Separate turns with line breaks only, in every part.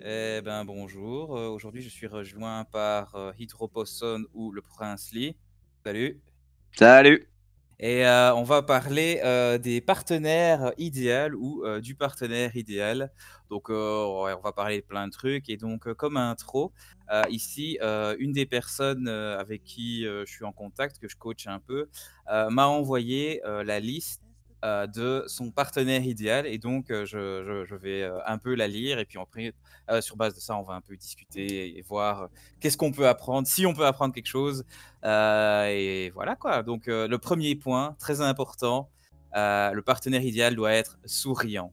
Eh ben bonjour, aujourd'hui je suis rejoint par Hydroposon ou le Prince Lee. Salut.
Salut.
Et on va parler des partenaires idéaux ou du partenaire idéal. Donc ouais, on va parler de plein de trucs. Et donc comme intro, ici, une des personnes avec qui je suis en contact, que je coach un peu, m'a envoyé la liste de son partenaire idéal. Et donc je vais un peu la lire. Et puis après, sur base de ça, on va un peu discuter et voir qu'est-ce qu'on peut apprendre, si on peut apprendre quelque chose. Et voilà quoi. Donc le premier point, très important, le partenaire idéal doit être souriant.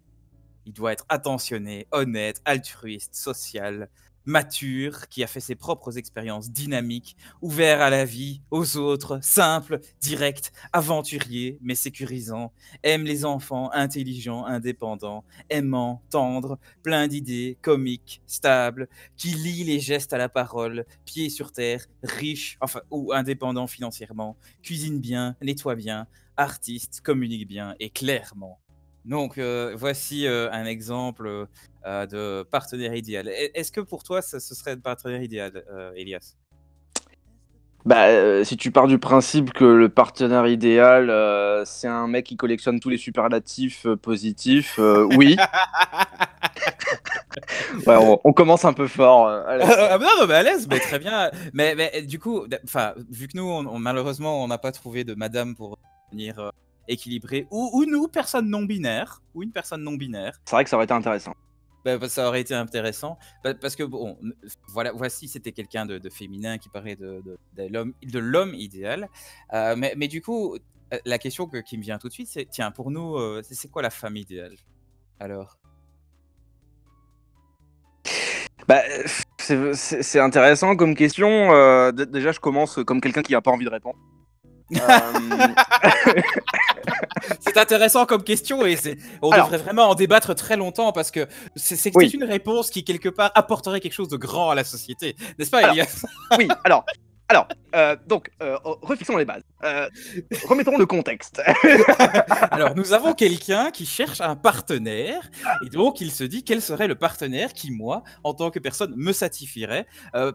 Il doit être attentionné, honnête, altruiste, social, mature, qui a fait ses propres expériences, dynamique, ouvert à la vie, aux autres, simple, direct, aventurier, mais sécurisant, aime les enfants, intelligent, indépendant, aimant, tendre, plein d'idées, comique, stable, qui lie les gestes à la parole, pied sur terre, riche, enfin, ou indépendant financièrement, cuisine bien, nettoie bien, artiste, communique bien et clairement. Donc, voici un exemple de partenaire idéal. Est-ce que pour toi, ce serait le partenaire idéal, Elias?
Bah, si tu pars du principe que le partenaire idéal, c'est un mec qui collectionne tous les superlatifs positifs, oui. Ouais, on commence un peu fort. Allez.
Ah, non, mais à l'aise, mais très bien. Mais du coup, enfin, vu que nous, malheureusement, on n'a pas trouvé de madame pour venir équilibrer, ou nous, personne non binaire, ou une personne non binaire.
C'est vrai que ça aurait été intéressant.
Bah, ça aurait été intéressant parce que bon, voilà, voici, c'était quelqu'un de féminin qui parlait de l'homme idéal. Mais du coup, la question qui me vient tout de suite, c'est tiens, pour nous, c'est quoi la femme idéale alors?
Bah, c'est intéressant comme question. Déjà, je commence comme quelqu'un qui a pas envie de répondre. Euh,
C'est intéressant comme question et on
Alors,
devrait vraiment en débattre très longtemps parce que c'est
oui.
une réponse qui quelque part apporterait quelque chose de grand à la société, n'est-ce pas,
Alors,
Elias?
oui. Donc, refixons les bases. Remettons le contexte.
Alors, nous avons quelqu'un qui cherche un partenaire, et donc il se dit quel serait le partenaire qui, moi, en tant que personne, me satisfierait,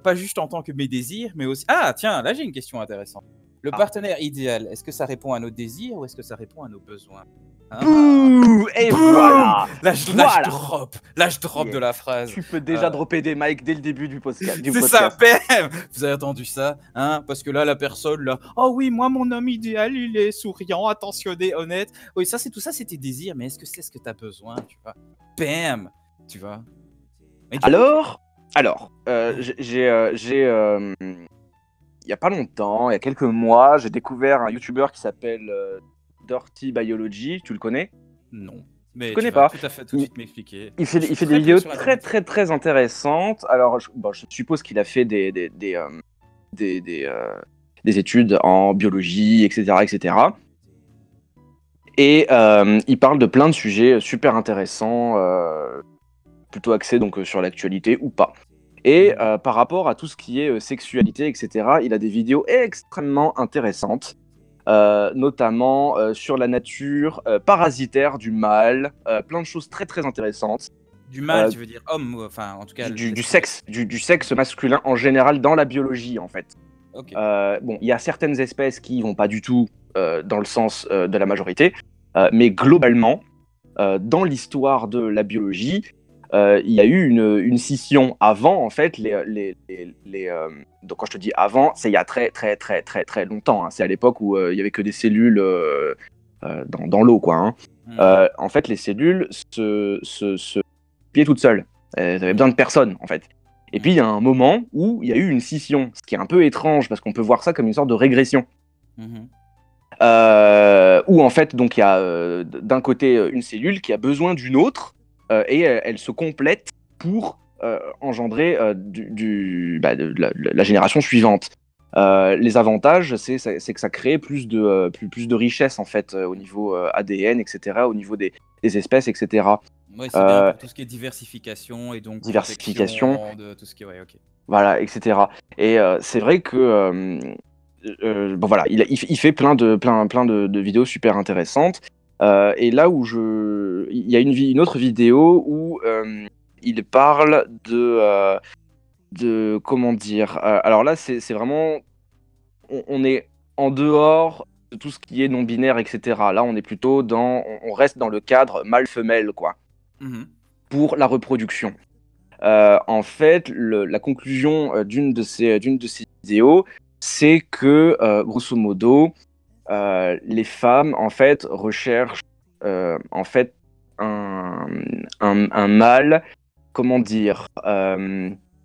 pas juste en tant que mes désirs, mais aussi... Ah, tiens, là j'ai une question intéressante. Le
Ah.
partenaire idéal, est-ce que ça répond à nos désirs ou est-ce que ça répond à nos besoins? Ah,
Bouh. Et
boum.
voilà. Voilà.
Là je drop de
Yeah.
la phrase.
Tu peux déjà
Euh,
dropper des mics dès le début du podcast.
c'est ça, bam. Vous avez entendu ça, hein? Parce que là, la personne, là, oh oui, moi, mon homme idéal, il est souriant, attentionné, honnête. Oui, ça, c'est tout ça, c'est tes désirs, mais est-ce que c'est ce que tu as besoin, tu vois? Bam! Tu vois? Et du coup,
il y a pas longtemps, il y a quelques mois, j'ai découvert un YouTuber qui s'appelle Dirty Biology. Tu le connais?
non.
Tu
Mais tu
connais
vas
pas?
tout à fait tout de
Il,
suite m'expliquer.
il
Je
fait,
suis
il fait des
très peu
vidéos
sur
très
Internet.
très très intéressantes. Alors, je suppose qu'il a fait des études en biologie, etc., etc. Et il parle de plein de sujets super intéressants, plutôt axés donc sur l'actualité ou pas. Et par rapport à tout ce qui est sexualité, etc., il a des vidéos extrêmement intéressantes, notamment sur la nature parasitaire du mâle, plein de choses très très intéressantes.
Du mal, tu veux dire homme, enfin, en tout cas,
Du
l'esprit.
sexe, du sexe masculin en général dans la biologie en fait.
Ok.
Bon, il y a certaines espèces qui vont pas du tout dans le sens de la majorité, mais globalement, dans l'histoire de la biologie, il y a eu une scission avant, en fait, donc quand je te dis avant, c'est il y a très très très très très longtemps, hein. C'est à l'époque où il y avait que des cellules dans l'eau, quoi, hein. En fait, les cellules se pliaient toutes seules. Elles avaient besoin de personne, en fait. Et puis, il y a un moment où il y a eu une scission, ce qui est un peu étrange, parce qu'on peut voir ça comme une sorte de régression.
Mhm.
Où en fait, donc il y a d'un côté une cellule qui a besoin d'une autre et elle se complète pour engendrer de la génération suivante. Les avantages, c'est que ça crée plus de richesse en fait au niveau ADN, etc., au niveau des espèces, etc.
Oui, c'est bien
Euh,
pour tout ce qui est diversification et donc
Diversification,
protection de tout ce qui est... Ouais, ok.
voilà, etc. Et c'est vrai que bon voilà, il fait plein de vidéos super intéressantes. Et là où il y a une autre vidéo où il parle de comment dire. Alors là, c'est vraiment, on est en dehors de tout ce qui est non binaire, etc. Là, on est plutôt on reste dans le cadre mâle-femelle, quoi,
Mmh.
pour la reproduction. En fait, la conclusion d'une de ces vidéos, c'est que, grosso modo, les femmes, en fait, recherchent, en fait, un, un mâle, comment dire,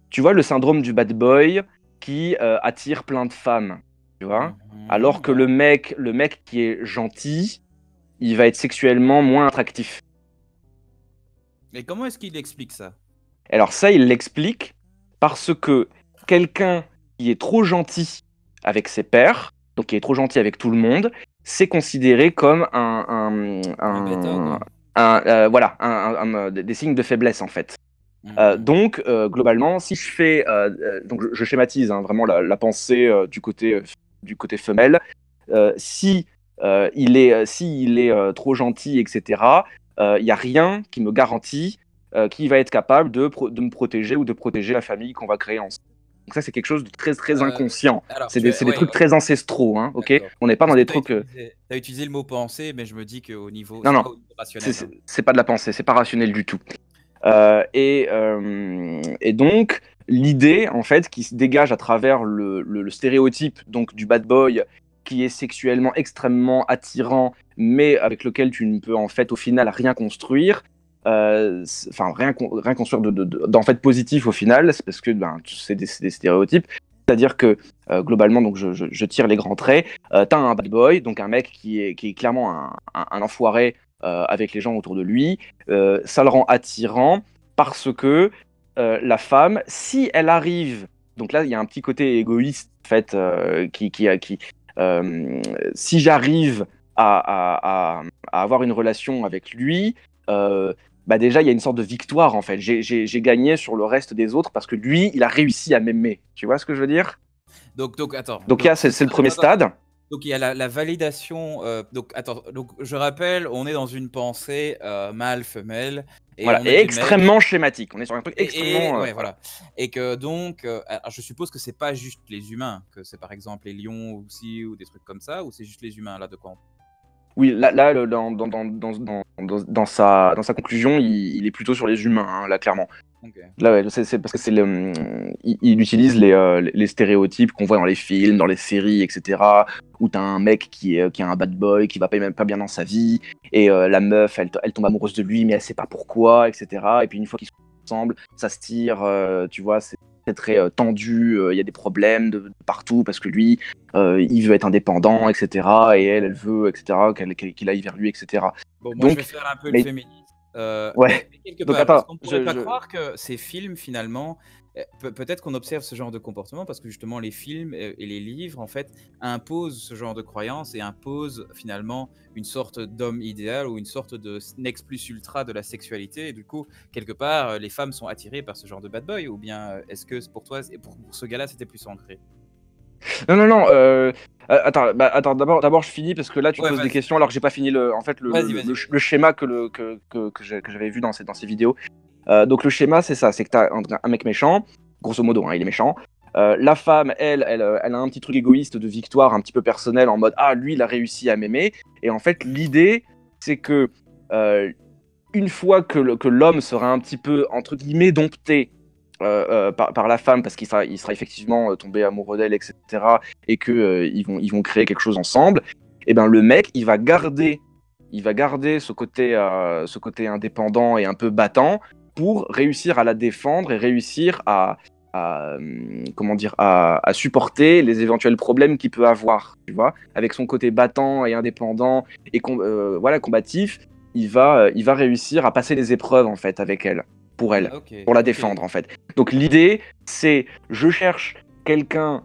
tu vois, le syndrome du bad boy qui attire plein de femmes, tu vois? Alors
Mmh,
que
ouais.
le mec qui est gentil, il va être sexuellement moins attractif.
Et comment est-ce qu'il explique ça?
Alors ça, il l'explique parce que quelqu'un qui est trop gentil avec ses pairs, donc qui est trop gentil avec tout le monde, c'est considéré comme
Un bêta, quoi?
voilà, des signes de faiblesse en fait.
Mmh.
Donc globalement, si je fais, donc je schématise hein, vraiment la pensée du côté femelle, si s'il est trop gentil, etc., il n'y a rien qui me garantit qu'il va être capable de me protéger ou de protéger la famille qu'on va créer ensemble. Donc ça, c'est quelque chose de très, très
Heu,
inconscient.
alors
C'est
tu as
des
ouais,
trucs très ancestraux, hein, ok.
d'accord.
On n'est pas dans
Parce que
des
tu as
trucs.
utilisé tu utilisé le mot «penser», mais je me dis qu'au niveau
Non,
c'est
non,
pas au niveau rationnel, hein.
c'est pas de la pensée, c'est pas rationnel du tout. Et donc, l'idée, en fait, qui se dégage à travers le stéréotype donc, du bad boy qui est sexuellement extrêmement attirant, mais avec lequel tu ne peux en fait au final rien construire, enfin rien construire d'en fait positif au final, c'est parce que ben, c'est des stéréotypes. C'est-à-dire que globalement, donc je tire les grands traits, t'as un bad boy, donc un mec qui est clairement un enfoiré avec les gens autour de lui, ça le rend attirant parce que la femme, si elle arrive, donc là il y a un petit côté égoïste en fait, si j'arrive à avoir une relation avec lui, bah déjà il y a une sorte de victoire en fait. J'ai gagné sur le reste des autres parce que lui, il a réussi à m'aimer. Tu vois ce que je veux dire?
Donc attends,
Donc là,
donc c'est
c'est
ça
le premier
attends,
stade.
donc il y a la validation, donc attends, donc je rappelle, on est dans une pensée, mâle-femelle et
Voilà,
on
et
est des mecs
extrêmement schématique. On est sur un truc
et
extrêmement,
ouais,
voilà.
voilà et que donc, alors je suppose que c'est pas juste les humains, que c'est par exemple les lions aussi ou des trucs comme ça, ou c'est juste les humains là de quoi on
Oui, là, dans sa conclusion, il est plutôt sur les humains, hein, là, clairement.
OK.
Là, ouais, c'est parce que il utilise les stéréotypes qu'on voit dans les films, dans les séries, etc. Où t'as un mec qui est un bad boy, qui va pas, même pas bien dans sa vie, et la meuf, elle tombe amoureuse de lui, mais elle sait pas pourquoi, etc. Et puis une fois qu'ils sont ensemble, ça se tire, tu vois, c'est très tendu, il y a des problèmes de partout, parce que lui, il veut être indépendant, etc. Et elle veut, etc., qu'il aille vers lui, etc.
Bon, moi, je vais
Donc,
faire un peu le
mais
féministe,
ouais.
mais quelque
Donc
part, est-ce
attends,
qu'on pourrait pas croire que ces films, finalement, peut-être qu'on observe ce genre de comportement parce que justement les films, et les livres, en fait, imposent ce genre de croyances et imposent finalement une sorte d'homme idéal ou une sorte de nex plus ultra de la sexualité et du coup, quelque part, les femmes sont attirées par ce genre de bad boy ou bien, est-ce que pour toi et pour ce gars-là, c'était plus ancré?
non, non, non. Attends, d'abord, je finis parce que là, tu
Ouais,
poses des
vas-y.
questions alors que j'ai pas fini en fait,
Vas-y, vas-y,
le
vas-y.
schéma que j'avais vu dans ces vidéos. Donc, le schéma, c'est ça, c'est que t'as un mec méchant, grosso modo, hein, il est méchant. La femme, elle a un petit truc égoïste de victoire, un petit peu personnel, en mode ah, lui, il a réussi à m'aimer. Et en fait, l'idée, c'est que euh, une fois que l'homme sera un petit peu, entre guillemets, dompté par la femme, parce il sera effectivement tombé amoureux d'elle, etc., et que ils vont créer quelque chose ensemble, et ben le mec, il va garder ce côté indépendant et un peu battant pour réussir à la défendre et réussir comment dire, à supporter les éventuels problèmes qu'il peut avoir, tu vois, avec son côté battant et indépendant et voilà, combatif, il va réussir à passer les épreuves en fait avec elle,
OK,
pour la
OK.
défendre en fait. Donc l'idée, c'est je cherche quelqu'un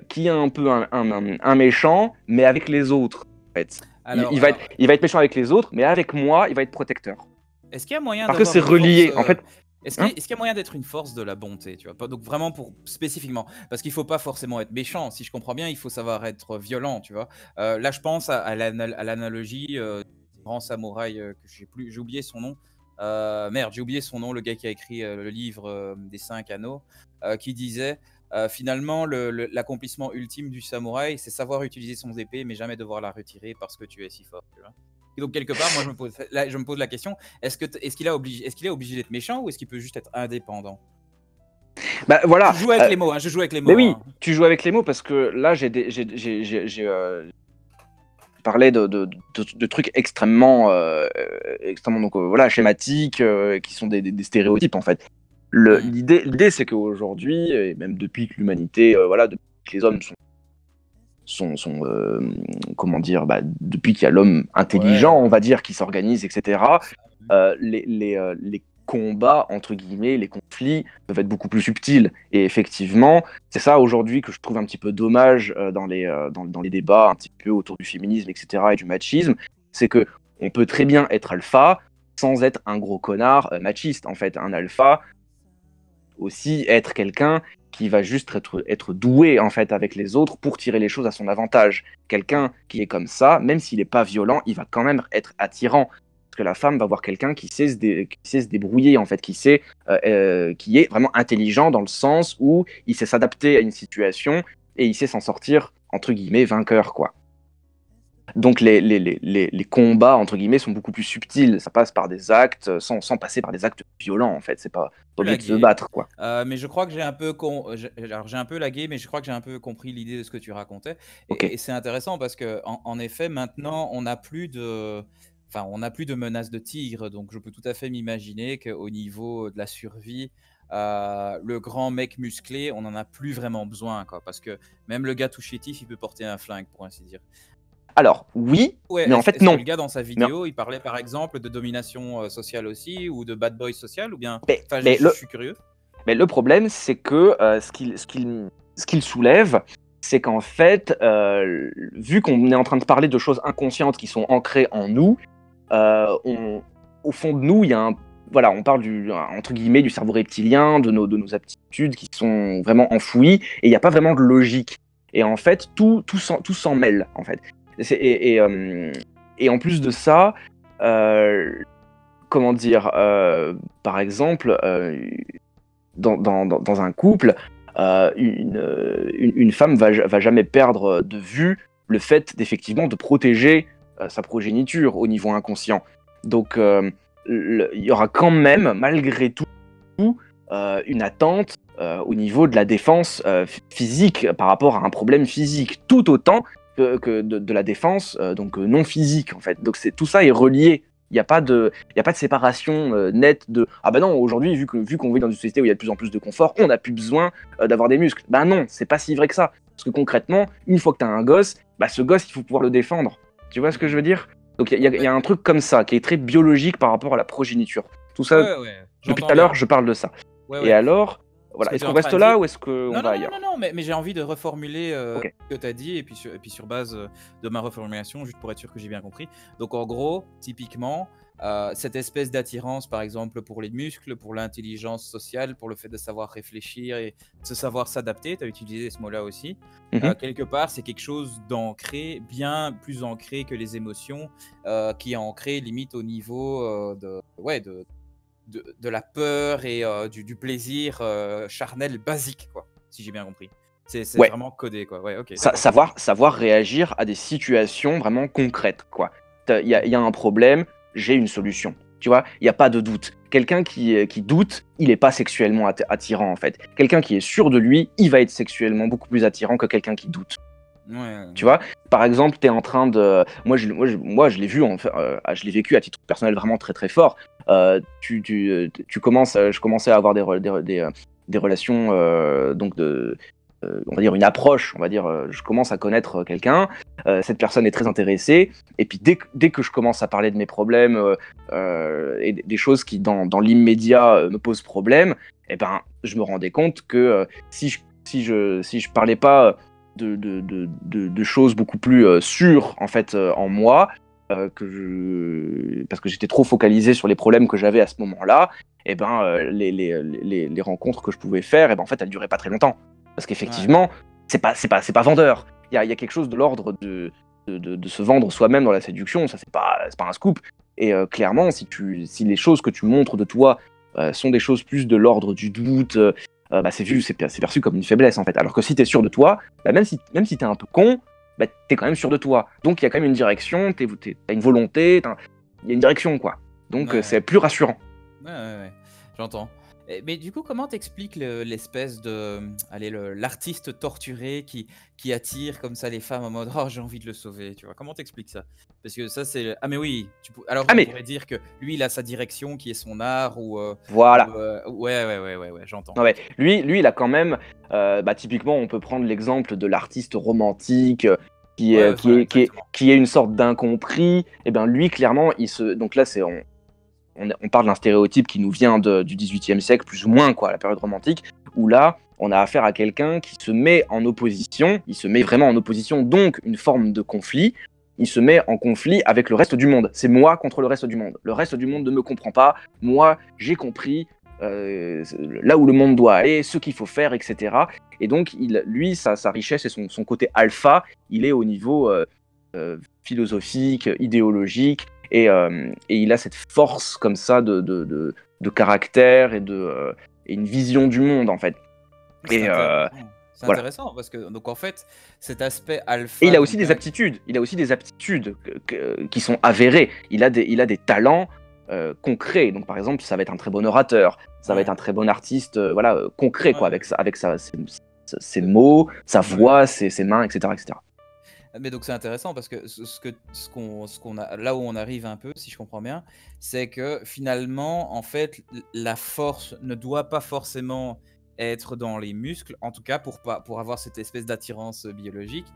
qui est un peu un méchant, mais avec les autres en fait.
Alors
Il va être méchant avec les autres, mais avec moi, il va être protecteur.
est-ce qu'il y a moyen
Parce que
d'avoir
c'est
une force,
relié en fait. Hein.
est-ce qu'il y a moyen d'être une force de la bonté, tu vois? Pas donc vraiment pour spécifiquement, parce qu'il faut pas forcément être méchant. Si je comprends bien, il faut savoir être violent, tu vois? Là, je pense à l'analogie, du grand samouraï, que j'ai oublié son nom, Merde, j'ai oublié son nom, le gars qui a écrit le livre des 5 anneaux, qui disait finalement l'accomplissement ultime du samouraï, c'est savoir utiliser son épée, mais jamais devoir la retirer parce que tu es si fort. Tu vois. Et donc quelque part, moi je me pose la question, est-ce qu'il est obligé d'être méchant ou est-ce qu'il peut juste être indépendant?
Bah voilà.
Je joue avec les mots, hein, je joue avec les mots.
Mais oui,
hein.
tu joues avec les mots parce que là, parlais de trucs extrêmement, donc voilà, schématiques, qui sont des stéréotypes en fait. L'idée, c'est qu'aujourd'hui, et même depuis que l'humanité, voilà, depuis que les hommes comment dire, depuis qu'il y a l'homme intelligent, on va dire, qui s'organise, etc., les combats, entre guillemets, les conflits peuvent être beaucoup plus subtils. Et effectivement, c'est ça aujourd'hui que je trouve un petit peu dommage dans les débats un petit peu autour du féminisme, etc., et du machisme, c'est que on peut très bien être alpha sans être un gros connard machiste. En fait, un alpha aussi être quelqu'un qui va juste être doué en fait avec les autres pour tirer les choses à son avantage. Quelqu'un qui est comme ça, même s'il n'est pas violent, il va quand même être attirant. Parce que la femme va voir quelqu'un qui sait se débrouiller en fait, qui est vraiment intelligent dans le sens où il sait s'adapter à une situation et il sait s'en sortir entre guillemets vainqueur quoi. Donc les combats entre guillemets sont beaucoup plus subtils. Ça passe par des actes sans passer par des actes violents en fait. C'est pas obligé de se battre quoi.
Mais je crois que j'ai un peu j'ai un peu lagué, mais je crois que j'ai un peu compris l'idée de ce que tu racontais.
Ok.
Et c'est intéressant parce que en effet maintenant on n'a plus de menace de tigre, donc je peux tout à fait m'imaginer qu'au niveau de la survie, le grand mec musclé, on n'en a plus vraiment besoin, quoi, parce que même le gars tout chétif, il peut porter un flingue, pour ainsi dire.
Alors oui,
Ouais,
mais en fait
est-ce que
non.
le gars dans sa vidéo, il parlait par exemple de domination sociale aussi, ou de bad boy social, ou bien... Enfin, je suis curieux.
Mais le problème, c'est que ce qu'il soulève, c'est qu'en fait, vu qu'on est en train de parler de choses inconscientes qui sont ancrées en nous, au fond de nous, il y a voilà, on parle entre guillemets du cerveau reptilien, de nos aptitudes qui sont vraiment enfouies, et il n'y a pas vraiment de logique. Et en fait, tout s'en mêle, en fait. Et en plus de ça, comment dire, par exemple, dans un couple, une femme va jamais perdre de vue le fait d'effectivement de protéger sa progéniture au niveau inconscient. Donc il y aura quand même, malgré tout, une attente au niveau de la défense physique par rapport à un problème physique, tout autant que de la défense donc non physique en fait. Donc tout ça est relié. Il n'y a pas de séparation nette de ah bah non, aujourd'hui, vu qu'on vit dans une société où il y a de plus en plus de confort, on n'a plus besoin d'avoir des muscles. Bah non, c'est pas si vrai que ça. Parce que concrètement, une fois que tu as un gosse, bah ce gosse, il faut pouvoir le défendre. Tu vois ce que je veux dire? Donc il y a un truc comme ça qui est très biologique par rapport à la progéniture. Tout ça,
Ouais,
depuis tout
j'entends
à l'heure,
bien.
je parle de ça.
Ouais,
Et
ouais.
alors, voilà, est-ce qu'on reste là ou est-ce qu'on va ailleurs?
Non, mais j'ai envie de reformuler
Ok.
ce que tu as dit, et puis sur base de ma reformulation, juste pour être sûr que j'ai bien compris. Donc en gros, typiquement, cette espèce d'attirance, par exemple, pour les muscles, pour l'intelligence sociale, pour le fait de savoir réfléchir et de savoir s'adapter, tu as utilisé ce mot-là aussi, quelque part, c'est quelque chose d'ancré, bien plus ancré que les émotions, qui est ancré limite au niveau de la peur et du plaisir charnel basique, quoi, si j'ai bien compris. C'est
Ouais.
vraiment codé, quoi. Ouais, ok.
Savoir réagir à des situations vraiment concrètes, quoi. Il y a un problème, j'ai une solution. Tu vois, il n'y a pas de doute. Quelqu'un qui doute, il n'est pas sexuellement attirant, en fait. Quelqu'un qui est sûr de lui, il va être sexuellement beaucoup plus attirant que quelqu'un qui doute.
Ouais.
Tu vois, par exemple, tu es en train de. Moi, je l'ai vu, je l'ai vécu à titre personnel vraiment très très fort. Je commençais à avoir des relations, donc on va dire une approche, je commence à connaître quelqu'un, cette personne est très intéressée, et puis dès que je commence à parler de mes problèmes et des choses qui dans l'immédiat me posent problème, et ben je me rendais compte que si je parlais pas de choses beaucoup plus sûres en fait en moi, parce que j'étais trop focalisé sur les problèmes que j'avais à ce moment-là, et ben les rencontres que je pouvais faire, et ben en fait elles duraient pas très longtemps. Parce qu'effectivement, c'est pas vendeur. Il y a quelque chose de l'ordre de se vendre soi-même dans la séduction. Ça, c'est pas un scoop. Et clairement, si les choses que tu montres de toi sont des choses plus de l'ordre du doute, bah, c'est perçu comme une faiblesse en fait. Alors que si tu es sûr de toi, bah, même si tu es un peu con, bah, tu es quand même sûr de toi. Donc il y a quand même une direction, tu as une volonté, il y a une direction quoi. Donc
Ouais,
c'est plus rassurant.
ouais, j'entends. Mais du coup, comment t'expliques l'espèce de, allez, l'artiste torturé qui attire comme ça les femmes en mode oh j'ai envie de le sauver, tu vois? Comment t'expliques ça? Parce que ça c'est ah mais oui, alors
Ah
on
mais
pourrait dire que lui il a sa direction qui est son art
voilà.
ouais, j'entends.
Non, ouais. Lui, il a quand même, bah, typiquement, on peut prendre l'exemple de l'artiste romantique
Ouais, voilà, exactement.
qui est une sorte d'incompris. Et ben lui, clairement, donc là, on parle d'un stéréotype qui nous vient du XVIIIe siècle, plus ou moins, quoi, la période romantique, où là, on a affaire à quelqu'un qui se met en opposition, il se met vraiment en opposition, donc une forme de conflit. Il se met en conflit avec le reste du monde. C'est moi contre le reste du monde. Le reste du monde ne me comprend pas. Moi, j'ai compris là où le monde doit aller, ce qu'il faut faire, etc. Et donc, lui, sa richesse et son côté alpha, il est au niveau philosophique, idéologique, et il a cette force comme ça de caractère et une vision du monde, en fait.
C'est
Et
intéressant. C'est
voilà.
intéressant parce que donc en fait, cet aspect
Et il
alpha
a aussi
donc
des aptitudes. Il a aussi des aptitudes qui sont avérées. Il a des talents concrets. Donc, par exemple, ça va être un très bon orateur. Ça va être
ouais,
un très bon artiste, voilà, concret, quoi,
ouais,
avec ses mots, sa
ouais.
voix, ses mains, etc., etc.
Mais donc c'est intéressant parce que ce qu'on a là où on arrive un peu, si je comprends bien, c'est que finalement, en fait, la force ne doit pas forcément être dans les muscles, en tout cas pour avoir cette espèce d'attirance biologique,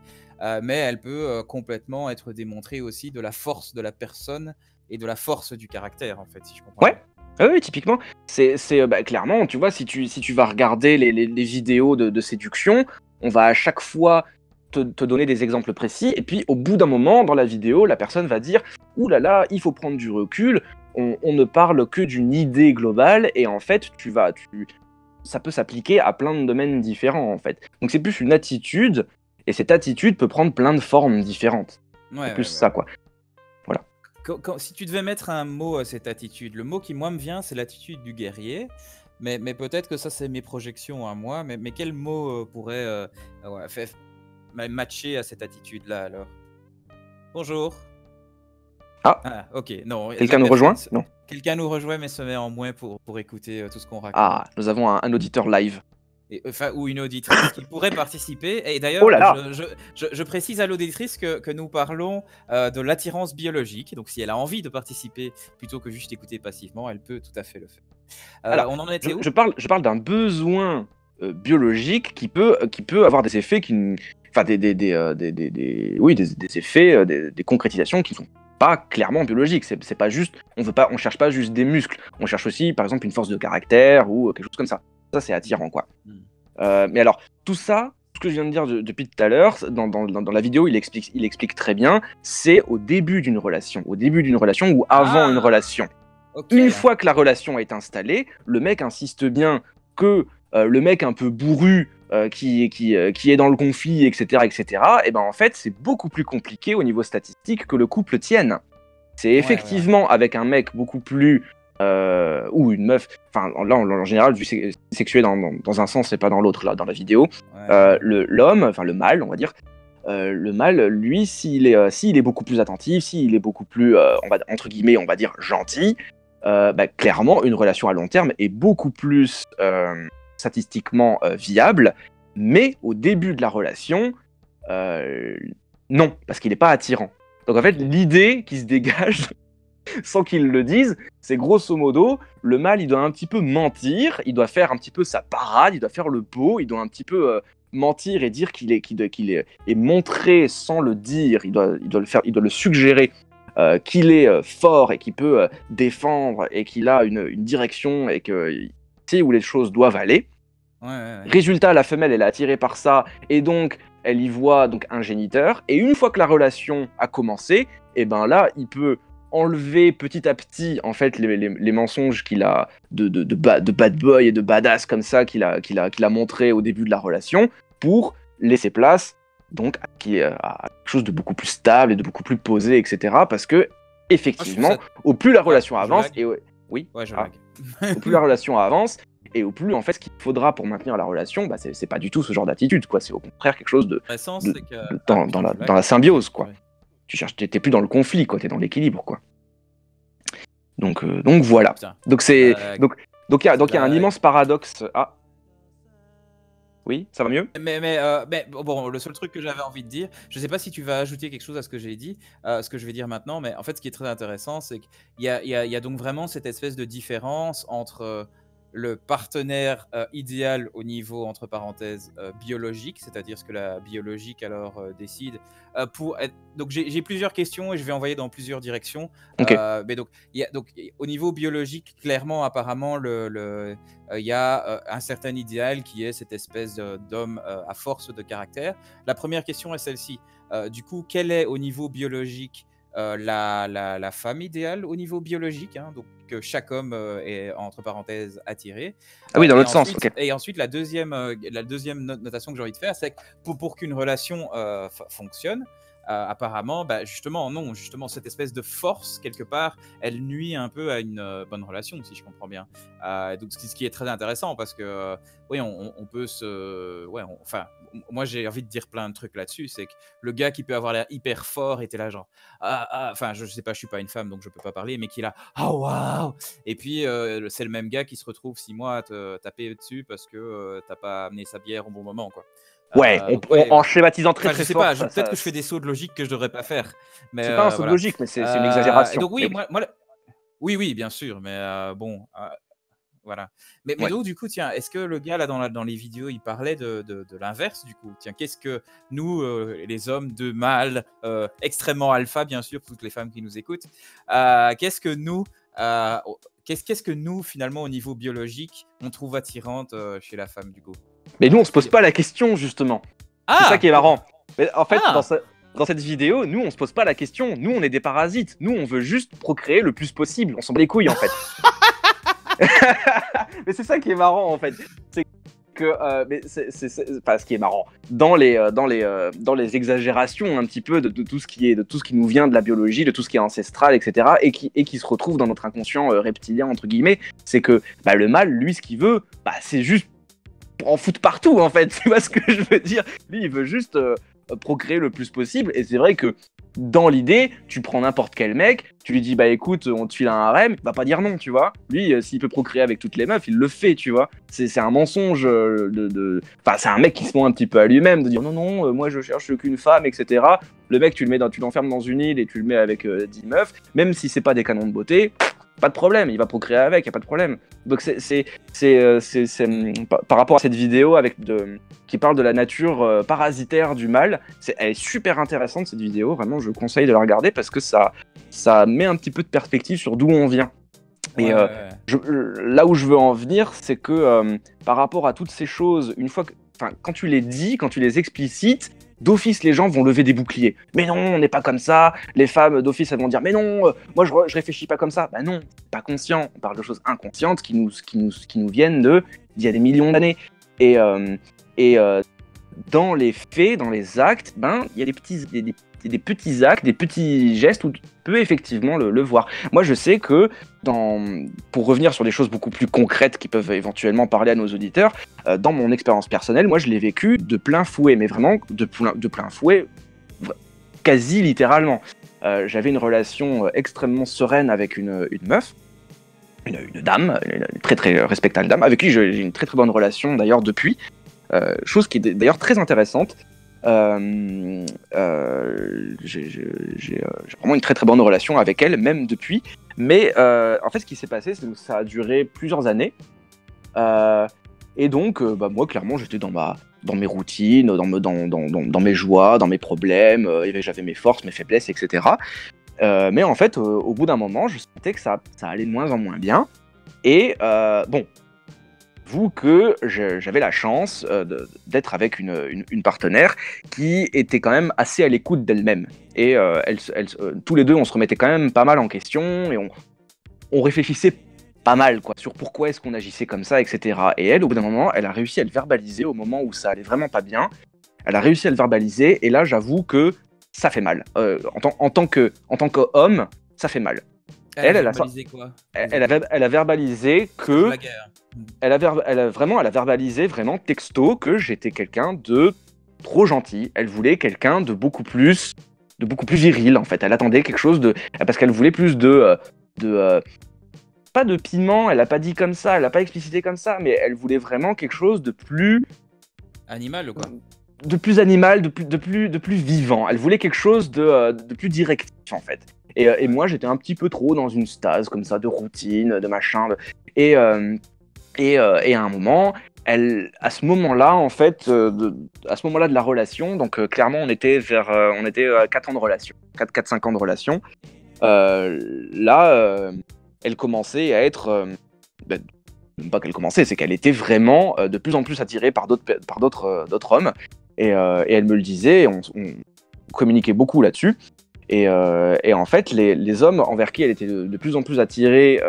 mais elle peut complètement être démontrée aussi de la force de la personne et de la force du caractère, en fait, si je comprends bien.
Ouais, oui, typiquement. Bah, clairement, tu vois, si tu vas regarder les vidéos de séduction, on va à chaque fois te donner des exemples précis, et puis au bout d'un moment, dans la vidéo, la personne va dire ouh là là, il faut prendre du recul, on ne parle que d'une idée globale, et en fait, ça peut s'appliquer à plein de domaines différents, en fait. Donc c'est plus une attitude, et cette attitude peut prendre plein de formes différentes. C'est plus
Ouais.
ça, quoi. Voilà.
Si tu devais mettre un mot à cette attitude, le mot qui moi me vient, c'est l'attitude du guerrier. Mais peut-être que ça, c'est mes projections à moi. Mais quel mot pourrait ouais, matcher à cette attitude-là alors? Bonjour.
Ah,
Ah, ok. Non,
quelqu'un nous rejoint? Non?
quelqu'un nous rejoint, mais se met en moins pour écouter tout ce qu'on
Ah,
raconte.
nous avons un auditeur live.
Enfin, ou une auditrice qui pourrait participer. Et
Oh là
d'ailleurs,
là!
je précise à l'auditrice que nous parlons de l'attirance biologique. Donc, si elle a envie de participer plutôt que juste écouter passivement, elle peut tout à fait le faire.
Alors,
On en était où?
je parle d'un besoin biologique qui peut avoir des effets enfin, oui, des effets, des concrétisations qui sont pas clairement biologiques. C'est pas juste, on cherche pas juste des muscles. On cherche aussi, par exemple, une force de caractère ou quelque chose comme ça. Ça, c'est attirant, quoi.
Hmm.
Mais alors, tout ça, ce que je viens de dire depuis tout à l'heure, dans la vidéo, il explique très bien, c'est au début d'une relation. Au début d'une relation ou avant une
Ah,
relation.
ok.
Une fois que la relation est installée, le mec insiste bien que le mec un peu bourru qui est dans le conflit, etc., et ben en fait, c'est beaucoup plus compliqué au niveau statistique que le couple tienne. C'est
Ouais.
effectivement avec un mec beaucoup plus ou une meuf, enfin là en général, vu sexué dans un sens et pas dans l'autre, là, dans la vidéo,
Ouais.
l'homme, enfin le mâle, on va dire, le mâle, lui, s'il est beaucoup plus attentif, s'il est beaucoup plus, entre guillemets, on va dire gentil, bah, clairement, une relation à long terme est beaucoup plus statistiquement viable, mais au début de la relation, euh, non, parce qu'il n'est pas attirant. Donc en fait,
Ok.
l'idée qui se dégage, sans qu'il le dise, c'est grosso modo, le mâle, il doit un petit peu mentir, il doit faire un petit peu sa parade, il doit faire le beau, il doit un petit peu mentir et dire qu'il est et montrer sans le dire, il doit le faire, il doit le suggérer qu'il est fort et qu'il peut défendre et qu'il a une direction et qu'il sait où les choses doivent aller.
Ouais.
Résultat, la femelle, elle est attirée par ça et donc elle y voit donc un géniteur. Et une fois que la relation a commencé, et ben là, il peut enlever petit à petit en fait les mensonges qu'il a de bad boy et de badass comme ça qu'il a montré au début de la relation pour laisser place donc à quelque chose de beaucoup plus stable et de beaucoup plus posé, etc. Parce que
Moi, je trouve
effectivement,
ça.
au plus la
Ouais,
relation
je
avance,
lag.
et oui,
Ouais, je
ah,
lag.
au plus la relation avance, et au plus, en fait, ce qu'il faudra pour maintenir la relation, bah, c'est pas du tout ce genre d'attitude, quoi. C'est au contraire quelque chose
Intéressant,
de,
c'est que. Ah
dans,
putain, je
dans
lag.
la
Ok,
symbiose, quoi.
purée.
T'es plus dans le conflit, quoi. T'es dans l'équilibre, quoi. Donc voilà.
Putain,
Donc
ça
c'est
lag.
donc il y a un
Lag.
immense paradoxe. Ah, oui, ça va mieux?
Mais bon, le seul truc que j'avais envie de dire, je sais pas si tu vas ajouter quelque chose à ce que j'ai dit, ce que je vais dire maintenant, mais en fait, ce qui est très intéressant, c'est qu'il y a donc vraiment cette espèce de différence entre le partenaire idéal au niveau, entre parenthèses, biologique, c'est-à-dire ce que la biologique alors décide. Donc j'ai plusieurs questions et je vais envoyer dans plusieurs directions.
Ok.
Mais donc, au niveau biologique, clairement, apparemment, il y a un certain idéal qui est cette espèce d'homme à force de caractère. La première question est celle-ci. Du coup, quelle est au niveau biologique la femme idéale au niveau biologique, hein, donc que chaque homme est entre parenthèses attiré.
Ah oui, dans
Et
l'autre sens.
ensuite,
Ok.
la deuxième notation que j'ai envie de faire, c'est que pour qu'une relation fonctionne, apparemment, bah, justement, non, justement, cette espèce de force, quelque part, elle nuit un peu à une bonne relation, si je comprends bien. Donc, ce qui est très intéressant, parce que, oui, on peut se. Ouais, enfin, moi, j'ai envie de dire plein de trucs là-dessus. C'est que le gars qui peut avoir l'air hyper fort était là, genre. Enfin, je sais pas, je suis pas une femme, donc je peux pas parler, mais qui est là. Ah, waouh! Et puis, c'est le même gars qui se retrouve 6 mois à te taper dessus parce que t'as pas amené sa bière au bon moment, quoi.
Ouais,
Donc, ouais,
en schématisant très
enfin, je
très
sais
fort,
pas, peut-être que je fais des sauts de logique que je devrais pas faire. Mais
c'est pas un saut de
voilà.
logique, mais c'est une
Et
exagération.
donc,
Mais
oui,
oui.
oui, oui, bien sûr, mais bon, voilà. Mais
Ouais.
donc, du coup, tiens, est-ce que le gars, là, dans les vidéos, il parlait de l'inverse, du coup? Tiens, qu'est-ce que nous, les hommes de mâles, extrêmement alpha, bien sûr, pour toutes les femmes qui nous écoutent, qu'est-ce que nous, qu'est-ce que nous, finalement, au niveau biologique, on trouve attirante chez la femme, du coup?
Mais nous, on se
Est-ce qu'il
pose
y a.
pas la question, justement. C'est ça
Ah!
qui est marrant. Mais en fait,
Ah!
dans cette vidéo, nous, on se pose pas la question. Nous, on est des parasites. Nous, on veut juste procréer le plus possible. On s'en bat les couilles, en fait. Mais c'est ça qui est marrant, en fait. C'est que, enfin, ce qui est marrant, dans les exagérations un petit peu de tout ce qui nous vient de la biologie, de tout ce qui est ancestral, etc., et qui se retrouve dans notre inconscient reptilien, entre guillemets, c'est que bah, le mâle, lui, ce qu'il veut, bah, c'est juste en foutre partout, en fait. Tu vois ce que je veux dire? Lui, il veut juste procréer le plus possible. Et c'est vrai que dans l'idée, tu prends n'importe quel mec, tu lui dis bah écoute, on te file un harem, il va pas dire non, tu vois. Lui, s'il peut procréer avec toutes les meufs, il le fait, tu vois. C'est un mensonge Enfin, c'est un mec qui se ment un petit peu à lui-même, de dire non, non, moi je cherche qu'une femme, etc. Le mec, tu l'enfermes dans une île et tu le mets avec 10 meufs, même si c'est pas des canons de beauté, pas de problème, il va procréer avec, y a pas de problème. Donc par rapport à cette vidéo qui parle de la nature parasitaire du mâle, elle est super intéressante cette vidéo, vraiment je conseille de la regarder parce que ça met un petit peu de perspective sur d'où on vient.
Ouais,
Et
ouais, ouais.
là où je veux en venir, c'est que par rapport à toutes ces choses, quand tu les dis, quand tu les explicites, d'office les gens vont lever des boucliers. Mais non, on n'est pas comme ça. Les femmes d'office elles vont dire mais non, moi je réfléchis pas comme ça. Bah non, pas conscient. On parle de choses inconscientes qui nous viennent d'il y a des millions d'années. Et dans les faits, dans les actes, ben il y a des petits actes, des petits gestes où tu peux effectivement le voir. Moi, je sais que, pour revenir sur des choses beaucoup plus concrètes qui peuvent éventuellement parler à nos auditeurs, dans mon expérience personnelle, moi, je l'ai vécu de plein fouet, mais vraiment de plein fouet, quasi littéralement. J'avais une relation extrêmement sereine avec une meuf, une dame, une très très respectable dame, avec qui j'ai une très très bonne relation d'ailleurs depuis. Chose qui est d'ailleurs très intéressante. J'ai vraiment une très très bonne relation avec elle, même depuis. Mais en fait, ce qui s'est passé, c'est que ça a duré plusieurs années. Et donc, bah, moi, clairement, j'étais dans mes routines, dans mes joies, dans mes problèmes. J'avais mes forces, mes faiblesses, etc. Mais en fait, au bout d'un moment, je sentais que ça allait de moins en moins bien. Et bon, que j'avais la chance d'être avec une partenaire qui était quand même assez à l'écoute d'elle-même. Et tous les deux, on se remettait quand même pas mal en question et on réfléchissait pas mal quoi, sur pourquoi est-ce qu'on agissait comme ça, etc. Et elle, au bout d'un moment, elle a réussi à le verbaliser au moment où ça allait vraiment pas bien. Elle a réussi à le verbaliser et là, j'avoue que ça fait mal. En tant qu'homme, ça fait mal.
Elle a
Elle a,
verbalisé quoi?
elle a verbalisé que
La guerre.
elle a verbalisé vraiment texto que j'étais quelqu'un de trop gentil. Elle voulait quelqu'un de beaucoup plus viril en fait. Elle attendait quelque chose de, parce qu'elle voulait plus de pas de piment. Elle a pas dit comme ça, elle a pas explicité comme ça, mais elle voulait vraiment quelque chose
Animal ou quoi?
de plus animal, de plus vivant. Elle voulait quelque chose de plus directif en fait. Et moi j'étais un petit peu trop dans une stase comme ça de routine, de machin. Et, euh, et à un moment, à ce moment-là, en fait, à ce moment-là de la relation, donc clairement, on était à 4 ans de relation, 4-5 ans de relation. Là, elle commençait à être, ben, même pas qu'elle commençait, c'est qu'elle était vraiment de plus en plus attirée par d'autres hommes. Et elle me le disait, on communiquait beaucoup là-dessus. Et en fait, les hommes envers qui elle était de plus en plus attirée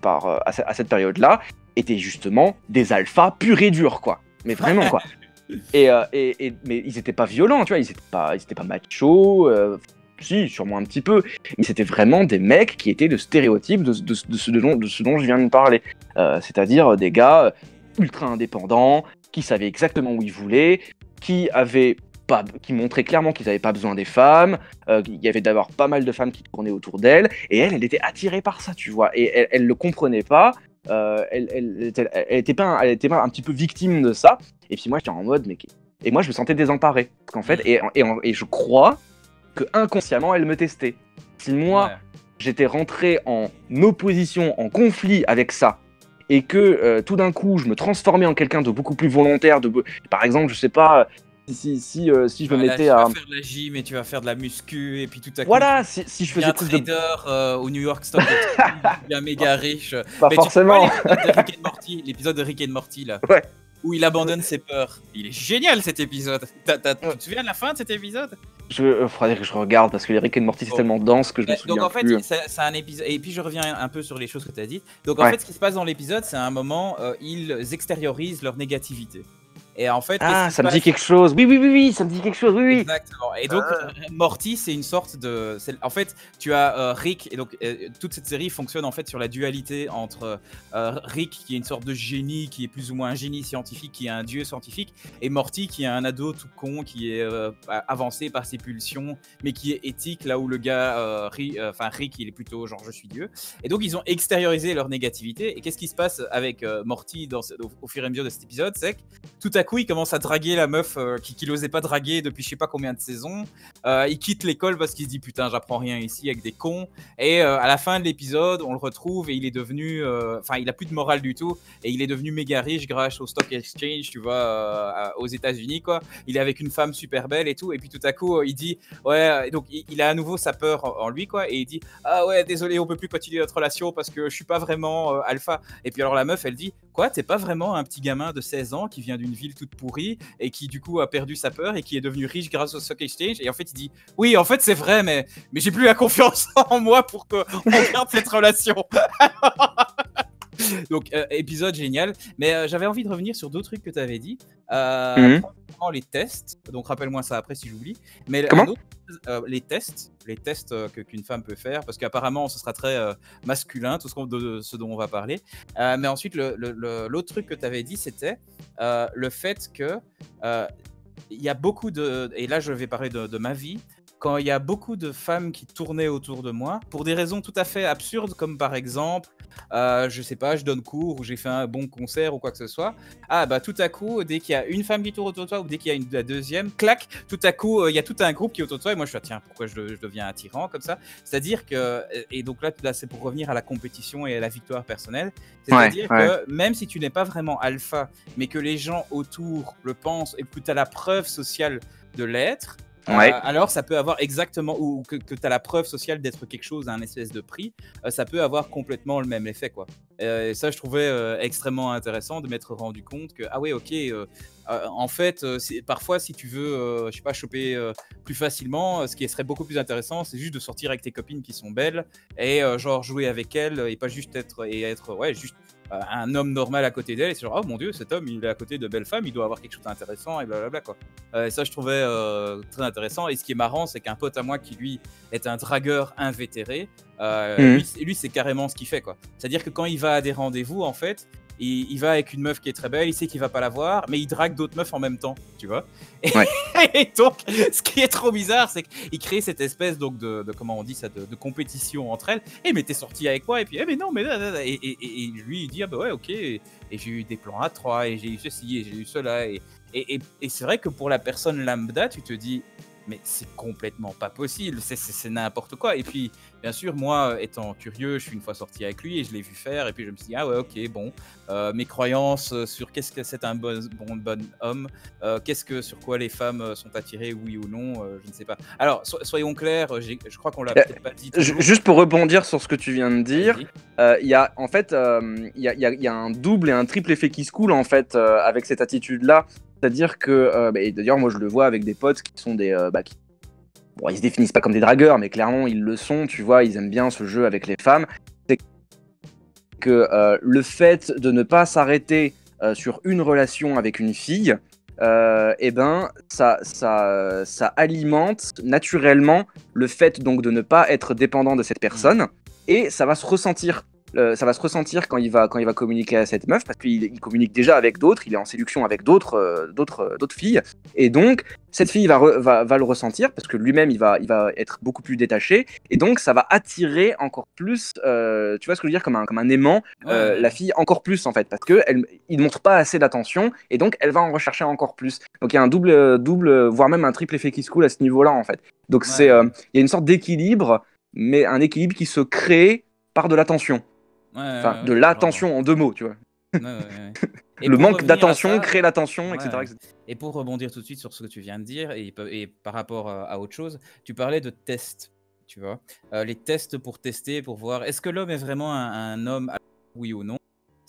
à cette période-là, étaient justement des alphas purs et durs, quoi. Mais vraiment, quoi. Mais ils étaient pas violents, tu vois, ils étaient pas machos, si, sûrement un petit peu, mais c'était vraiment des mecs qui étaient le stéréotype de ce dont je viens de parler. C'est-à-dire des gars ultra indépendants, qui savaient exactement où ils voulaient, qui montraient clairement qu'ils n'avaient pas besoin des femmes. Il y avait d'abord pas mal de femmes qui tournaient autour d'elle, et elle était attirée par ça, tu vois, et elle le comprenait pas. Elle était pas un petit peu victime de ça. Et puis moi j'étais en mode et moi je me sentais désemparé parce qu'en fait et je crois que inconsciemment elle me testait. Si moi j'étais rentré en opposition, en conflit avec ça, et que tout d'un coup je me transformais en quelqu'un de beaucoup plus volontaire, par exemple, je sais pas, si je me mettais
Tu
à
vas faire de la gym et tu vas faire de la muscu et puis tout à coup
voilà, si je faisais
un
plus de
trader au New York Stock Exchange, tu deviens méga riche.
pas
Mais
forcément.
tu vois l'épisode de Rick and Morty là,
Ouais.
où il abandonne ses peurs. Il est génial cet épisode. Tu te souviens de la fin de cet épisode?
Faudrait que je regarde parce que les Rick and Morty c'est tellement dense que je me souviens
donc en fait,
plus.
c'est un épisode. Et puis je reviens un peu sur les choses que tu as dites. Donc en
Ouais.
fait, ce qui se passe dans l'épisode, c'est à un moment, ils extériorisent leur négativité. Et en fait,
Ah, ça me dit quelque chose. Oui, ça me dit quelque chose. Oui.
Exactement. Et donc, Morty, c'est une sorte de. En fait, tu as Rick, et donc toute cette série fonctionne en fait sur la dualité entre Rick, qui est une sorte de génie, qui est plus ou moins un génie scientifique, qui est un dieu scientifique, et Morty, qui est un ado tout con, qui est avancé par ses pulsions, mais qui est éthique, là où le gars, Rick, il est plutôt genre je suis dieu. Et donc, ils ont extériorisé leur négativité. Et qu'est-ce qui se passe avec Morty au fur et à mesure de cet épisode? C'est que tout à coup, il commence à draguer la meuf qu'il osait pas draguer depuis je sais pas combien de saisons. Il quitte l'école parce qu'il se dit putain, j'apprends rien ici avec des cons. Et à la fin de l'épisode, on le retrouve et il est devenu, il a plus de morale du tout et il est devenu méga riche grâce au stock exchange, tu vois, aux États-Unis quoi. Il est avec une femme super belle et tout. Et puis tout à coup, il dit ouais, donc il a à nouveau sa peur en lui quoi. Et il dit ah ouais, désolé, on peut plus continuer notre relation parce que je suis pas vraiment alpha. Et puis alors la meuf, elle dit quoi, t'es pas vraiment un petit gamin de 16 ans qui vient d'une ville toute pourrie et qui du coup a perdu sa peur et qui est devenu riche grâce au stock exchange. Et en fait il dit oui, en fait c'est vrai, mais j'ai plus la confiance en moi pour qu'on garde cette relation. Donc épisode génial, mais j'avais envie de revenir sur d'autres trucs que tu avais dit. Premièrement, les tests, donc rappelle-moi ça après si j'oublie. Mais les tests qu'une femme peut faire, parce qu'apparemment ce sera très masculin, tout ce dont on va parler. Mais ensuite, l'autre truc que tu avais dit, c'était le fait que il y a beaucoup de... Et là, je vais parler de ma vie. Quand il y a beaucoup de femmes qui tournaient autour de moi, pour des raisons tout à fait absurdes, comme par exemple, je sais pas, je donne cours ou j'ai fait un bon concert ou quoi que ce soit, ah bah tout à coup, dès qu'il y a une femme qui tourne autour de toi ou dès qu'il y a la deuxième, clac, tout à coup, il y a tout un groupe qui est autour de toi et moi je suis tiens, pourquoi je deviens attirant comme ça? C'est-à-dire que, et donc là c'est pour revenir à la compétition et à la victoire personnelle, c'est-à-dire que même si tu n'es pas vraiment alpha, mais que les gens autour le pensent et que tu as la preuve sociale de l'être, alors ça peut avoir exactement, ou que tu as la preuve sociale d'être quelque chose à un espèce de prix, ça peut avoir complètement le même effet quoi. Et ça je trouvais extrêmement intéressant de m'être rendu compte que ah ouais ok, en fait parfois si tu veux je sais pas choper plus facilement, ce qui serait beaucoup plus intéressant c'est juste de sortir avec tes copines qui sont belles et genre jouer avec elles et pas juste être juste un homme normal à côté d'elle, et c'est genre, oh mon dieu, cet homme, il est à côté de belles femmes, il doit avoir quelque chose d'intéressant, et blablabla, quoi. Et ça, je trouvais très intéressant. Et ce qui est marrant, c'est qu'un pote à moi qui, lui, est un dragueur invétéré, lui, c'est carrément ce qu'il fait, quoi. C'est-à-dire que quand il va à des rendez-vous, en fait, il va avec une meuf qui est très belle, il sait qu'il va pas la voir, mais il drague d'autres meufs en même temps, tu vois. Et,
Ouais.
et donc, ce qui est trop bizarre, c'est qu'il crée cette espèce donc de comment on dit ça, de compétition entre elles. Eh mais t'es sorti avec moi, et puis mais non, mais et lui il dit ah bah ouais ok, et j'ai eu des plans à trois, et j'ai eu ceci, et j'ai eu cela, et c'est vrai que pour la personne lambda, tu te dis mais c'est complètement pas possible, c'est n'importe quoi. Et puis, bien sûr, moi, étant curieux, je suis une fois sorti avec lui et je l'ai vu faire. Et puis, je me suis dit, ah ouais, ok, bon, mes croyances sur qu'est-ce que c'est un bon homme, sur quoi les femmes sont attirées, oui ou non, je ne sais pas. Alors, soyons clairs, je crois qu'on l'a peut-être pas dit.
Juste pour rebondir sur ce que tu viens de dire,
Allez-y.
il y a en fait il y a un double et un triple effet qui se coule en fait avec cette attitude-là. C'est-à-dire que, et d'ailleurs moi je le vois avec des potes qui sont des, bon ils se définissent pas comme des dragueurs, mais clairement ils le sont, tu vois, ils aiment bien ce jeu avec les femmes. C'est que le fait de ne pas s'arrêter sur une relation avec une fille, et ben ça alimente naturellement le fait donc de ne pas être dépendant de cette personne, et ça va se ressentir. Ça va se ressentir quand il va communiquer à cette meuf, parce qu'il communique déjà avec d'autres, il est en séduction avec d'autres filles, et donc cette fille va le ressentir parce que lui-même il va être beaucoup plus détaché, et donc ça va attirer encore plus, tu vois ce que je veux dire, comme un aimant, la fille encore plus en fait, parce que il montre pas assez d'attention, et donc elle va en rechercher encore plus. Donc il y a un double, voire même un triple effet qui se coule à ce niveau-là en fait. Donc il y a une sorte d'équilibre, mais un équilibre qui se crée par de l'attention. Enfin, de l'attention en deux mots, tu vois.
Et
le
pour
manque
revenir à
d'attention
ça,
crée l'attention, etc.,
ouais.
etc.
Et pour rebondir tout de suite sur ce que tu viens de dire, et par rapport à autre chose, tu parlais de tests, tu vois. Les tests pour tester, pour voir est-ce que l'homme est vraiment un homme, oui ou non.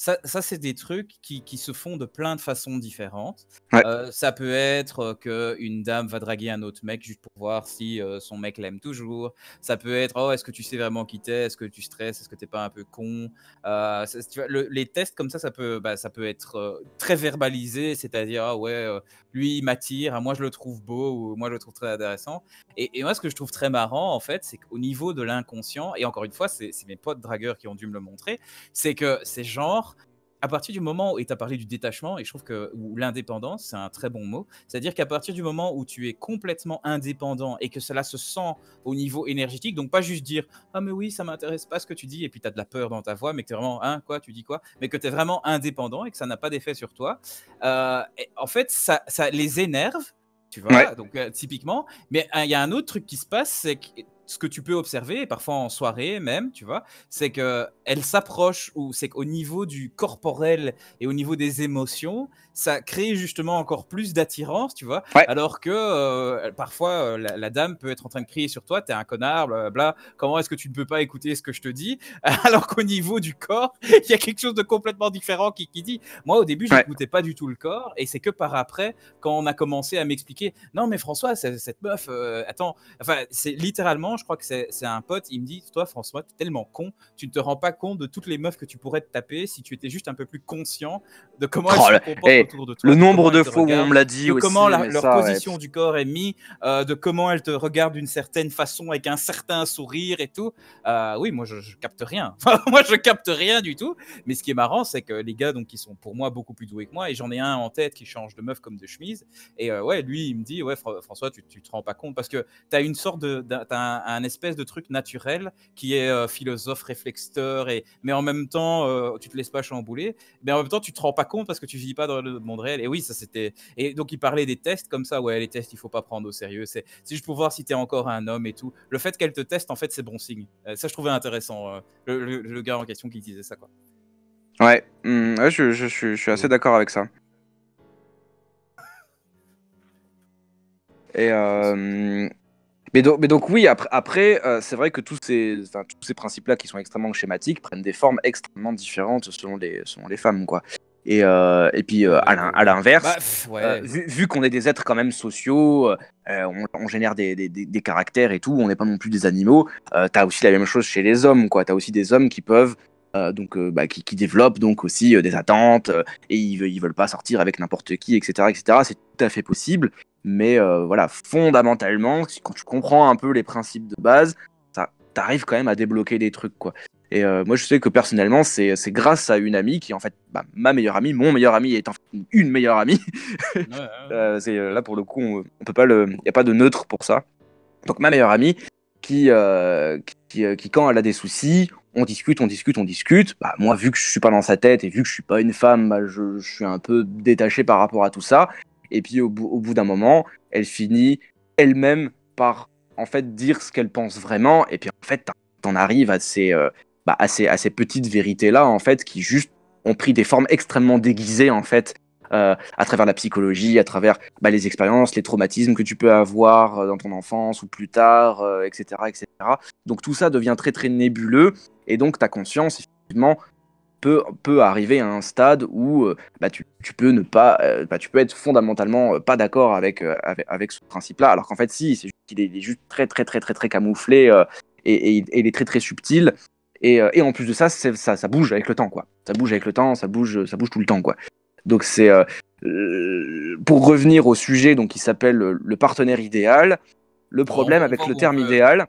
Ça c'est des trucs qui se font de plein de façons différentes.
Ouais.
Ça peut être qu'une dame va draguer un autre mec juste pour voir si son mec l'aime toujours. Ça peut être, oh, est-ce que tu sais vraiment qui t'es? Est-ce que tu stresses? Est-ce que t'es pas un peu con? Tu vois, les tests comme ça peut être très verbalisé, c'est-à-dire, ah ouais, lui il m'attire, ah, moi je le trouve beau, ou moi je le trouve très intéressant. Et moi, ce que je trouve très marrant, en fait, c'est qu'au niveau de l'inconscient, et encore une fois, c'est mes potes dragueurs qui ont dû me le montrer, c'est que c'est genre, à partir du moment où tu as parlé du détachement, et je trouve que ou l'indépendance, c'est un très bon mot, c'est-à-dire qu'à partir du moment où tu es complètement indépendant et que cela se sent au niveau énergétique, donc pas juste dire ah mais oui ça m'intéresse pas ce que tu dis, et puis tu as de la peur dans ta voix, mais que tu es vraiment hein quoi, tu dis quoi, mais que tu es vraiment indépendant et que ça n'a pas d'effet sur toi, en fait ça les énerve, tu vois,
Ouais.
donc typiquement, mais il y a un autre truc qui se passe, c'est que ce que tu peux observer, parfois en soirée même, tu vois, c'est qu'elle s'approche, ou c'est qu'au niveau du corporel et au niveau des émotions, ça crée justement encore plus d'attirance, tu vois,
Ouais.
alors que parfois la dame peut être en train de crier sur toi, t'es un connard, blablabla, comment est-ce que tu ne peux pas écouter ce que je te dis, alors qu'au niveau du corps, il y a quelque chose de complètement différent qui dit. Moi au début, j'écoutais pas du tout le corps, et c'est que par après, quand on a commencé à m'expliquer, non mais François, cette meuf, attends, enfin c'est littéralement, je crois que c'est un pote, il me dit, toi François, t'es tellement con, tu ne te rends pas compte de toutes les meufs que tu pourrais te taper si tu étais juste un peu plus conscient de comment elles se comportent autour de toi,
le
de
nombre
comment
de
elles te
fois où on
regardent,
me l'a dit
de
aussi,
comment
mais
leur
ça,
position du corps est mise, de comment elles te regardent d'une certaine façon avec un certain sourire et tout. Oui, moi je capte rien. Moi je capte rien du tout. Mais ce qui est marrant, c'est que les gars donc qui sont pour moi beaucoup plus doués que moi, et j'en ai un en tête qui change de meuf comme de chemise. Et ouais, lui il me dit ouais François, tu te rends pas compte parce que t'as une sorte t'as un espèce de truc naturel qui est philosophe, réflexeur, mais en même temps tu te laisses pas chambouler. Mais en même temps tu te rends pas compte parce que tu vis pas dans le monde réel. Et oui, ça c'était. Et donc il parlait des tests comme ça. Ouais, les tests il faut pas prendre au sérieux. C'est juste pour voir si t'es encore un homme et tout. Le fait qu'elle te teste, en fait, c'est bon signe. Ça je trouvais intéressant. Le gars en question qui disait ça, quoi.
Ouais, ouais, je suis assez d'accord avec ça. Et mais donc oui, après c'est vrai que tous ces principes-là qui sont extrêmement schématiques prennent des formes extrêmement différentes selon les femmes, quoi. Et puis à l'inverse,
Ouais.
vu qu'on est des êtres quand même sociaux, on génère des caractères et tout, on n'est pas non plus des animaux. T'as aussi la même chose chez les hommes, quoi. T'as aussi des hommes qui peuvent qui développent donc aussi des attentes et ils veulent pas sortir avec n'importe qui, etc., etc. C'est tout à fait possible, mais voilà, fondamentalement, quand tu comprends un peu les principes de base, ça t'arrives quand même à débloquer des trucs, quoi. Et moi, je sais que personnellement, c'est grâce à une amie qui est en fait ma meilleure amie. Mon meilleur ami est en fait une meilleure amie.
Ouais, ouais, ouais.
Là, pour le coup, on peut pas il n'y a pas de neutre pour ça. Donc, ma meilleure amie qui, quand elle a des soucis, on discute, on discute, on discute. Bah, moi, vu que je suis pas dans sa tête et vu que je suis pas une femme, bah, je suis un peu détaché par rapport à tout ça. Et puis, au bout d'un moment, elle finit elle-même par en fait dire ce qu'elle pense vraiment. Et puis, en fait, t'en arrives à ces petites vérités-là, en fait, qui juste ont pris des formes extrêmement déguisées, en fait, à travers la psychologie, à travers les expériences, les traumatismes que tu peux avoir dans ton enfance ou plus tard, etc., etc. Donc tout ça devient très très nébuleux et donc ta conscience, effectivement, peut arriver à un stade où tu peux ne pas, tu peux être fondamentalement pas d'accord avec ce principe-là, alors qu'en fait si, c'est juste qu'il est juste très très très très très camouflé et il est très très subtil. Et en plus de ça, ça bouge avec le temps, quoi. Ça bouge avec le temps, ça bouge tout le temps, quoi. Donc c'est pour revenir au sujet donc qui s'appelle le partenaire idéal. Le
Bon,
problème
on
avec
va
le
où on
terme
veut.
idéal,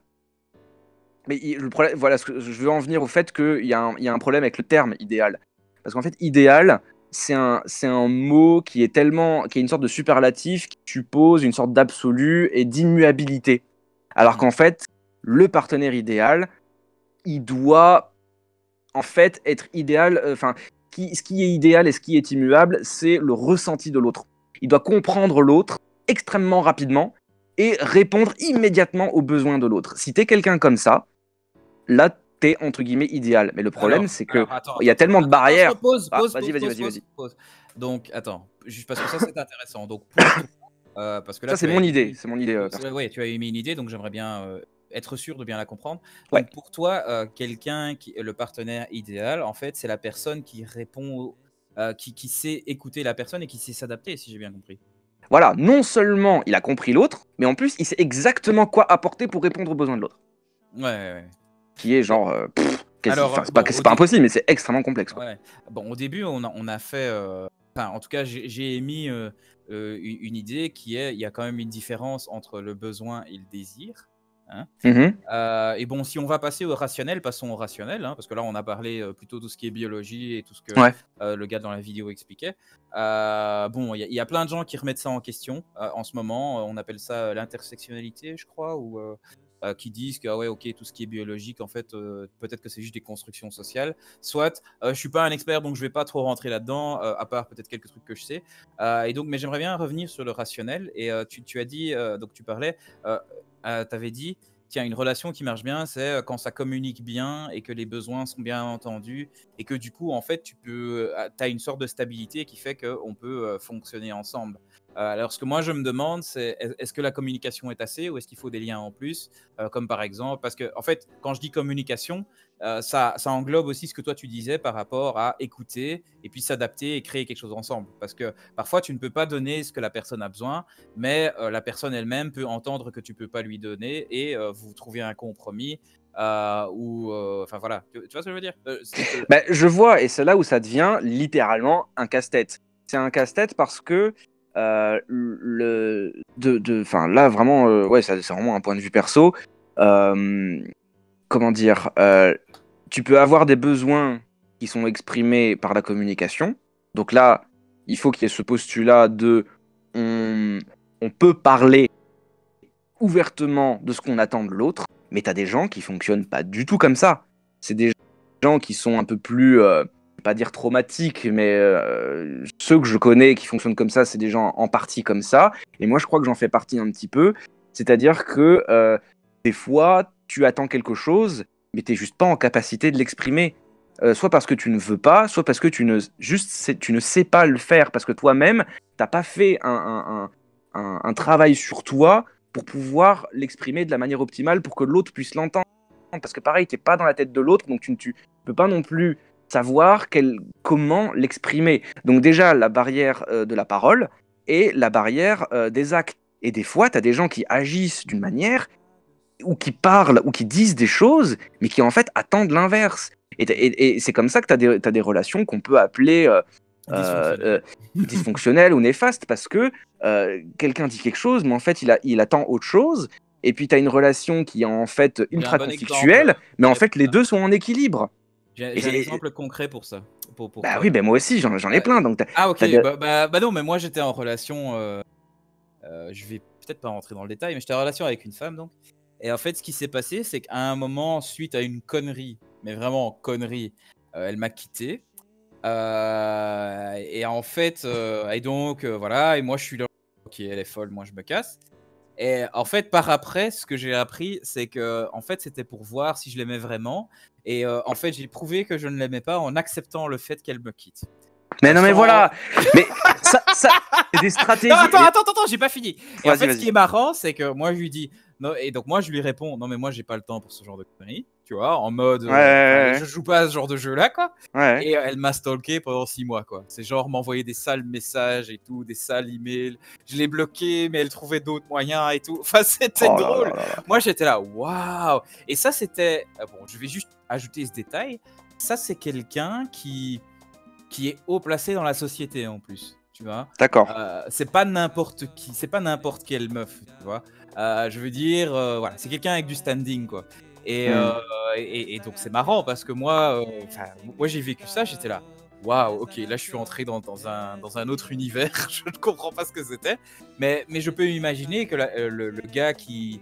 le problème, voilà, je veux en venir au fait qu'il y a un problème avec le terme idéal, parce qu'en fait idéal c'est un mot qui est qui est une sorte de superlatif qui suppose une sorte d'absolu et d'immuabilité, alors
Mhm.
qu'en fait le partenaire idéal il doit en fait être idéal, ce qui est idéal et ce qui est immuable, c'est le ressenti de l'autre. Il doit comprendre l'autre extrêmement rapidement et répondre immédiatement aux besoins de l'autre. Si t'es quelqu'un comme ça, là, t'es entre guillemets idéal. Mais le problème, c'est que
Attends,
il y
attends,
a
attends,
tellement de
attends,
barrières.
stop, pause,
Ah,
pause,
vas-y,
pause,
vas-y,
pause,
vas-y,
pause,
vas-y.
pause. Donc, attends, juste parce que ça c'est intéressant. Donc, pour toi, parce que là
Ça,
tu
c'est
as
mon idée.
émis,
C'est mon idée perso.
ouais, tu as émis une idée, donc j'aimerais bien être sûr de bien la comprendre.
Ouais.
Donc, pour toi, quelqu'un qui est le partenaire idéal, en fait, c'est la personne qui répond, qui sait écouter la personne et qui sait s'adapter, si j'ai bien compris.
Voilà, non seulement il a compris l'autre, mais en plus, il sait exactement quoi apporter pour répondre aux besoins de l'autre.
Ouais, ouais, ouais.
Qui est
Et
genre,
alors,
c'est pas,
bon,
c'est pas impossible, mais c'est extrêmement complexe, quoi.
ouais. Bon, au début, on a fait, enfin, en tout cas, j'ai émis une idée qui est, il y a quand même une différence entre le besoin et le désir. Hein.
Mhm.
Et bon, si on va passer au rationnel, passons au rationnel, hein, parce que là, on a parlé plutôt de tout ce qui est biologie et tout ce que
Ouais.
le gars dans la vidéo expliquait. Bon, il y a plein de gens qui remettent ça en question en ce moment. On appelle ça l'intersectionnalité, je crois, ou qui disent que ah ouais, ok, tout ce qui est biologique, en fait, peut-être que c'est juste des constructions sociales. Soit, je suis pas un expert, donc je vais pas trop rentrer là-dedans, à part peut-être quelques trucs que je sais. Et donc, mais j'aimerais bien revenir sur le rationnel. Et tu as dit, donc tu parlais, tu avais dit, tiens, une relation qui marche bien, c'est quand ça communique bien et que les besoins sont bien entendus et que du coup, en fait, tu as une sorte de stabilité qui fait qu'on peut fonctionner ensemble. Alors, ce que moi, je me demande, c'est est-ce que la communication est assez ou est-ce qu'il faut des liens en plus, comme par exemple, parce que, en fait, quand je dis communication, ça englobe aussi ce que toi tu disais par rapport à écouter et puis s'adapter et créer quelque chose ensemble. Parce que parfois, tu ne peux pas donner ce que la personne a besoin, mais la personne elle-même peut entendre que tu peux pas lui donner et vous trouvez un compromis ou enfin voilà, tu vois ce que je veux dire.
Je vois, et c'est là où ça devient littéralement un casse-tête. C'est un casse-tête parce que là vraiment, ouais, c'est vraiment un point de vue perso. Euh, Comment dire, tu peux avoir des besoins qui sont exprimés par la communication. Donc là, il faut qu'il y ait ce postulat de on, on peut parler ouvertement de ce qu'on attend de l'autre, mais tu as des gens qui fonctionnent pas du tout comme ça. C'est des gens qui sont un peu plus, pas dire traumatiques, mais ceux que je connais qui fonctionnent comme ça, c'est des gens en partie comme ça. Et moi, je crois que j'en fais partie un petit peu. C'est-à-dire que des fois, tu attends quelque chose, mais tu n'es juste pas en capacité de l'exprimer. Soit parce que tu ne veux pas, soit parce que tu ne sais pas le faire, parce que toi-même, tu n'as pas fait un travail sur toi pour pouvoir l'exprimer de la manière optimale pour que l'autre puisse l'entendre. Parce que pareil, tu n'es pas dans la tête de l'autre, donc tu ne peux pas non plus savoir comment l'exprimer. Donc déjà, la barrière de la parole et la barrière des actes. Et des fois, tu as des gens qui agissent d'une manière ou qui parlent ou qui disent des choses, mais qui en fait attendent l'inverse. Et c'est comme ça que t'as des relations qu'on peut appeler dysfonctionnelles ou néfastes, parce que quelqu'un dit quelque chose, mais en fait, il attend autre chose. Et puis, tu as une relation qui est en fait
J'ai un
ultra
bon exemple
conflictuelle, mais en
concret
fait,
pour
les
ça.
deux sont en équilibre.
J'ai un exemple concret pour ça, pour
Bah
toi.
oui, ben moi aussi, j'en ai plein. Donc,
Ah OK,
t'as des-
bah non, mais moi j'étais en relation, je vais peut-être pas rentrer dans le détail, mais j'étais en relation avec une femme donc. Et en fait, ce qui s'est passé, c'est qu'à un moment, suite à une connerie, mais vraiment connerie, elle m'a quitté. Et en fait, et donc voilà, et moi je suis là, OK, elle est folle, moi je me casse. Et en fait, par après, ce que j'ai appris, c'est que en fait, c'était pour voir si je l'aimais vraiment. Et en fait, j'ai prouvé que je ne l'aimais pas en acceptant le fait qu'elle me quitte.
Mais non, mais
Sans
voilà. Mais ça, c'est des
Non,
stratégies.
attends, j'ai pas fini. Et en
Vas-y,
fait, ce qui
vas-y.
est marrant, c'est que moi, je lui dis, non, et donc moi, je lui réponds, non, mais moi, j'ai pas le temps pour ce genre de conneries, tu vois, en mode,
Ouais, ouais,
je joue pas à ce genre de jeu-là, quoi.
ouais, ouais.
Et elle m'a stalké pendant 6 mois, quoi. C'est genre m'envoyer des sales messages et tout, des sales emails. Je l'ai bloqué, mais elle trouvait d'autres moyens et tout. Enfin, c'était
Oh là là
drôle.
là là.
Moi, j'étais là, waouh. Et ça, c'était, bon, je vais juste ajouter ce détail. Ça, c'est quelqu'un qui est haut placé dans la société en plus, tu vois.
D'accord.
C'est pas n'importe qui, c'est pas n'importe quelle meuf, tu vois. Je veux dire, voilà, c'est quelqu'un avec du standing, quoi. Et,
Hmm.
euh, et donc c'est marrant parce que moi, moi j'ai vécu ça, j'étais là. Waouh, ok, là je suis entré dans un autre univers, je ne comprends pas ce que c'était. Mais je peux imaginer que le gars qui,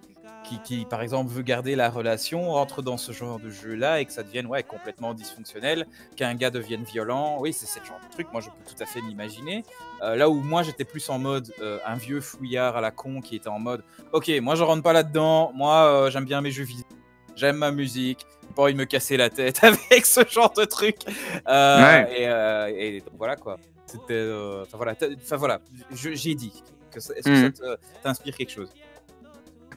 par exemple, veut garder la relation, rentre dans ce genre de jeu-là et que ça devienne ouais, complètement dysfonctionnel, qu'un gars devienne violent. Oui, c'est ce genre de truc, moi je peux tout à fait m'imaginer. Là où moi j'étais plus en mode un vieux fouillard à la con qui était en mode ok, moi je rentre pas là-dedans, moi j'aime bien mes jeux vidéo, j'aime ma musique, j'ai pas envie de me casser la tête avec ce genre de truc.
Ouais.
Et donc voilà quoi. C'était. Enfin voilà, j'ai dit. Est-ce que ça
Hmm.
t'inspire quelque chose?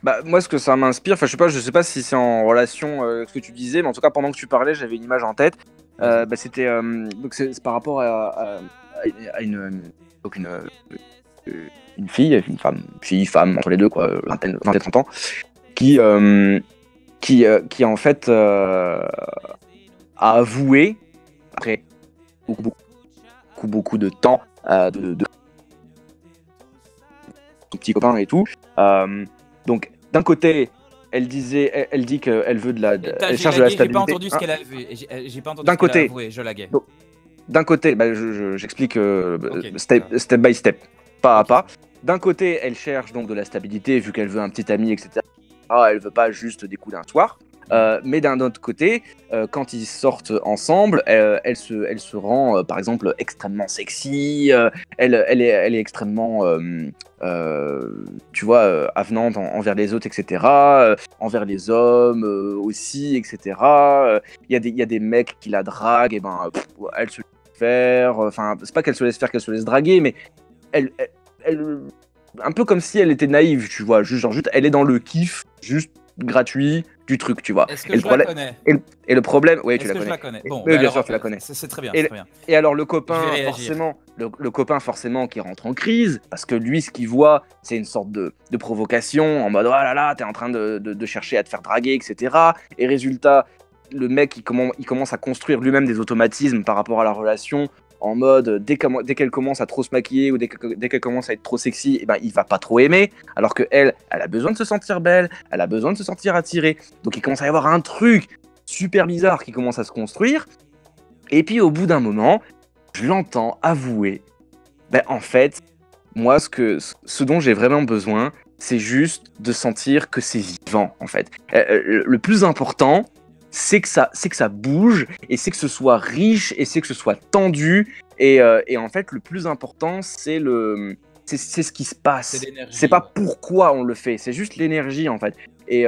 Bah, moi, ce que ça m'inspire, enfin, je sais pas si c'est en relation avec ce que tu disais, mais en tout cas, pendant que tu parlais, j'avais une image en tête.
Vas-y.
Bah, c'était donc c'est par rapport à donc une fille, une femme, fille, femme, entre les deux, quoi, vingtaine, 20 et 30 ans, qui, qui en fait a avoué, après beaucoup de temps, de son petit copain et tout. Donc, d'un côté, elle dit qu'elle veut elle
J'ai
cherche de la
lagué, j'ai pas
stabilité.
entendu ce
Hein,
qu'elle a avoué. J'ai pas entendu
d'un
ce qu'elle a
côté,
avoué, je laguais.
donc, d'un côté, bah, j'explique
Ok,
step by step, pas à
ok.
pas. D'un côté, elle cherche donc de la stabilité vu qu'elle veut un petit ami, etc. Ah, elle veut pas juste des coups d'un soir. Mais d'un autre côté, quand ils sortent ensemble, elle se rend, par exemple, extrêmement sexy. Elle est extrêmement, tu vois, avenante envers les autres, etc. Envers les hommes aussi, etc. Il y a des mecs qui la draguent, et ben, elle se laisse faire. Enfin, c'est pas qu'elle se laisse faire, qu'elle se laisse draguer, mais elle, un peu comme si elle était naïve, tu vois. Juste, elle est dans le kiff, juste gratuit du truc, tu vois.
Est-ce
Et
que
le
je la
problème,
connais?
et le problème, oui, tu
Est-ce
la
que je
connais.
la connais? Bon,
Oui,
bah
bien sûr,
alors,
tu la connais.
c'est très bien, c'est
Et,
très bien.
et alors le
Je vais
copain,
réagir.
forcément, le copain forcément qui rentre en crise, parce que lui, ce qu'il voit, c'est une sorte de provocation, en mode oh là là, t'es en train de chercher à te faire draguer, etc. Et résultat, le mec, il commence à construire lui-même des automatismes par rapport à la relation, en mode dès qu'elle commence à trop se maquiller ou dès qu'elle commence à être trop sexy, eh ben, il va pas trop aimer, alors que elle a besoin de se sentir belle, elle a besoin de se sentir attirée. Donc il commence à y avoir un truc super bizarre qui commence à se construire. Et puis au bout d'un moment, je l'entends avouer, ben en fait, moi ce dont j'ai vraiment besoin, c'est juste de sentir que c'est vivant en fait. Le plus important, c'est que ça bouge et c'est que ce soit riche et c'est que ce soit tendu et en fait le plus important c'est ce qui se
C'est
passe. C'est
l'énergie,
pas
ouais.
pourquoi on le fait, c'est juste l'énergie en fait. Et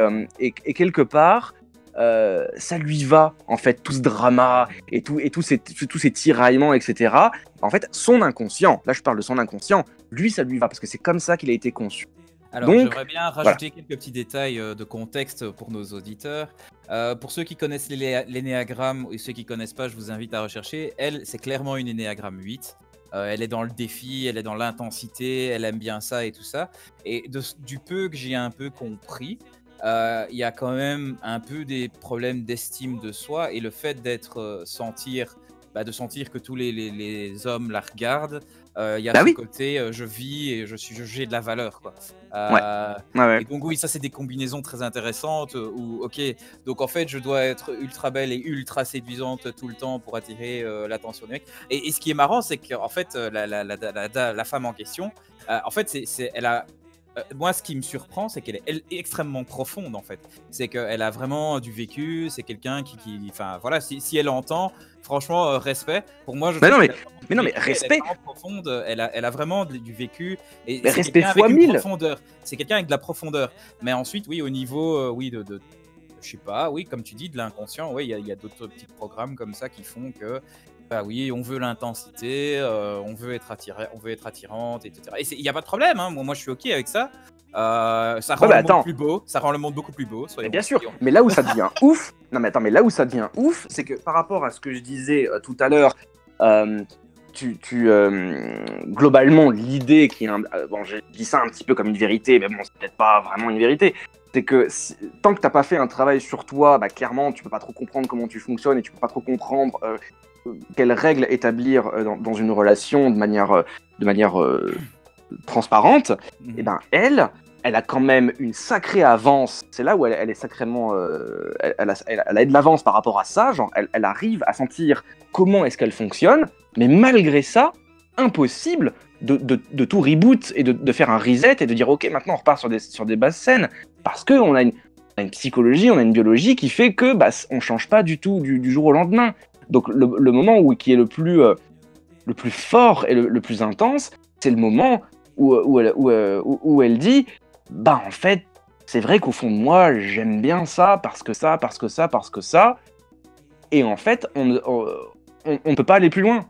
quelque part, ça lui va en fait tout ce drama et tous ces tiraillements, etc. En fait, son inconscient, là je parle de son inconscient, lui ça lui va parce que c'est comme ça qu'il a été conçu.
Alors,
Donc
j'aimerais bien
voilà.
rajouter quelques petits détails de contexte pour nos auditeurs. Pour ceux qui connaissent l'énéagramme et ceux qui connaissent pas, je vous invite à rechercher. Elle, c'est clairement une énéagramme 8. Elle est dans le défi, elle est dans l'intensité, elle aime bien ça et tout ça. Et du peu que j'ai un peu compris, il y a quand même un peu des problèmes d'estime de soi et le fait d'être, de sentir que tous les hommes la regardent, il y a
Bah
ce
oui,
côté, je vis et j'ai de la valeur, quoi.
ouais,
Heu
ouais, ouais.
et donc oui, ça, c'est des combinaisons très intéressantes, où OK, donc en fait, je dois être ultra belle et ultra séduisante tout le temps pour attirer, l'attention des mecs et ce qui est marrant, c'est qu'en fait, la femme en question, en fait, elle a moi, ce qui me surprend, c'est qu'elle est extrêmement profonde, en fait. C'est qu'elle a vraiment du vécu, c'est quelqu'un enfin, voilà, si elle entend, franchement, respect. Pour moi, je
Mais
trouve
non,
qu'elle a vraiment du
mais non, mais
vécu, elle est
respect,
vraiment profonde, elle a vraiment du vécu et
mais
c'est
respect
quelqu'un
fois
avec une
1000.
profondeur. C'est quelqu'un avec de la profondeur. Mais ensuite, oui, au niveau, oui, je sais pas, oui, comme tu dis, de l'inconscient, oui, il y a d'autres petits programmes comme ça qui font que, bah oui, on veut l'intensité, on veut être attirante, etc. Et il n'y a pas de problème, hein, moi je suis OK avec ça. Ça
Ouais,
rend
bah
le monde
attends,
plus beau, ça rend le monde beaucoup plus beau,
mais
soyons.
bien sûr. Mais là où ça devient ouf, non mais attends, mais là où ça devient ouf, c'est que par rapport à ce que je disais tout à l'heure, euh, globalement, l'idée qui est bon, j'ai dit ça un petit peu comme une vérité, mais bon, c'est peut-être pas vraiment une vérité. C'est que tant que t'as pas fait un travail sur toi, bah clairement, tu peux pas trop comprendre comment tu fonctionnes et tu peux pas trop comprendre quelles règles établir dans une relation de manière transparente. Et
Mhm.
ben elle a quand même une sacrée avance. C'est là où elle est sacrément, elle a de l'avance par rapport à ça. Genre, elle arrive à sentir comment est-ce qu'elle fonctionne, mais malgré ça, impossible de tout reboot et de faire un reset et de dire ok, maintenant on repart sur des bases saines parce que on a une psychologie, on a une biologie qui fait que bah, on change pas du tout du jour au lendemain. Donc le moment qui est le plus fort et le plus intense, c'est le moment où elle dit bah en fait, c'est vrai qu'au fond de moi, j'aime bien ça, parce que ça, parce que ça, parce que ça. Et en fait, on peut pas aller plus loin.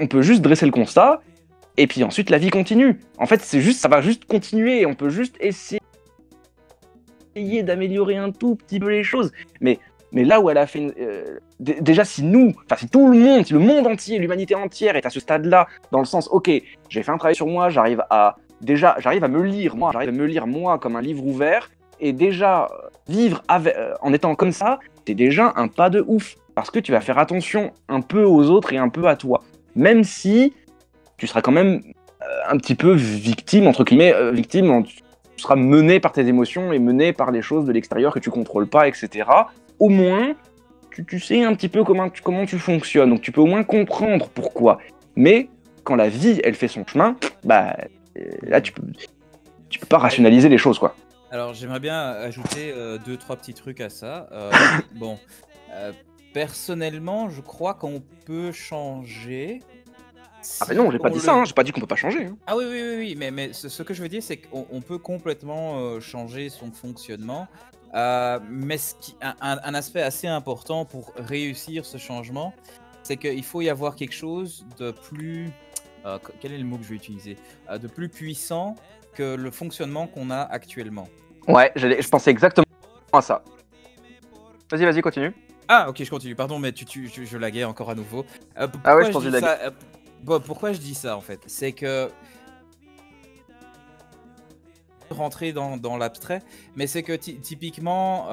On peut juste dresser le constat, et puis ensuite la vie continue. En fait, c'est juste, ça va juste continuer, on peut juste essayer d'améliorer un tout petit peu les choses. Mais là où elle a fait déjà si nous, enfin si tout le monde, si le monde entier, l'humanité entière est à ce stade-là, dans le sens, ok, j'ai fait un travail sur moi, j'arrive à me lire moi, j'arrive à me lire moi comme un livre ouvert, et déjà vivre en étant comme ça, c'est déjà un pas de ouf, parce que tu vas faire attention un peu aux autres et un peu à toi, même si tu seras quand même un petit peu victime, entre guillemets, tu seras mené par tes émotions et mené par les choses de l'extérieur que tu contrôles pas, etc. Au moins, tu sais un petit peu comment tu fonctionnes, donc tu peux au moins comprendre pourquoi. Mais quand la vie, elle fait son chemin, bah là,
Mhm.
tu peux pas rationaliser les choses, quoi.
Alors, j'aimerais bien ajouter deux, trois petits trucs à ça. Bon, euh, personnellement, je crois qu'on peut changer
Ah ben non,
si
j'ai pas
on
dit ça,
le.
hein, j'ai pas dit qu'on peut pas changer. Hein.
Ah oui, oui, oui, oui, mais ce que je veux dire, c'est qu'on peut complètement changer son fonctionnement. Mais un aspect assez important pour réussir ce changement, c'est qu'il faut y avoir quelque chose de plus. Quel est le mot que je vais utiliser? De plus puissant que le fonctionnement qu'on a actuellement.
Ouais, je pensais exactement à ça. Vas-y, continue.
Ah, ok, je continue. Pardon, mais je laguais encore à nouveau.
Ah ouais,
Pourquoi
je
je
pense
dis
du lag.
ça? Bon, pourquoi je dis ça en fait? C'est que rentrer dans l'abstrait, mais c'est que typiquement,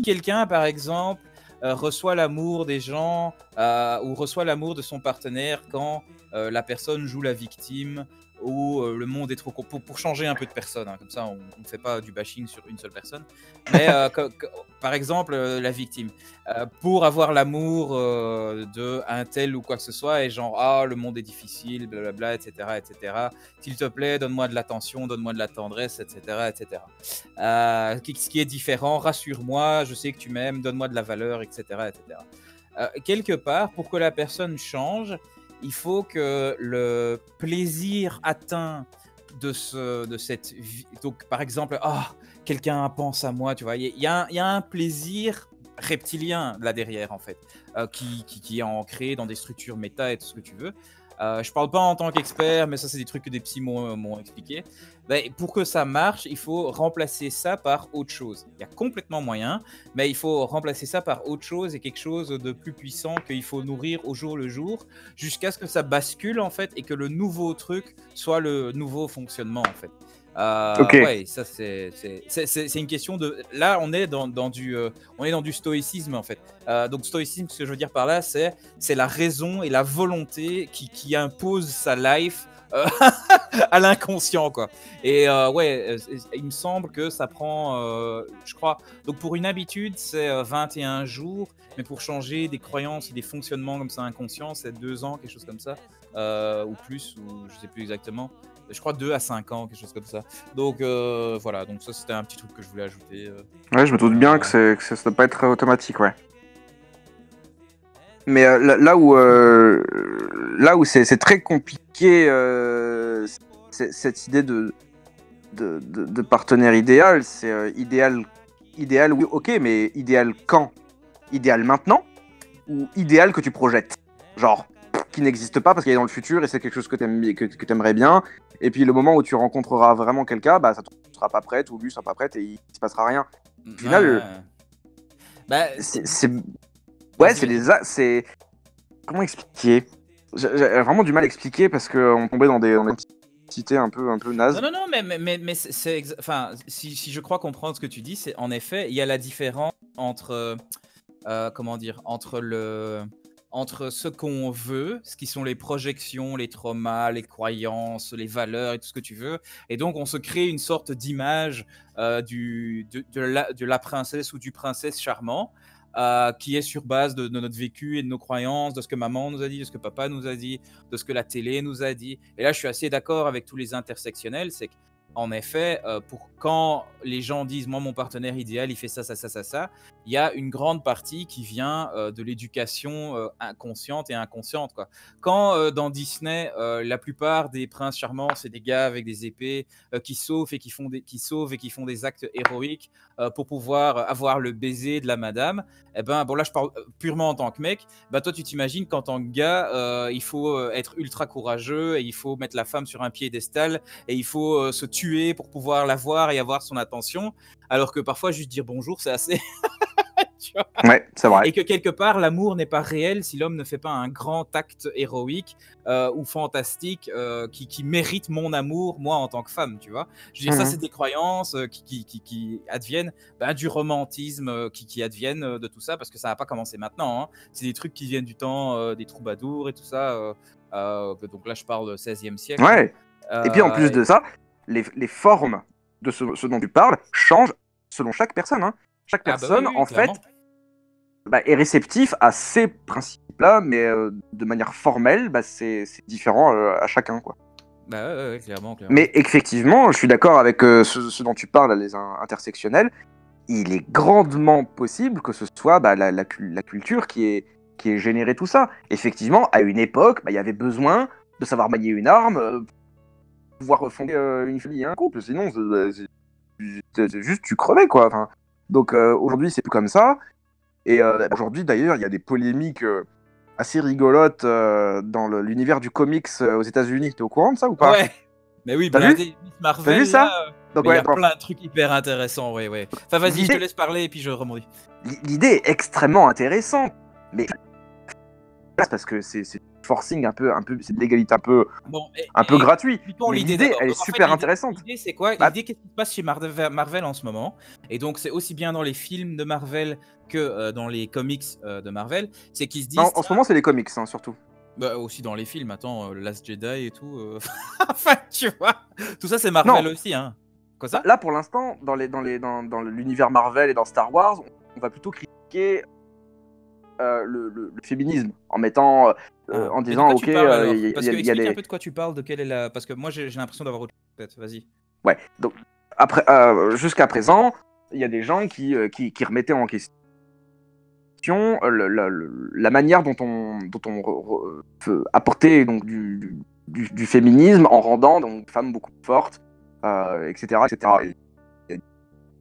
quelqu'un par exemple reçoit l'amour des gens ou reçoit l'amour de son partenaire quand la personne joue la victime ou le monde est trop court pour changer un peu de personne, hein, comme ça on ne fait pas du bashing sur une seule personne, mais par exemple la victime pour avoir l'amour de un tel ou quoi que ce soit et genre ah le monde est difficile blablabla etc s'il te plaît donne-moi de l'attention, donne-moi de la tendresse etc ce qui est différent, rassure-moi, je sais que tu m'aimes, donne-moi de la valeur, etc. etc. Quelque part, pour que la personne change, il faut que le plaisir atteint de cette vie. Donc, par exemple, quelqu'un pense à moi, tu vois, il y a un plaisir reptilien là derrière, en fait, qui est ancré dans des structures méta et tout ce que tu veux. Je parle pas en tant qu'expert, mais ça, c'est des trucs que des psys m'ont expliqué. Ben, pour que ça marche, il faut remplacer ça par autre chose. Il y a complètement moyen, mais il faut remplacer ça par autre chose et quelque chose de plus puissant qu'il faut nourrir au jour le jour, jusqu'à ce que ça bascule en fait et que le nouveau truc soit le nouveau fonctionnement en fait.
Ok.
Ouais, ça c'est une question de. Là, on est on est dans du stoïcisme en fait. Donc stoïcisme, ce que je veux dire par là, c'est la raison et la volonté qui impose sa life à l'inconscient quoi. Et ouais, il me semble que ça prend, je crois. Donc pour une habitude, c'est 21 jours, mais pour changer des croyances et des fonctionnements comme ça inconscients, c'est 2 ans, quelque chose comme ça, ou plus, ou je sais plus exactement. Je crois 2 à 5 ans, quelque chose comme ça. Donc voilà, donc ça c'était un petit truc que je voulais ajouter.
Ouais, je me doute bien que, ça doit pas être automatique, ouais. Mais là où c'est très compliqué, cette idée de partenaire idéal, c'est idéal, oui, ok, mais idéal quand? Idéal maintenant? Ou idéal que tu projettes? Genre, qui n'existe pas parce qu'il est dans le futur et c'est quelque chose que t'aimerais bien. Et puis le moment où tu rencontreras vraiment quelqu'un, bah ça ne sera pas prête ou lui sera pas prête et il se passera rien. Au final,
Ouais. Bah,
ouais,
vas-y.
c'est comment expliquer? J'ai vraiment du mal à expliquer parce qu'on tombait dans des cités un peu nazes.
Non, mais enfin, si je crois comprendre ce que tu dis, c'est en effet, il y a la différence entre, comment dire, entre ce qu'on veut, ce qui sont les projections, les traumas, les croyances, les valeurs et tout ce que tu veux. Et donc, on se crée une sorte d'image de la princesse ou du princesse charmant. Qui est sur base de notre vécu et de nos croyances, de ce que maman nous a dit, de ce que papa nous a dit, de ce que la télé nous a dit. Et là, je suis assez d'accord avec tous les intersectionnels, c'est qu'en effet, pour quand les gens disent moi mon partenaire idéal il fait ça, il y a une grande partie qui vient de l'éducation inconsciente et inconsciente quoi. Quand dans Disney, la plupart des princes charmants c'est des gars avec des épées qui sauvent et qui font des actes héroïques pour pouvoir avoir le baiser de la madame. Eh ben, bon, là, je parle purement en tant que mec. Bah, toi, tu t'imagines qu'en tant que gars, il faut être ultra courageux et il faut mettre la femme sur un piédestal et il faut se tuer pour pouvoir la voir et avoir son attention. Alors que parfois, juste dire bonjour, c'est assez. Tu vois.
Ouais, c'est vrai.
Et que quelque part, l'amour n'est pas réel si l'homme ne fait pas un grand acte héroïque ou fantastique qui mérite mon amour, moi, en tant que femme, tu vois. Je veux dire, ça, c'est des croyances qui adviennent du romantisme, qui adviennent de tout ça, parce que ça n'a pas commencé maintenant. Hein. C'est des trucs qui viennent du temps des troubadours et tout ça. Donc là, je parle du XVIe siècle.
Ouais.
Hein.
Et puis en plus de ça, les formes de ce dont tu parles changent selon chaque personne. Hein. Chaque
Ah bah oui,
personne,
oui,
en
clairement.
fait, est réceptif à ces principes-là, mais de manière formelle, c'est différent à chacun, quoi.
Bah ouais, clairement.
Mais effectivement, je suis d'accord avec ce dont tu parles, les intersectionnels. Il est grandement possible que ce soit la culture qui ait généré tout ça. Effectivement, à une époque, il y avait besoin de savoir manier une arme, pour pouvoir fonder une famille et un couple. Sinon, c'est juste tu crevais, quoi. Enfin, donc aujourd'hui, c'est plus comme ça. Et aujourd'hui, d'ailleurs, il y a des polémiques assez rigolotes dans l'univers du comics aux États-Unis. T'es au courant de ça ou pas?
Ouais, mais oui,
T'as vu?
blindé, Miss
T'as vu
Marvel,
ça?
là,
Donc
mais il y
ouais,
a plein de trucs hyper intéressants, ouais. Enfin, vas-y, je te laisse parler et puis je rebondis.
l'idée est extrêmement intéressante, mais parce que c'est forcing un peu, c'est de l'égalité un peu gratuit.
Expliquons
Mais
l'idée
l'idée,
d'abord.
elle est
Donc, en fait,
super intéressante.
L'idée, c'est quoi? L'idée, qu'est-ce qui se passe chez Marvel en ce moment? Et donc, c'est aussi bien dans les films de Marvel que dans les comics de Marvel. C'est qu'ils se disent.
Non, en ce moment, c'est les comics, hein, surtout.
Bah, aussi dans les films, attends, Last Jedi et tout. Enfin, tu vois. Tout ça, c'est Marvel
Non.
aussi, hein. Quoi ça?
Là, pour l'instant, dans l'univers Marvel et dans Star Wars, on va plutôt critiquer le féminisme en mettant, en
Mais de
disant,
quoi
ok,
tu parles alors?
il
Parce que
y a
explique un
des...
peu de quoi tu parles, de quelle est la. Parce que moi, j'ai l'impression d'avoir autre chose, peut-être. Vas-y.
Ouais, donc, après, jusqu'à présent, il y a des gens qui remettaient en question la manière dont on peut apporter donc, du féminisme en rendant donc, une femme beaucoup plus forte, etc., etc. Il y a des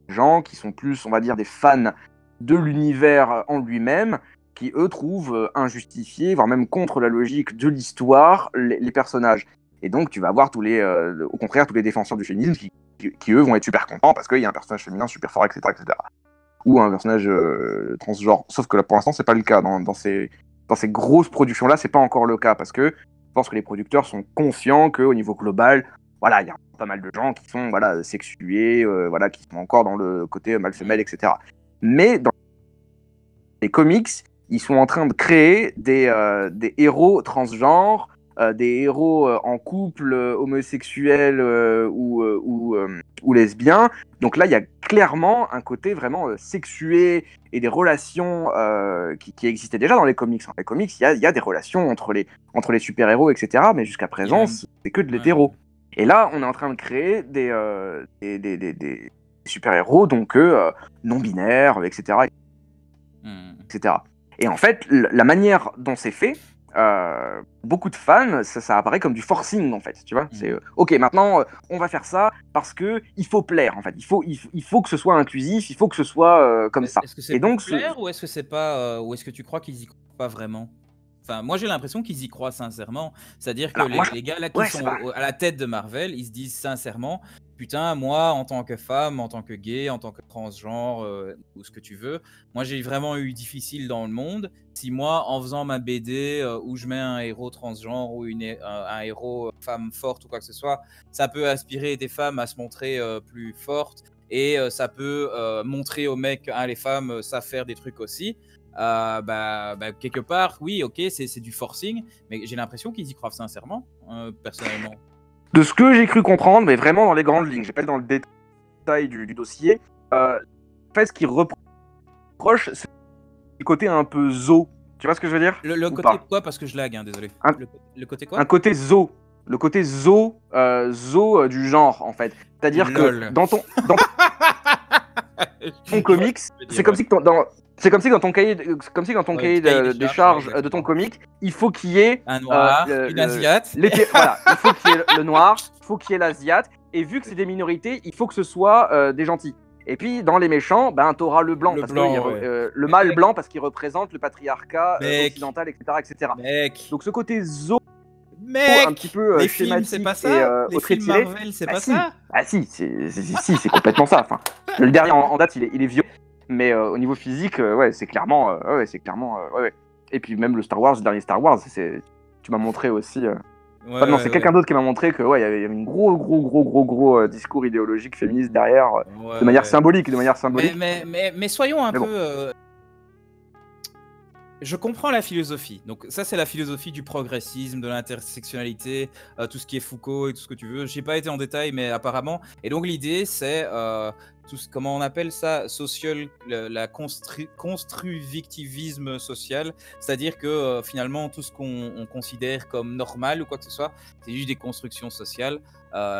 gens qui sont plus, on va dire, des fans de l'univers en lui-même, qui eux trouvent injustifiés, voire même contre la logique de l'histoire, les personnages. Et donc tu vas avoir au contraire, tous les défenseurs du féminisme qui eux vont être super contents parce qu'il y a un personnage féminin super fort, etc., etc. Ou un personnage transgenre. Sauf que là, pour l'instant, c'est pas le cas. Dans ces grosses productions-là, c'est pas encore le cas parce que je pense que les producteurs sont conscients qu'au niveau global, voilà, il y a pas mal de gens qui sont voilà, sexués, voilà, qui sont encore dans le côté mâle femelle, etc. Mais dans les comics, ils sont en train de créer des héros transgenres, des héros en couple homosexuel ou lesbien. Donc là, il y a clairement un côté vraiment sexué et des relations qui existaient déjà dans les comics. Dans les comics, il y a des relations entre les super-héros, etc. Mais jusqu'à
Il y a
présent,
même...
c'est que de
Ouais.
l'hétéro. Et là, on est en train de créer des super-héros, donc non-binaires, etc., etc. Et en fait, la manière dont c'est fait, beaucoup de fans, ça apparaît comme du forcing, en fait, tu vois. C'est ok, maintenant, on va faire ça parce que il faut plaire, en fait. Il faut que ce soit inclusif, il faut que ce soit comme ça.
Est-ce que c'est
Et
pour
donc,
plaire ou est-ce que c'est pas, ou est-ce que tu crois qu'ils y croient pas vraiment? Enfin, moi j'ai l'impression qu'ils y croient sincèrement. C'est-à-dire que
alors moi,
les gars là qui
ouais, c'est
sont
pas.
à la tête de Marvel, ils se disent sincèrement, putain, moi en tant que femme, en tant que gay, en tant que transgenre, ou ce que tu veux, moi j'ai vraiment eu difficile dans le monde. Si moi, en faisant ma BD où je mets un héros transgenre ou un héros femme forte ou quoi que ce soit, ça peut inspirer des femmes à se montrer plus fortes et ça peut montrer aux mecs que les femmes savent faire des trucs aussi. Quelque part, oui, ok, c'est du forcing, mais j'ai l'impression qu'ils y croient sincèrement, personnellement.
De ce que j'ai cru comprendre, mais vraiment dans les grandes lignes, j'ai pas été dans le détail du dossier, en fait, ce qu'ils reprochent, c'est le côté un peu zoo. Tu vois ce que je veux dire?
Le
Ou
côté
pas?
quoi? Parce que je lag, hein, désolé.
un,
Le côté quoi?
un côté zoo. Le côté zoo, du genre, en fait. C'est-à-dire que
LOL.
dans ton comics, c'est comme si que c'est comme si dans ton cahier, comme si dans ton cahier des charges
ouais,
de ton comic, il faut qu'il y ait
un noir, une asiate.
voilà, il faut qu'il y ait le noir, il faut qu'il y ait l'asiate, et vu que c'est des minorités, il faut que ce soit des gentils. Et puis dans les méchants, ben t'auras le blanc,
Le
parce
blanc,
que
ouais.
le mâle blanc parce qu'il représente le patriarcat
Mec,
occidental, etc., etc.
mec,
Donc ce côté zoo un petit
mec,
peu
les films, c'est pas
schématique et
ça? Les
au trait
films
tiré,
Marvel, c'est
bah
pas
si,
ça?
bah si, c'est complètement ça. Enfin, le dernier en date, il est vieux, mais au niveau physique, ouais, c'est clairement, ouais, ouais. Et puis même le Star Wars, le dernier Star Wars, tu m'as montré aussi.
Ouais,
Enfin, non, c'est
ouais, ouais.
quelqu'un d'autre qui m'a montré que ouais, il y avait un gros discours idéologique féministe derrière, de manière
Ouais.
symbolique, de manière symbolique.
Mais soyons un
Mais bon,
peu. Je comprends la philosophie. Donc ça, c'est la philosophie du progressisme, de l'intersectionnalité, tout ce qui est Foucault et tout ce que tu veux. J'ai pas été en détail, mais apparemment. Et donc l'idée, c'est comment on appelle ça, la constructivisme social, c'est-à-dire que finalement tout ce qu'on considère comme normal ou quoi que ce soit, c'est juste des constructions sociales.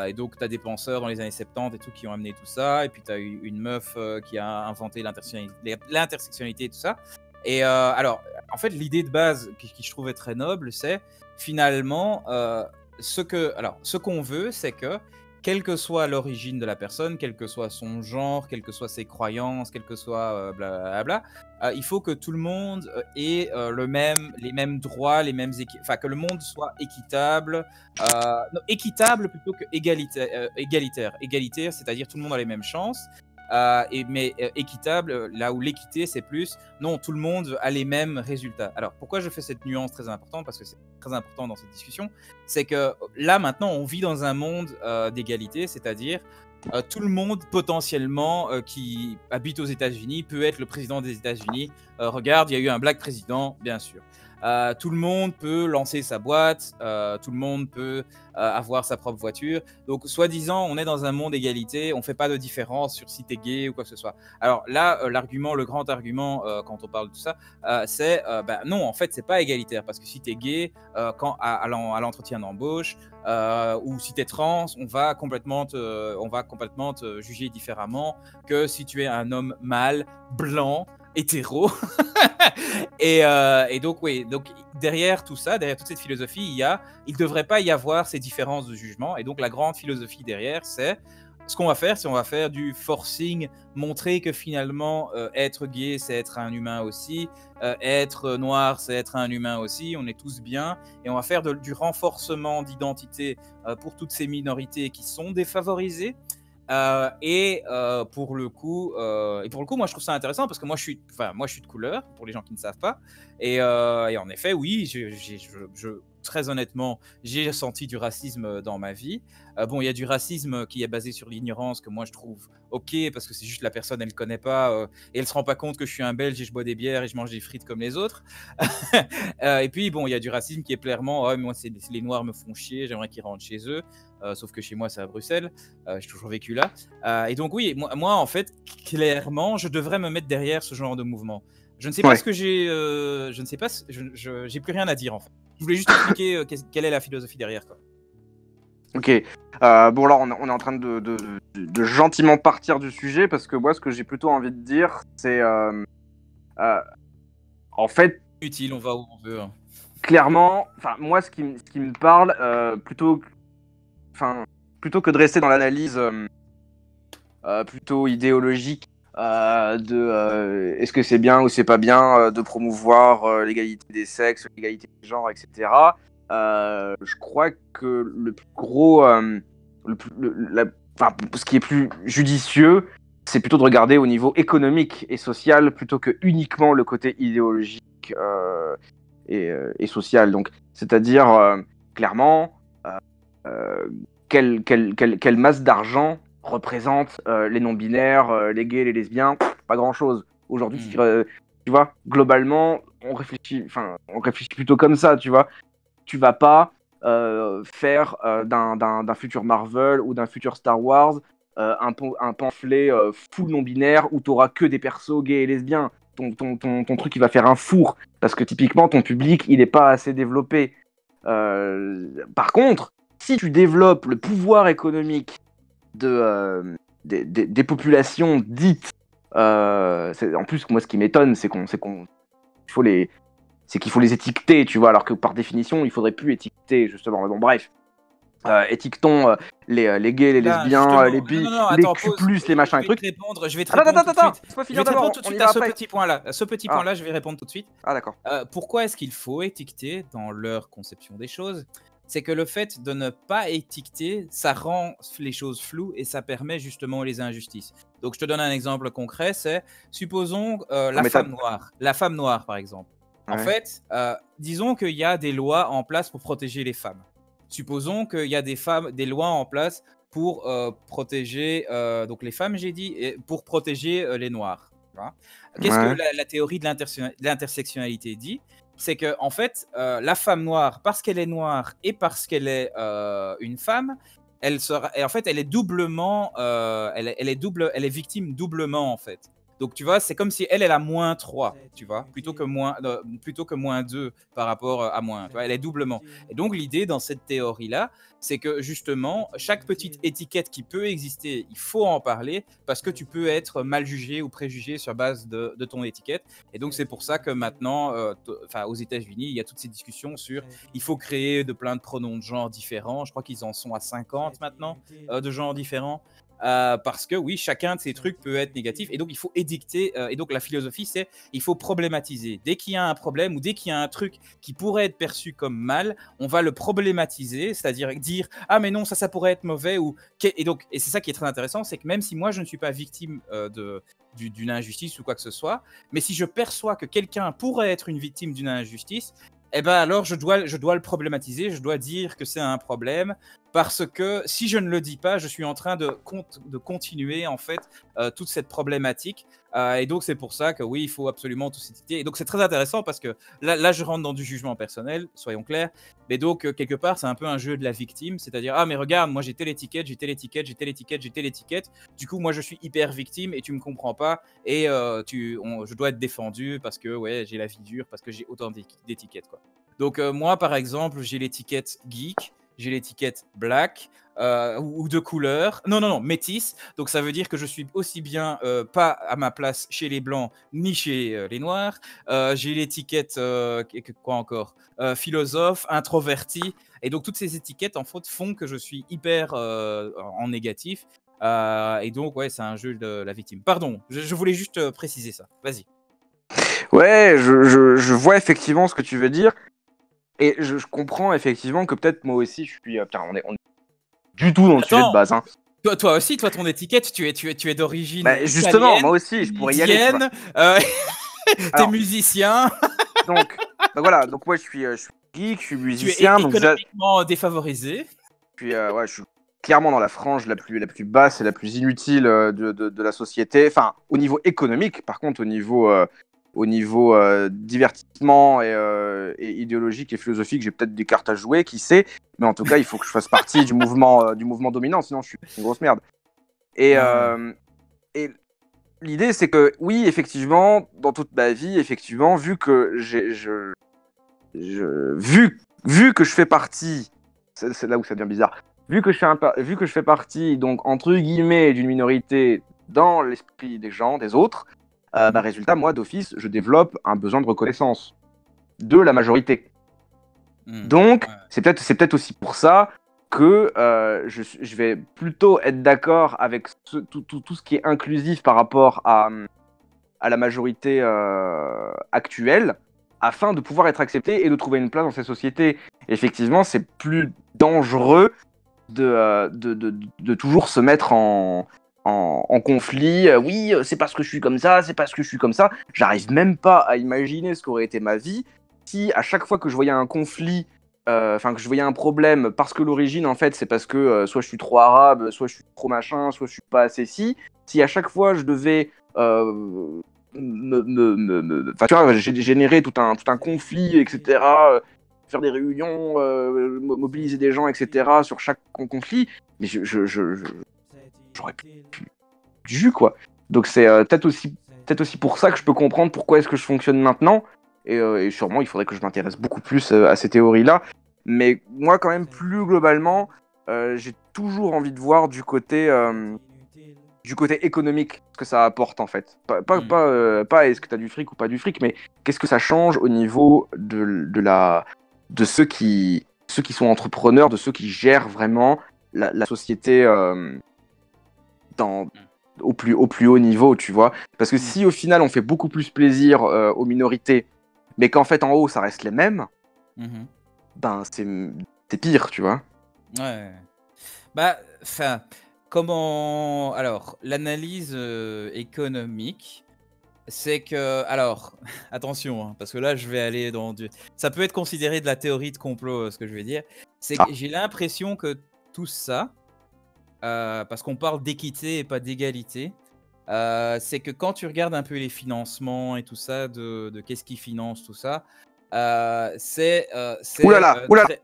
Et donc tu as des penseurs dans les années 70 et tout qui ont amené tout ça. Et puis tu as eu une meuf qui a inventé l'intersectionnalité et tout ça. Et alors, en fait, l'idée de base qui je trouvais très noble, c'est finalement ce qu'on veut, c'est que quelle que soit l'origine de la personne, quel que soit son genre, quelles que soient ses croyances, quel que soit blablabla, il faut que tout le monde ait les mêmes droits, enfin que le monde soit équitable, non, équitable plutôt que égalitaire. Égalitaire, c'est-à-dire tout le monde a les mêmes chances. Mais équitable, là où l'équité c'est plus, non, tout le monde a les mêmes résultats. Alors pourquoi je fais cette nuance très importante, parce que c'est très important dans cette discussion, c'est que là maintenant on vit dans un monde d'égalité, c'est-à-dire tout le monde potentiellement qui habite aux États-Unis peut être le président des États-Unis. Regarde, il y a eu un black président, bien sûr. Tout le monde peut lancer sa boîte, tout le monde peut avoir sa propre voiture. Donc, soi-disant, on est dans un monde d'égalité, on ne fait pas de différence sur si tu es gay ou quoi que ce soit. Alors là, le grand argument quand on parle de tout ça, c'est non, en fait, c'est pas égalitaire parce que si tu es gay, à l'entretien d'embauche, ou si tu es trans, on va complètement te juger différemment que si tu es un homme mâle, blanc, hétéro. Et donc, oui, donc derrière tout ça, derrière toute cette philosophie, il ne devrait pas y avoir ces différences de jugement. Et donc, la grande philosophie derrière, c'est ce qu'on va faire, c'est on va faire du forcing, montrer que finalement, être gay, c'est être un humain aussi, être noir, c'est être un humain aussi, on est tous bien, et on va faire du renforcement d'identité pour toutes ces minorités qui sont défavorisées. Pour le coup, moi je trouve ça intéressant parce que moi je suis de couleur pour les gens qui ne savent pas. Et en effet, oui, très honnêtement, j'ai senti du racisme dans ma vie. Bon, il y a du racisme qui est basé sur l'ignorance que moi je trouve ok parce que c'est juste la personne elle connaît pas et elle se rend pas compte que je suis un Belge et je bois des bières et je mange des frites comme les autres. Et puis bon, il y a du racisme qui est clairement moi les Noirs me font chier, j'aimerais qu'ils rentrent chez eux. Sauf que chez moi c'est à Bruxelles, j'ai toujours vécu là. Et donc oui, moi en fait clairement je devrais me mettre derrière ce genre de mouvement. Je ne sais pas ce que j'ai, je ne sais pas, j'ai plus rien à dire en fait. Je voulais juste expliquer quelle est la philosophie derrière quoi.
Ok. Bon, là, on est en train de gentiment partir du sujet parce que moi, ce que j'ai plutôt envie de dire, c'est. En fait.
Utile, on va où on veut. Hein.
Clairement, moi, ce qui me parle, plutôt que de rester dans l'analyse plutôt idéologique est-ce que c'est bien ou c'est pas bien de promouvoir l'égalité des sexes, l'égalité des genres, etc. Je crois que le plus gros, ce qui est plus judicieux, c'est plutôt de regarder au niveau économique et social plutôt que uniquement le côté idéologique et social. Donc, c'est-à-dire clairement quelle masse d'argent représente les non-binaires, les gays, les lesbiens, pas grand-chose. Aujourd'hui, tu vois, globalement, on réfléchit plutôt comme ça, tu vois. Tu vas pas faire d'un futur Marvel ou d'un futur Star Wars un pamphlet full non-binaire où tu auras que des persos gays et lesbiens. Ton truc, il va faire un four, parce que typiquement, ton public, il n'est pas assez développé. Par contre, si tu développes le pouvoir économique des populations dites, en plus, moi, ce qui m'étonne, c'est qu'il faut les étiqueter, tu vois, alors que par définition, il faudrait plus étiqueter, justement. Mais bon, bref. Étiquetons les gays, les lesbiens, les bi, les Q+, les machins et trucs.
Je vais te répondre tout de suite.
Je vais te répondre tout de suite à
ce petit point-là. Ce petit point-là, je vais répondre tout de suite.
Ah, d'accord.
Pourquoi est-ce qu'il faut étiqueter dans leur conception des choses? C'est que le fait de ne pas étiqueter, ça rend les choses floues et ça permet justement les injustices. Donc, je te donne un exemple concret, c'est, supposons la femme noire, par exemple. Ouais. En fait, disons qu'il y a des lois en place pour protéger les femmes. Supposons qu'il y a des lois en place pour protéger donc les femmes, j'ai dit, et pour protéger les noirs. Qu'est-ce que la théorie de l'intersectionnalité dit? C'est que en fait, la femme noire, parce qu'elle est noire et parce qu'elle est une femme, elle est doublement, elle est victime doublement en fait. Donc tu vois, c'est comme si elle a moins 3, tu vois, plutôt que moins 2 par rapport à moins. Tu vois, elle est doublement. Et donc l'idée dans cette théorie-là, c'est que justement, chaque petite étiquette qui peut exister, il faut en parler parce que tu peux être mal jugé ou préjugé sur base de ton étiquette. Et donc c'est pour ça que maintenant, aux États-Unis, il y a toutes ces discussions sur il faut créer plein de pronoms de genre différents. Je crois qu'ils en sont à 50 maintenant de genres différents. Parce que oui, chacun de ces trucs peut être négatif et donc il faut édicter et donc la philosophie c'est il faut problématiser. Dès qu'il y a un problème ou dès qu'il y a un truc qui pourrait être perçu comme mal, on va le problématiser, c'est-à-dire dire ah mais non ça pourrait être mauvais et c'est ça qui est très intéressant, c'est que même si moi je ne suis pas victime d'une injustice ou quoi que ce soit, mais si je perçois que quelqu'un pourrait être une victime d'une injustice, eh ben alors je dois le problématiser, je dois dire que c'est un problème, parce que si je ne le dis pas, je suis en train de continuer en fait toute cette problématique. Et donc c'est pour ça que oui, il faut absolument tout s'étiqueter. Et donc c'est très intéressant parce que là je rentre dans du jugement personnel, soyons clairs. Mais donc quelque part c'est un peu un jeu de la victime, c'est-à-dire ah mais regarde, moi j'ai telle étiquette, j'ai telle étiquette, j'ai telle étiquette, j'ai telle étiquette. Du coup moi je suis hyper victime et tu me comprends pas et je dois être défendu parce que ouais j'ai la vie dure, parce que j'ai autant d'étiquettes quoi. Donc moi par exemple j'ai l'étiquette geek. J'ai l'étiquette black ou de couleur. Non, métisse. Donc ça veut dire que je suis aussi bien pas à ma place chez les blancs ni chez les noirs. J'ai l'étiquette, quoi encore philosophe, introverti. Et donc toutes ces étiquettes en fait font que je suis hyper en négatif. Et donc ouais, c'est un jeu de la victime. Pardon, je voulais juste préciser ça. Vas-y.
Ouais, je vois effectivement ce que tu veux dire. Et je comprends effectivement que peut-être moi aussi je suis. Putain, on est du tout dans le sujet de base. Hein.
Toi aussi, ton étiquette, tu es d'origine.
Bah, justement, italienne, moi aussi, je pourrais y aller.
T'es musicien.
donc voilà, donc moi je suis geek, je suis
Tu es
musicien, donc
économiquement défavorisé.
ouais, je suis clairement dans la frange la plus basse et la plus inutile de la société. Enfin, au niveau économique, par contre, au niveau divertissement et idéologique et philosophique, j'ai peut-être des cartes à jouer, qui sait. Mais en tout cas, il faut que je fasse partie du mouvement dominant, sinon je suis une grosse merde. Et,
Ouais.
et l'idée, c'est que oui, effectivement, dans toute ma vie, effectivement, vu que vu que je fais partie, c'est là où ça devient bizarre. Vu que je fais partie, donc entre guillemets, d'une minorité dans l'esprit des gens, des autres, bah, résultat, moi, d'office, je développe un besoin de reconnaissance de la majorité. Donc,
Ouais.
c'est peut-être aussi pour ça que je vais plutôt être d'accord avec tout ce qui est inclusif par rapport à la majorité actuelle, afin de pouvoir être accepté et de trouver une place dans ces sociétés. Effectivement, c'est plus dangereux de toujours se mettre en conflit. Oui, c'est parce que je suis comme ça, c'est parce que je suis comme ça. J'arrive même pas à imaginer ce qu'aurait été ma vie si à chaque fois que je voyais un conflit, enfin que je voyais un problème, parce que l'origine en fait c'est parce que soit je suis trop arabe, soit je suis trop machin, soit je suis pas assez si à chaque fois je devais enfin, tu vois, générer tout un conflit, etc. Faire des réunions, mobiliser des gens, etc. sur chaque conflit, mais j'aurais plus du jus, quoi. Donc c'est peut-être aussi pour ça que je peux comprendre pourquoi est-ce que je fonctionne maintenant. Et sûrement, il faudrait que je m'intéresse beaucoup plus à ces théories-là. Mais moi, quand même, plus globalement, j'ai toujours envie de voir du côté économique ce que ça apporte en fait. Pas est-ce que tu as du fric ou pas du fric, mais qu'est-ce que ça change au niveau de ceux qui sont entrepreneurs, de ceux qui gèrent vraiment la société dans, au plus haut niveau, tu vois. Parce que si au final on fait beaucoup plus plaisir aux minorités, mais qu'en fait en haut ça reste les mêmes, ben c'est pire, tu vois.
Ouais. Bah, enfin, comment... Alors, l'analyse économique, c'est que... Alors, attention, hein, parce que là, je vais aller dans du... Ça peut être considéré de la théorie de complot, ce que je vais dire. C'est que
Ah.
j'ai l'impression que tout ça, parce qu'on parle d'équité et pas d'égalité, c'est que quand tu regardes un peu les financements et tout ça, de qu'est-ce qui finance tout ça,
Ouh là là, ouh là
très...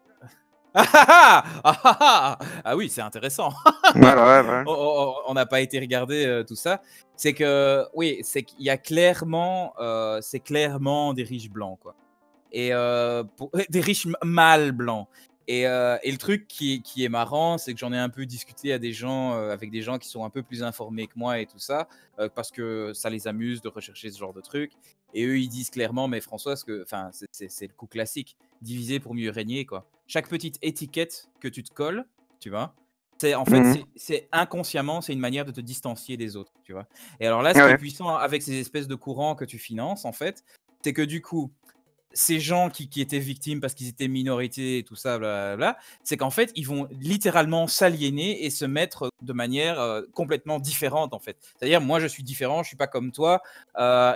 Ah oui, c'est intéressant.
là. Ouais.
On n'a pas été regarder tout ça. C'est que oui, c'est qu'il y a clairement, c'est clairement des riches blancs, quoi. Et des riches mâles blancs. Et le truc qui est marrant, c'est que j'en ai un peu discuté à des gens, avec des gens qui sont un peu plus informés que moi et tout ça, parce que ça les amuse de rechercher ce genre de trucs. Et eux, ils disent clairement, mais François, enfin, c'est le coup classique, diviser pour mieux régner, quoi. Chaque petite étiquette que tu te colles, tu vois, en fait,
Mhm.
c'est inconsciemment, c'est une manière de te distancier des autres, tu vois. Et alors là, ce qui est
Ouais.
puissant avec ces espèces de courants que tu finances, en fait, c'est que du coup, ces gens qui étaient victimes parce qu'ils étaient minorités et tout ça, blablabla, c'est qu'en fait, ils vont littéralement s'aliéner et se mettre de manière complètement différente, en fait. C'est-à-dire, moi, je suis différent, je suis pas comme toi,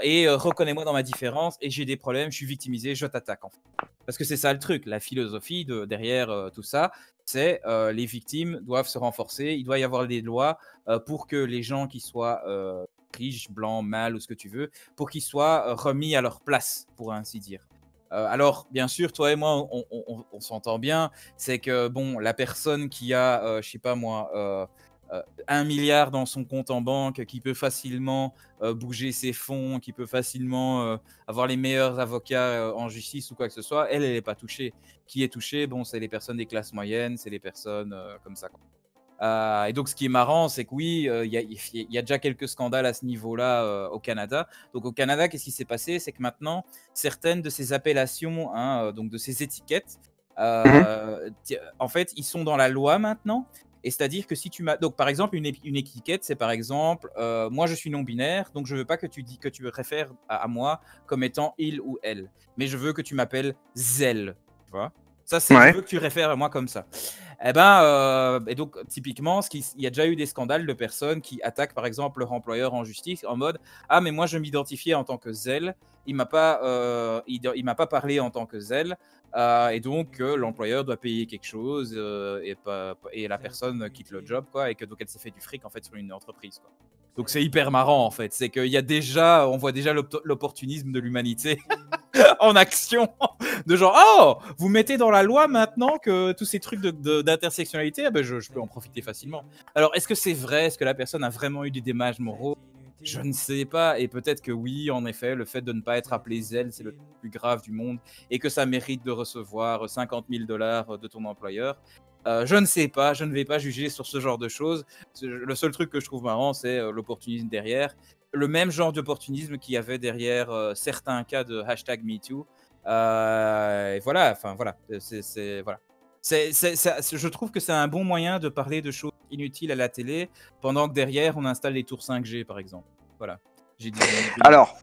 et reconnais-moi dans ma différence, et j'ai des problèmes, je suis victimisé, je t'attaque, en fait. Parce que c'est ça le truc, la philosophie derrière tout ça, c'est les victimes doivent se renforcer, il doit y avoir des lois pour que les gens qui soient riches, blancs, mâles ou ce que tu veux, pour qu'ils soient remis à leur place, pour ainsi dire. Alors, bien sûr, toi et moi, on s'entend bien. C'est que, bon, la personne qui a, je sais pas moi, 1 milliard dans son compte en banque, qui peut facilement bouger ses fonds, qui peut facilement avoir les meilleurs avocats en justice ou quoi que ce soit, elle n'est pas touchée. Qui est touché? Bon, c'est les personnes des classes moyennes, c'est les personnes comme ça, quoi. Et donc, ce qui est marrant, c'est que oui, il y a déjà quelques scandales à ce niveau-là au Canada. Donc, au Canada, qu'est-ce qui s'est passé? C'est que maintenant, certaines de ces appellations, hein, donc de ces étiquettes,
Mhm.
en fait, ils sont dans la loi maintenant. Et c'est-à-dire que si tu m'as. Donc, par exemple, une étiquette, c'est par exemple, moi je suis non-binaire, donc je veux pas que tu me réfères à moi comme étant il ou elle. Mais je veux que tu m'appelles Zelle. Tu vois? Ça, c'est,
Ouais.
je veux que tu réfères à moi comme ça. Eh ben, et donc, typiquement, il y a déjà eu des scandales de personnes qui attaquent, par exemple, leur employeur en justice en mode ah, mais moi, je m'identifiais en tant que Zelle, il m'a pas, il m'a pas parlé en tant que Zelle, et donc l'employeur doit payer quelque chose, et la personne quitte le job, quoi, et que donc elle s'est fait du fric en fait sur une entreprise, quoi. Donc c'est hyper marrant en fait, c'est qu'il y a déjà, on voit déjà l'opportunisme de l'humanité en action, de genre oh, vous mettez dans la loi maintenant que tous ces trucs d'intersectionnalité, ben je peux en profiter facilement. Alors est-ce que c'est vrai, est-ce que la personne a vraiment eu des dommages moraux? Je ne sais pas, et peut-être que oui, en effet, le fait de ne pas être appelé Zelle, c'est le plus grave du monde, et que ça mérite de recevoir 50 000 $ de ton employeur. Je ne sais pas, je ne vais pas juger sur ce genre de choses. Le seul truc que je trouve marrant, c'est l'opportunisme derrière. Le même genre d'opportunisme qu'il y avait derrière certains cas de hashtag MeToo. Et voilà, enfin voilà, voilà. Je trouve que c'est un bon moyen de parler de choses inutiles à la télé, pendant que derrière, on installe les tours 5G, par exemple. Voilà. J'ai dit mon opinion.
Alors,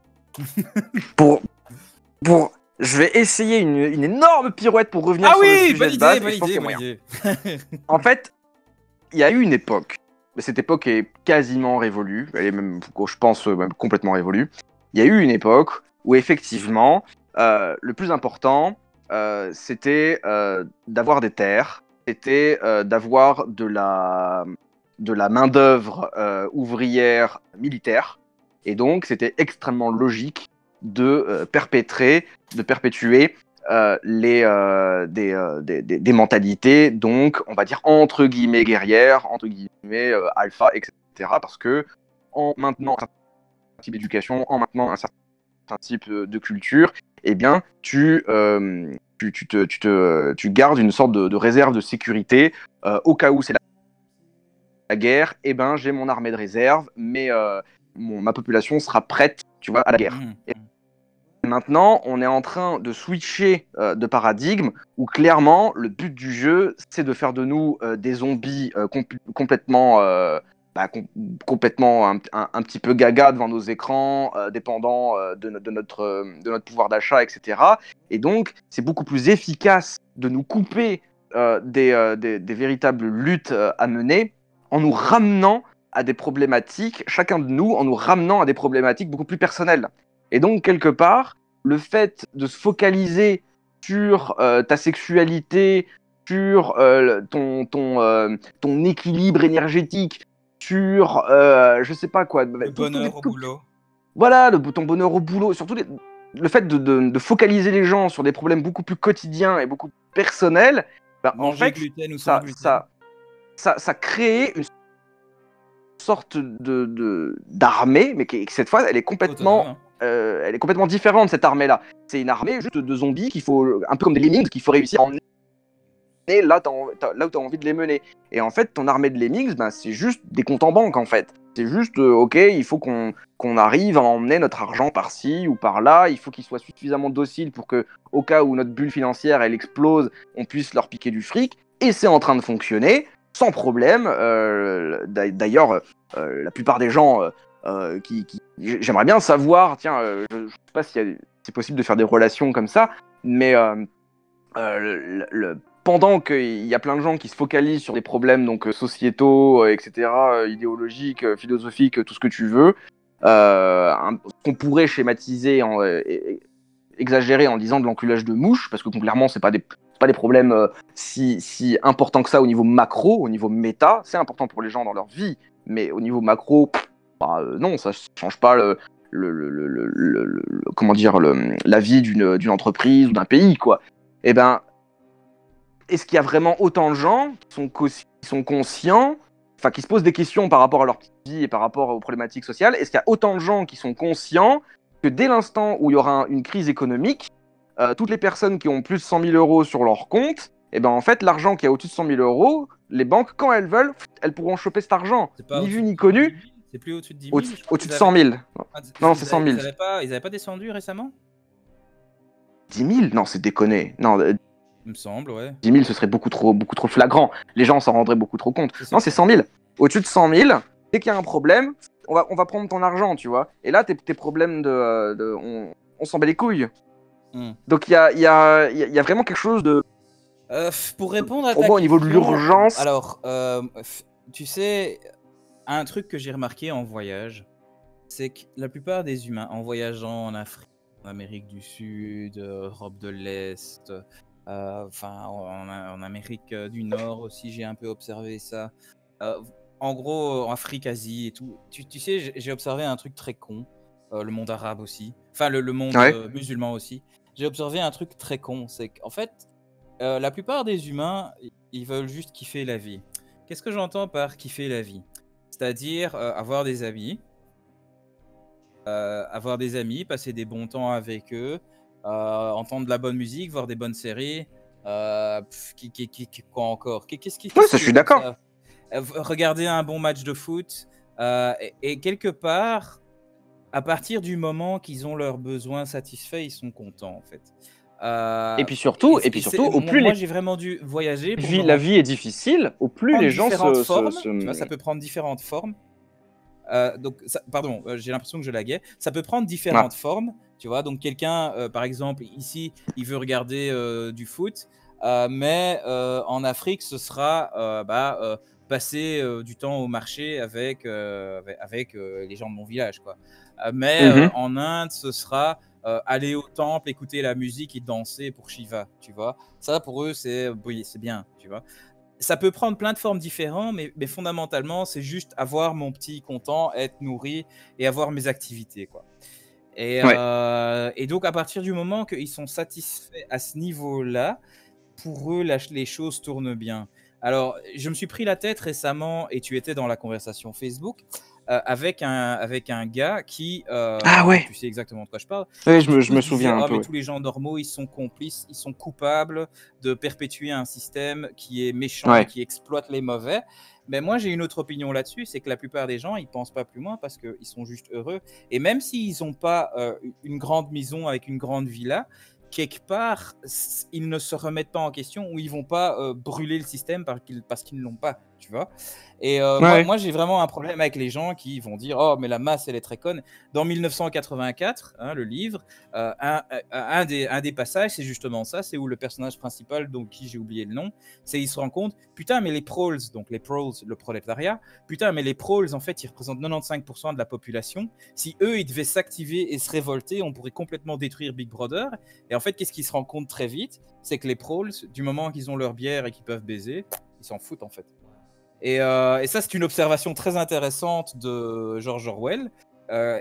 pour, je vais essayer une énorme pirouette pour revenir sur le sujet
bonne
de
idée,
base.
bonne
Et je pense
idée,
qu'il y a
bonne
moyen.
idée.
En fait, il y a eu une époque, mais cette époque est quasiment révolue, elle est même, je pense, même complètement révolue. Il y a eu une époque où effectivement, le plus important, c'était d'avoir des terres, c'était d'avoir de la main-d'œuvre ouvrière militaire, et donc c'était extrêmement logique de perpétuer des mentalités, donc on va dire entre guillemets guerrières, entre guillemets alpha, etc. Parce que en maintenant un certain type d'éducation, en maintenant un certain type de culture, eh bien tu gardes une sorte de réserve de sécurité au cas où c'est la guerre. Eh ben j'ai mon armée de réserve, mais ma population sera prête, tu vois, à la guerre. Et maintenant, on est en train de switcher de paradigme où clairement, le but du jeu, c'est de faire de nous des zombies complètement, complètement un petit peu gaga devant nos écrans, dépendant de notre pouvoir d'achat, etc. Et donc, c'est beaucoup plus efficace de nous couper des véritables luttes à mener en nous ramenant à des problématiques, chacun de nous, en nous ramenant à des problématiques beaucoup plus personnelles. Et donc, quelque part, le fait de se focaliser sur ta sexualité, sur ton équilibre énergétique, sur, je sais pas quoi.
Le bonheur au boulot.
Voilà, ton bonheur au boulot. Surtout le fait de focaliser les gens sur des problèmes beaucoup plus quotidiens et beaucoup plus personnels, en
Manger
fait,
gluten ou sans gluten.
ça crée une sorte d'armée, mais qui cette fois, elle est complètement différente, cette armée-là. C'est une armée juste de zombies qu'il faut, un peu comme des lemmings, qu'il faut réussir à emmener là où tu as envie de les mener. Et en fait, ton armée de lemmings, c'est juste des comptes en banque, en fait. C'est juste, ok, il faut qu'on arrive à emmener notre argent par-ci ou par-là. Il faut qu'il soit suffisamment docile pour que, au cas où notre bulle financière, elle explose, on puisse leur piquer du fric. Et c'est en train de fonctionner, sans problème. D'ailleurs, la plupart des gens j'aimerais bien savoir, tiens, je ne sais pas si c'est possible de faire des relations comme ça, mais pendant qu'il y a plein de gens qui se focalisent sur des problèmes donc sociétaux, etc., idéologiques, philosophiques, tout ce que tu veux, qu'on pourrait schématiser, exagérer en disant de l'enculage de mouches, parce que clairement, c'est pas des problèmes si importants que ça au niveau macro, au niveau méta. C'est important pour les gens dans leur vie, mais au niveau macro, non, ça change pas comment dire, la vie d'une entreprise ou d'un pays, quoi. Eh ben, est-ce qu'il y a vraiment autant de gens qui sont conscients, enfin qui se posent des questions par rapport à leur petite vie et par rapport aux problématiques sociales? Est-ce qu'il y a autant de gens qui sont conscients que dès l'instant où il y aura une crise économique, toutes les personnes qui ont plus de 100 000 euros sur leur compte, et ben en fait l'argent qui est au-dessus de 100 000 euros, les banques, quand elles veulent, elles pourront choper cet argent, ni vu ni connu.
C'est plus au-dessus de 10 000.
Au-dessus de 100 000. Non, c'est 100 000.
Ils n'avaient pas descendu récemment?
10 000? Non, c'est déconné. Non,
il me semble, ouais.
10 000, ce serait beaucoup trop flagrant. Les gens s'en rendraient beaucoup trop compte. Non, c'est 100 000. Au-dessus de 100 000, dès qu'il y a un problème, on va prendre ton argent, tu vois. Et là, tes problèmes on s'en bat les couilles. Donc, il y a vraiment quelque chose de
Pour répondre à
Pour
ta
moi, au niveau de
question,
l'urgence.
alors, tu sais, un truc que j'ai remarqué en voyage, c'est que la plupart des humains, en voyageant en Afrique, en Amérique du Sud, Europe de l'Est, enfin en Amérique du Nord aussi, j'ai un peu observé ça. Euh, En gros, en Afrique, Asie et tout, tu sais, j'ai observé un truc très con, le monde arabe aussi, enfin le monde
Ouais.
musulman aussi. J'ai observé un truc très con, c'est qu'en fait, la plupart des humains, ils veulent juste kiffer la vie. Qu'est-ce que j'entends par kiffer la vie? C'est-à-dire avoir des amis, passer des bons temps avec eux, entendre de la bonne musique, voir des bonnes séries. Quoi encore?
Ouais,
Qu'est-ce
ça, je
qui est
suis
comme
d'accord.
ça? Regarder un bon match de foot. Et quelque part, à partir du moment qu'ils ont leurs besoins satisfaits, ils sont contents en fait.
Et
Euh,
puis surtout, au plus
Moi, j'ai vraiment dû voyager pour me
la
rendre
vie est difficile, au plus
prendre
les gens
différentes formes. Tu vois, ça
se...
peut prendre différentes formes. Pardon, j'ai l'impression que je laguais. Ça peut prendre
Ah.
différentes formes, tu vois. Donc quelqu'un, par exemple, ici, il veut regarder du foot, mais en Afrique, ce sera passer du temps au marché avec les gens de mon village, quoi. Mais
Mhm.
en Inde, ce sera aller au temple, écouter la musique et danser pour Shiva, tu vois. Ça, pour eux, oui, c'est bien, tu vois. Ça peut prendre plein de formes différentes, mais fondamentalement, c'est juste avoir mon petit content, être nourri et avoir mes activités, quoi.
Ouais.
Et donc, à partir du moment qu'ils sont satisfaits à ce niveau-là, pour eux, les choses tournent bien. Alors, je me suis pris la tête récemment, et tu étais dans la conversation Facebook, avec un gars qui,
Ah
donc
ouais.
tu sais exactement de quoi je parle,
Ouais,
qui du
je
coup
me
se disait,
souviens un
oh
peu,
mais
ouais.
tous les gens normaux, ils sont complices, ils sont coupables de perpétuer un système qui est méchant et
Ouais.
qui exploite les mauvais. Mais moi, j'ai une autre opinion là-dessus, c'est que la plupart des gens, ils pensent pas plus loin parce qu'ils sont juste heureux. Et même s'ils n'ont pas une grande maison avec une grande villa, quelque part, ils ne se remettent pas en question ou ils vont pas brûler le système parce qu'ils ne l'ont pas, tu vois. Et
Ouais.
moi j'ai vraiment un problème avec les gens qui vont dire oh mais la masse elle est très conne. Dans 1984, hein, le livre, un des passages c'est justement ça, c'est où le personnage principal, donc qui j'ai oublié le nom, c'est il se rend compte putain mais les proles, donc les proles, le prolétariat, putain mais les proles en fait ils représentent 95% de la population. Si eux ils devaient s'activer et se révolter, on pourrait complètement détruire Big Brother. Et en fait qu'est-ce qu'ils se rendent compte très vite, c'est que les proles, du moment qu'ils ont leur bière et qu'ils peuvent baiser, ils s'en foutent en fait. Et ça, c'est une observation très intéressante de George Orwell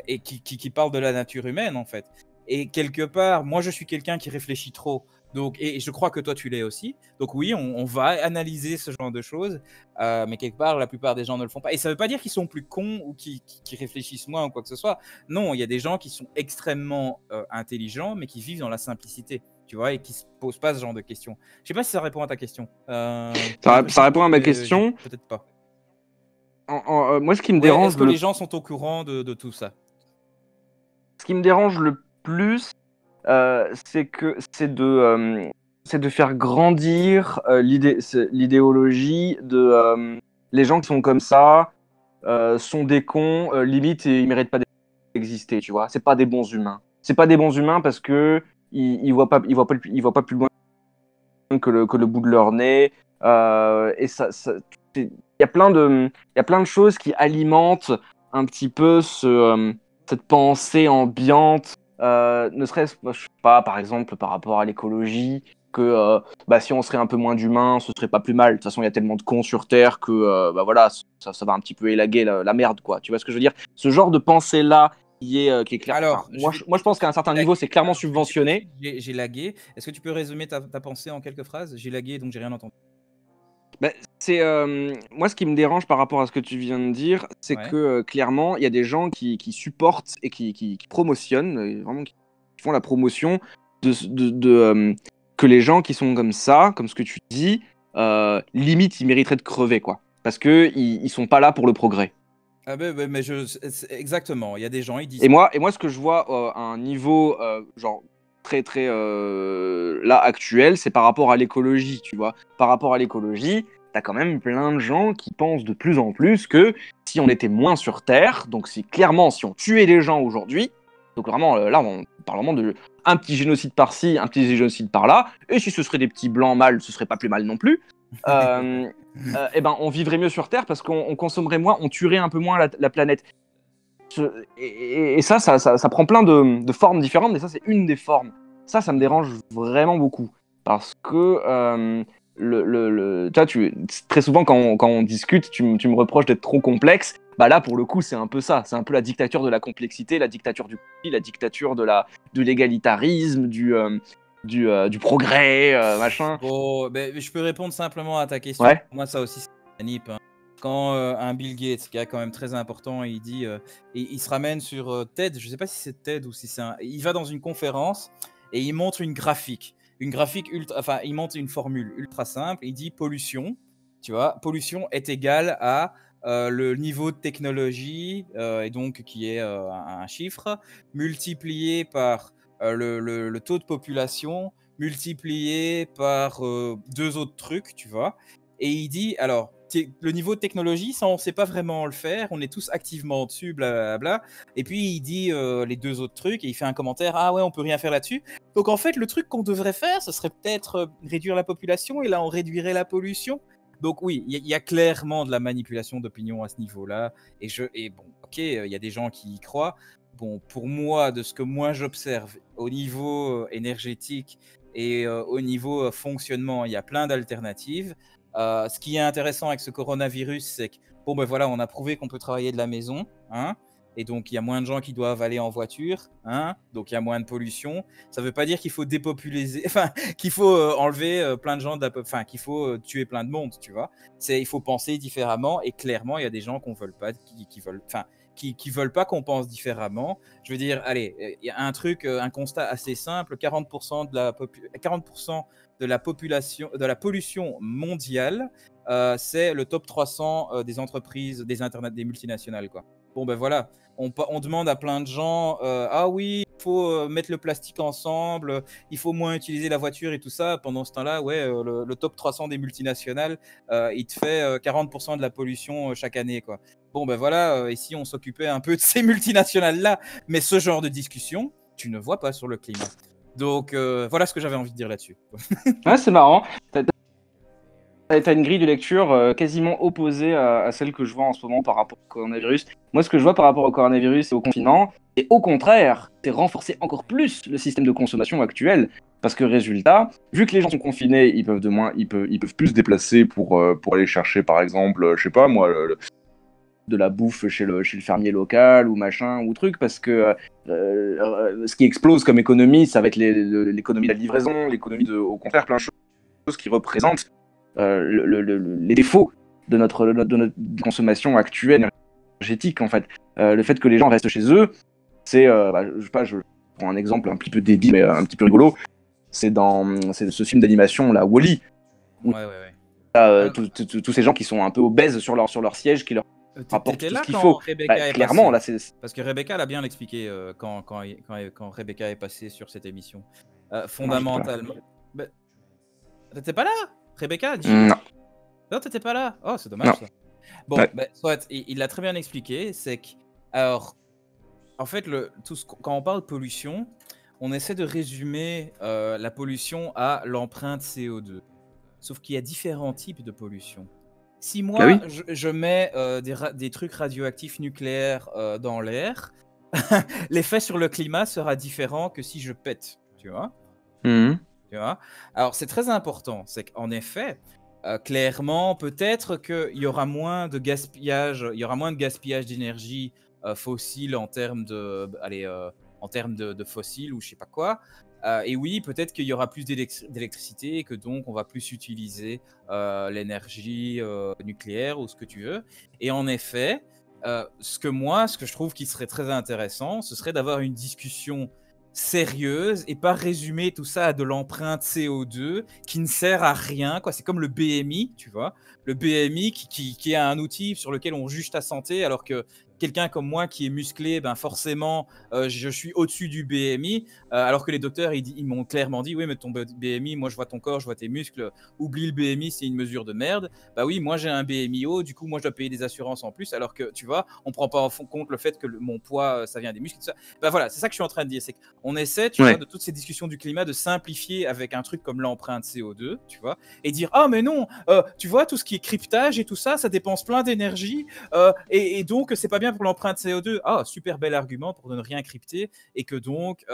et qui parle de la nature humaine, en fait. Et quelque part, moi, je suis quelqu'un qui réfléchit trop. Donc, et je crois que toi, tu l'es aussi. Donc oui, on va analyser ce genre de choses, mais quelque part, la plupart des gens ne le font pas. Et ça ne veut pas dire qu'ils sont plus cons ou qu'ils réfléchissent moins ou quoi que ce soit. Non, il y a des gens qui sont extrêmement intelligents, mais qui vivent dans la simplicité, tu vois, et qui se posent pas ce genre de questions. Je sais pas si ça répond à ta question. J'ai
Ça
l'impression que
répond à
oui,
ma
mais
question.
peut-être pas.
Moi, ce qui me
Ouais,
dérange
est-ce que les gens sont au courant de tout ça?
ce qui me dérange le plus, c'est de faire grandir l'idéologie de les gens qui sont comme ça sont des cons, limite, et ils méritent pas d'exister, tu vois. C'est pas des bons humains. C'est pas des bons humains parce que ils voient pas plus loin que le bout de leur nez. Et il y a il y a plein de choses qui alimentent un petit peu cette pensée ambiante, ne serait-ce, je sais pas, par exemple, par rapport à l'écologie, que bah, si on serait un peu moins d'humains, ce serait pas plus mal. De toute façon, il y a tellement de cons sur Terre que bah, voilà, ça va un petit peu élaguer la merde, quoi. Tu vois ce que je veux dire? Ce genre de pensée-là qui est clair. Enfin,
Alors,
moi, je pense qu'à un certain niveau, c'est clairement
je vais te dire tout de
subventionné.
suite, j'ai lagué. Est-ce que tu peux résumer ta pensée en quelques phrases? J'ai lagué, donc j'ai rien entendu.
Bah, moi ce qui me dérange par rapport à ce que tu viens de dire, c'est que
Ouais.
clairement il y a des gens qui supportent et qui promotionnent, vraiment qui font la promotion que les gens qui sont comme ça, comme ce que tu dis, limite ils mériteraient de crever quoi, parce que ils sont pas là pour le progrès.
Ah mais exactement. Il y a des gens, ils disent ça.
Et moi ce que je vois à un niveau genre très très là actuel, c'est par rapport à l'écologie, tu vois. Par rapport à l'écologie, t'as quand même plein de gens qui pensent de plus en plus que si on était moins sur Terre, donc si clairement si on tuait les gens aujourd'hui, Donc vraiment, là, on parle vraiment de un petit génocide par-ci, un petit génocide par-là. Et si ce serait des petits blancs mâles, ce serait pas plus mal non plus. Eh ben, on vivrait mieux sur Terre parce qu'on consommerait moins, on tuerait un peu moins la planète. Et ça prend plein de formes différentes, mais ça, c'est une des formes. Ça me dérange vraiment beaucoup. Parce que très souvent, quand on discute, tu me reproches d'être trop complexe. Bah là, pour le coup, c'est un peu ça. C'est un peu la dictature de la complexité, la dictature du conflit, la dictature de l'égalitarisme, du progrès, machin.
Bon, ben, je peux répondre simplement à ta question.
Ouais.
Pour moi, ça aussi, c'est manip, hein. Quand un Bill Gates, qui est quand même très important, il dit, il se ramène sur TED, je ne sais pas si c'est TED ou si c'est un... Il va dans une conférence et il montre une graphique ultra... Enfin, il montre une formule ultra simple. Il dit pollution, tu vois, pollution est égale à le niveau de technologie, et donc qui est un chiffre, multiplié par le taux de population, multiplié par deux autres trucs, tu vois. Et il dit, alors, le niveau de technologie, ça, on ne sait pas vraiment le faire, on est tous activement dessus, blablabla. Et puis, il dit les deux autres trucs, et il fait un commentaire, ah ouais, on peut rien faire là-dessus. Donc, en fait, le truc qu'on devrait faire, ce serait peut-être réduire la population, et là, on réduirait la pollution. Donc oui, il y a clairement de la manipulation d'opinion à ce niveau-là. Et bon, ok, il y a des gens qui y croient. Bon, pour moi, de ce que moi j'observe au niveau énergétique et au niveau fonctionnement, il y a plein d'alternatives. Ce qui est intéressant avec ce coronavirus, c'est que bon, ben voilà, on a prouvé qu'on peut travailler de la maison, hein, et donc il y a moins de gens qui doivent aller en voiture, hein, donc il y a moins de pollution. Ça ne veut pas dire qu'il faut dépopuliser, enfin, qu'il faut enlever plein de gens, enfin, qu'il faut tuer plein de monde, tu vois. Il faut penser différemment, et clairement, il y a des gens qu'on veut pas, qui veulent, enfin, qui veulent pas qu'on pense différemment. Je veux dire, allez, il y a un truc, un constat assez simple, 40% de la 40% de la population, de la pollution mondiale, c'est le top 300 des entreprises, des internet, des multinationales, quoi. Bon, ben voilà, on demande à plein de gens, ah oui, il faut mettre le plastique ensemble, il faut moins utiliser la voiture et tout ça. Pendant ce temps-là, ouais, le top 300 des multinationales, il te fait 40% de la pollution chaque année, quoi. Bon, ben voilà, et si on s'occupait un peu de ces multinationales-là, mais ce genre de discussion, tu ne vois pas sur le climat. Donc voilà ce que j'avais envie de dire là-dessus.
Ouais, c'est marrant. T'as une grille de lecture quasiment opposée à celle que je vois en ce moment par rapport au coronavirus. Moi, ce que je vois par rapport au coronavirus et au confinement, c'est au contraire, c'est renforcer encore plus le système de consommation actuel. Parce que résultat, vu que les gens sont confinés, ils peuvent plus se déplacer pour aller chercher, par exemple, je sais pas moi, de la bouffe chez le fermier local ou machin ou truc, parce que ce qui explose comme économie, ça va être l'économie de la livraison, l'économie au contraire, plein de choses qui représentent les défauts de notre consommation actuelle énergétique, en fait. Le fait que les gens restent chez eux, c'est, je sais pas, je prends un exemple un petit peu débile, mais un petit peu rigolo, c'est ce film d'animation, là, Wall-E, où
Ouais.
tous ces gens qui sont un peu obèses sur leur siège, qui leur rapportent tout
T'étais là
ce qu'il
quand
faut.
Rebecca est
Clairement,
passée.
là,
Parce que Rebecca elle a bien expliqué quand Rebecca est passée sur cette émission.
Non,
Fondamentalement. Bah, t'étais pas là, Rebecca, dis.
non,
Non, t'étais pas là. Oh, c'est dommage
non.
ça. Bon,
Ouais.
bah, soit, il l'a très bien expliqué. C'est que, alors, en fait, quand on parle de pollution, on essaie de résumer la pollution à l'empreinte CO2. Sauf qu'il y a différents types de pollution. Si
Bah
moi,
oui.
je mets des trucs radioactifs nucléaires dans l'air, l'effet sur le climat sera différent que si je pète, tu vois.
Mhm.
Tu vois. Alors, c'est très important. C'est qu'en effet, clairement, peut-être qu'il y aura moins de gaspillage, il y aura moins de gaspillage d'énergie fossile en termes de fossiles ou je sais pas quoi. Et oui, peut-être qu'il y aura plus d'électricité et que donc on va plus utiliser l'énergie nucléaire ou ce que tu veux. Et en effet, ce que je trouve qui serait très intéressant, ce serait d'avoir une discussion sérieuse et pas résumer tout ça à de l'empreinte CO2 qui ne sert à rien, quoi. C'est comme le BMI, tu vois. Le BMI qui est un outil sur lequel on juge ta santé alors que quelqu'un comme moi qui est musclé, ben forcément, je suis au-dessus du BMI, alors que les docteurs, ils m'ont clairement dit, oui, mais ton BMI, moi je vois ton corps, je vois tes muscles, oublie le BMI, c'est une mesure de merde. Bah oui, moi j'ai un BMI haut, du coup moi je dois payer des assurances en plus, alors que tu vois, on prend pas en compte le fait que mon poids, ça vient des muscles, tout ça. Bah voilà, c'est ça que je suis en train de dire, c'est qu'on essaie, tu vois,
Ouais.
de toutes ces discussions du climat, de simplifier avec un truc comme l'empreinte CO2, tu vois, et dire, ah mais non, tu vois, tout ce qui est cryptage et tout ça, ça dépense plein d'énergie, et donc c'est pas bien pour l'empreinte CO2. Ah, super bel argument pour ne rien crypter, et que donc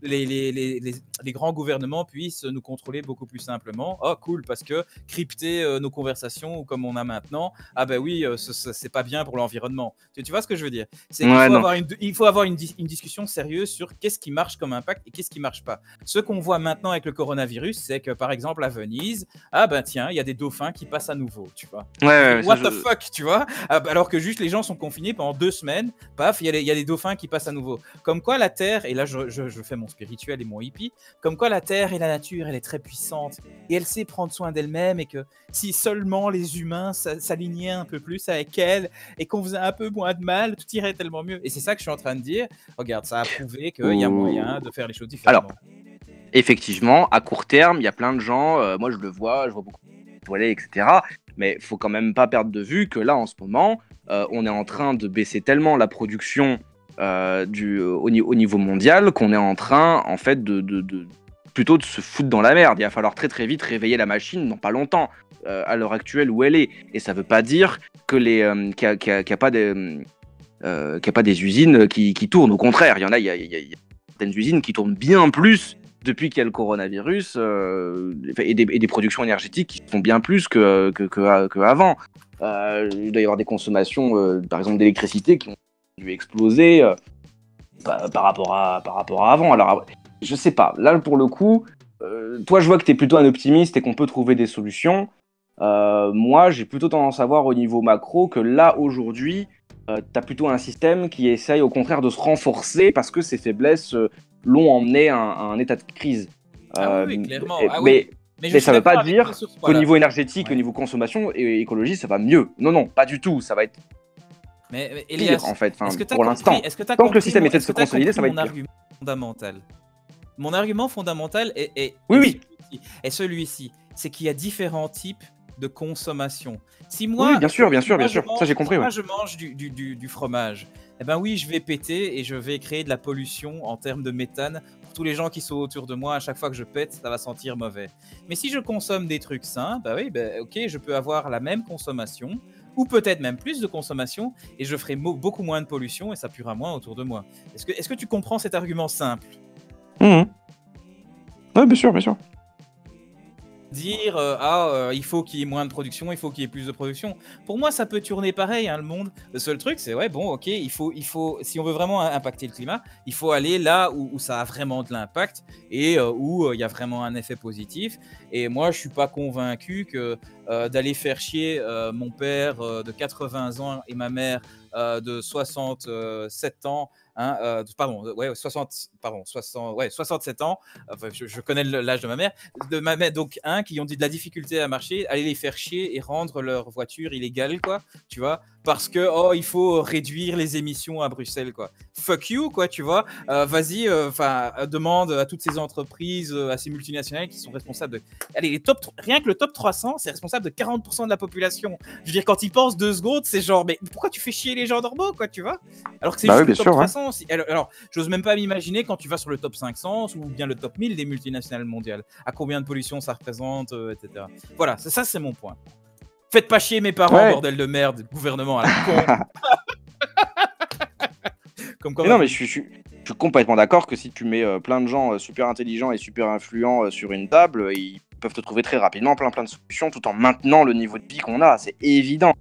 les grands gouvernements puissent nous contrôler beaucoup plus simplement. Oh cool, parce que crypter nos conversations comme on a maintenant, ah ben oui, c'est pas bien pour l'environnement. Tu vois ce que je veux dire? C'est qu'il
Ouais,
faut
non.
avoir une discussion sérieuse sur qu'est-ce qui marche comme impact et qu'est-ce qui marche pas. Ce qu'on voit maintenant avec le coronavirus, c'est que par exemple à Venise, ah ben tiens, il y a des dauphins qui passent à nouveau, tu vois.
Ouais,
Je veux
ouais,
dire, what the fuck, tu vois? Alors que juste les gens sont confinés pendant 2 semaines, paf, il y a des dauphins qui passent à nouveau. Comme quoi la Terre, et là je fais mon spirituel et mon hippie, comme quoi la Terre et la nature, elle est très puissante et elle sait prendre soin d'elle-même, et que si seulement les humains s'alignaient un peu plus avec elle et qu'on faisait un peu moins de mal, tout irait tellement mieux. Et c'est ça que je suis en train de dire. Regarde, ça a prouvé qu'il y a moyen de faire les choses
Alors,
différemment.
effectivement, à court terme, il y a plein de gens, moi je vois beaucoup de toilettes, etc. Mais faut quand même pas perdre de vue que là, en ce moment, on est en train de baisser tellement la production au niveau mondial qu'on est en train, en fait, plutôt de se foutre dans la merde. Il va falloir très très vite réveiller la machine dans pas longtemps, à l'heure actuelle où elle est. Et ça veut pas dire que qu'il y a pas des usines qui tournent. Au contraire, il y a certaines usines qui tournent bien plus depuis qu'il y a le coronavirus, et des productions énergétiques qui font bien plus qu'avant. Il doit y avoir des consommations, par exemple d'électricité, qui ont dû exploser par rapport à avant. Alors, je sais pas. Là, pour le coup, toi, je vois que tu es plutôt un optimiste et qu'on peut trouver des solutions. Moi, j'ai plutôt tendance à voir au niveau macro que là, aujourd'hui, tu as plutôt un système qui essaye au contraire de se renforcer parce que ses faiblesses l'ont emmené à un état de crise.
Ah oui, oui, clairement. Ah oui,
Mais,
oui. Mais je
mais
suis
ça ne veut pas
d'accord avec toi
dire
sur ce
qu'au
point-là.
niveau énergétique, au
Ouais.
niveau consommation et écologie, ça va mieux. Non, non, pas du tout. Ça va être
Mais
pire,
Elias,
en fait,
est-ce que tu as
pour
compris,
l'instant. Tant que le système essaie de
est-ce
se
que tu
consolider, ça va
mon
être pire.
argument fondamental? Mon argument fondamental
Oui, oui.
est celui-ci, c'est qu'il y a différents types de consommation. Si
Oui,
moi,
bien sûr, bien sûr, bien
je
sûr. Ça, j'ai
mange, si
compris, ouais.
moi je mange du fromage, eh ben oui, je vais péter et je vais créer de la pollution en termes de méthane pour tous les gens qui sont autour de moi. À chaque fois que je pète, ça va sentir mauvais. Mais si je consomme des trucs sains, bah oui, bah, ok, je peux avoir la même consommation ou peut-être même plus de consommation et je ferai beaucoup moins de pollution et ça puera moins autour de moi. Est-ce que tu comprends cet argument simple?
Mhm. Ouais, bien sûr, bien sûr.
Dire il faut qu'il y ait moins de production, il faut qu'il y ait plus de production. Pour moi, ça peut tourner pareil, hein, le monde. Le seul truc, c'est ouais, bon, ok, il faut, si on veut vraiment impacter le climat, il faut aller là où ça a vraiment de l'impact et où il y a vraiment un effet positif. Et moi, je suis pas convaincu que d'aller faire chier mon père de 80 ans et ma mère de 67 ans. Hein, pardon, ouais, 67 ans. Enfin, je connais l'âge de ma mère, donc qui ont dit de la difficulté à marcher, aller les faire chier et rendre leur voiture illégale, quoi, tu vois, parce que il faut réduire les émissions à Bruxelles, quoi. Fuck you, quoi, tu vois. Vas-y, demande à toutes ces entreprises, à ces multinationales qui sont responsables de. Allez, rien que le top 300, c'est responsable de 40% de la population. Je veux dire, quand ils pensent 2 secondes, c'est genre, mais pourquoi tu fais chier les gens normaux, quoi, tu vois? Alors que c'est
Bah oui,
juste le
bien
top
sûr, ouais.
300. Alors, j'ose même pas m'imaginer quand tu vas sur le top 500 ou bien le top 1000 des multinationales mondiales. À combien de pollution ça représente, etc. Voilà, ça c'est mon point. Faites pas chier mes parents,
Ouais.
bordel de merde, gouvernement à la con. Comme quoi,
Mais non, mais je suis complètement d'accord que si tu mets plein de gens super intelligents et super influents sur une table, ils peuvent te trouver très rapidement plein de solutions tout en maintenant le niveau de vie qu'on a. C'est évident.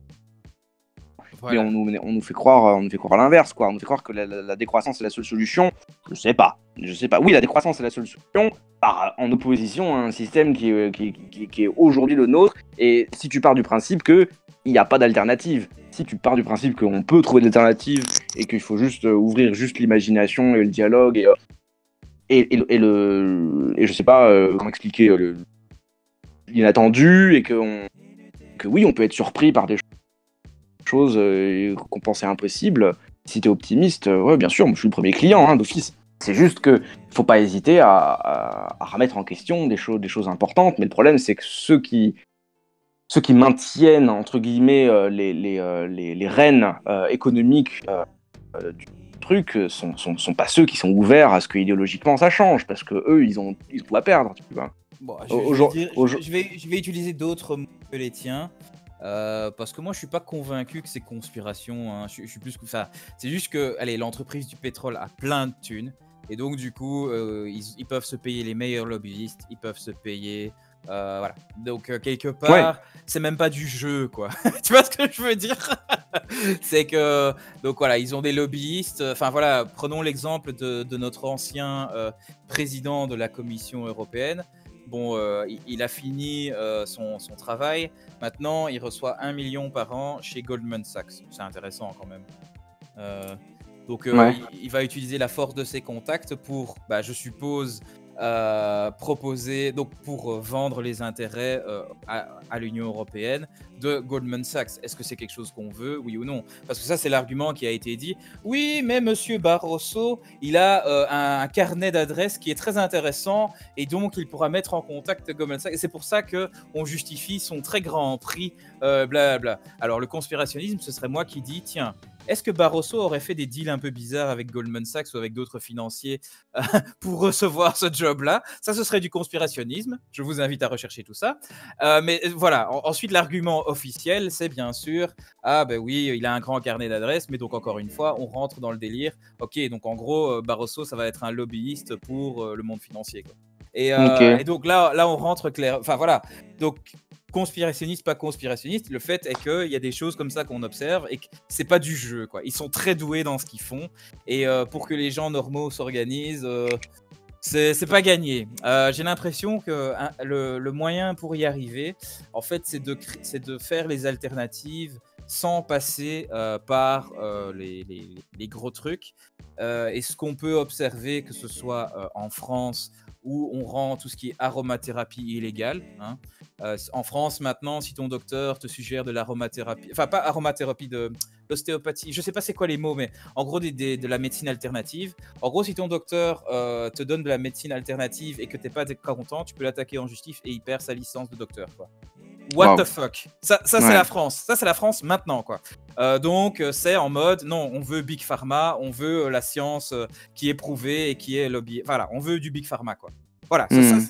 Mais
voilà.
on nous fait croire l'inverse, quoi. On nous fait croire que la décroissance est la seule solution. Je sais pas. Oui, la décroissance est la seule solution, en opposition à un système qui est aujourd'hui le nôtre. Et si tu pars du principe que il n'y a pas d'alternative, si tu pars du principe qu'on peut trouver des alternatives et qu'il faut juste ouvrir juste l'imagination et le dialogue et je sais pas comment expliquer l'inattendu et que oui, on peut être surpris par des choses qu'on pensait impossibles. Si t'es optimiste, ouais, bien sûr, moi, je suis le premier client hein, d'office. C'est juste que faut pas hésiter à remettre en question des choses importantes. Mais le problème, c'est que ceux qui maintiennent entre guillemets les rênes économiques du truc sont pas ceux qui sont ouverts à ce que idéologiquement ça change, parce que eux ils ont tout à perdre, tu vois.
Bon, je vais utiliser d'autres mots que les tiens. Parce que moi je suis pas convaincu que c'est conspiration, hein. Je suis plus que ça. C'est juste que allez, l'entreprise du pétrole a plein de thunes et donc du coup ils peuvent se payer les meilleurs lobbyistes, ils peuvent se payer voilà. Donc quelque
Ouais,
part c'est même pas du jeu quoi. Tu vois ce que je veux dire? C'est que donc voilà, ils ont des lobbyistes. Enfin voilà, prenons l'exemple de notre ancien président de la Commission européenne. Bon, il a fini son travail. Maintenant, il reçoit 1 million par an chez Goldman Sachs. C'est intéressant quand même. Euh, donc,
ouais.
il va utiliser la force de ses contacts pour, bah, je suppose, proposer, donc pour vendre les intérêts à l'Union européenne de Goldman Sachs. Est-ce que c'est quelque chose qu'on veut, oui ou non? Parce que ça, c'est l'argument qui a été dit. Oui, mais Monsieur Barroso, il a un carnet d'adresses qui est très intéressant et donc il pourra mettre en contact Goldman Sachs. Et c'est pour ça que on justifie son très grand prix, blablabla. Alors, le conspirationnisme, ce serait moi qui dis, tiens, est-ce que Barroso aurait fait des deals un peu bizarres avec Goldman Sachs ou avec d'autres financiers pour recevoir ce job-là? Ça, ce serait du conspirationnisme. Je vous invite à rechercher tout ça. Mais voilà, ensuite, l'argument officiel, c'est bien sûr, ah ben oui, il a un grand carnet d'adresses, mais donc encore une fois, on rentre dans le délire. Ok, donc en gros, Barroso, ça va être un lobbyiste pour le monde financier, quoi. Et
Ok.
donc là, on rentre clair. Enfin voilà, donc conspirationniste, pas conspirationniste, le fait est qu'il y a des choses comme ça qu'on observe et que c'est pas du jeu, quoi. Ils sont très doués dans ce qu'ils font et pour que les gens normaux s'organisent, c'est pas gagné. J'ai l'impression que le moyen pour y arriver, en fait, c'est de faire les alternatives sans passer par les gros trucs. Et ce qu'on peut observer, que ce soit en France, où on rend tout ce qui est aromathérapie illégale, hein. En France, maintenant, si ton docteur te suggère de l'aromathérapie, enfin pas aromathérapie, de l'ostéopathie, je sais pas c'est quoi les mots, mais en gros de la médecine alternative. En gros, si ton docteur te donne de la médecine alternative et que t'es pas content, tu peux l'attaquer en justice et il perd sa licence de docteur, quoi. What the
Waouh.
fuck? Ça c'est
Ouais.
la France. Ça, c'est la France maintenant, quoi. Donc, c'est en mode, non, on veut Big Pharma, on veut la science qui est prouvée et qui est lobby. Voilà, on veut du Big Pharma, quoi. Voilà,
Hmm.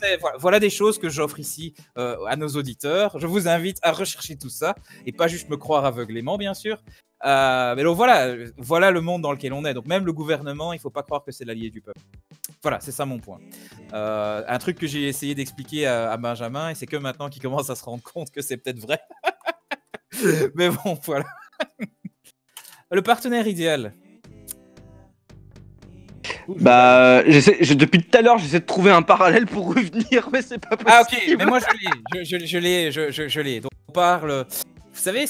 voilà des choses que j'offre ici à nos auditeurs. Je vous invite à rechercher tout ça et pas juste me croire aveuglément, bien sûr. Mais donc voilà le monde dans lequel on est. Donc même le gouvernement, il faut pas croire que c'est l'allié du peuple. Voilà, c'est ça mon point. Un truc que j'ai essayé d'expliquer à Benjamin, et c'est que maintenant qu'il commence à se rendre compte que c'est peut-être vrai. Mais bon, voilà. Le partenaire idéal. Ouh, je bug.
Bah, depuis tout à l'heure, j'essaie de trouver un parallèle pour revenir, mais c'est pas
Ah ok, mais
possible.
moi je l'ai, je l'ai. Donc on parle. Vous savez,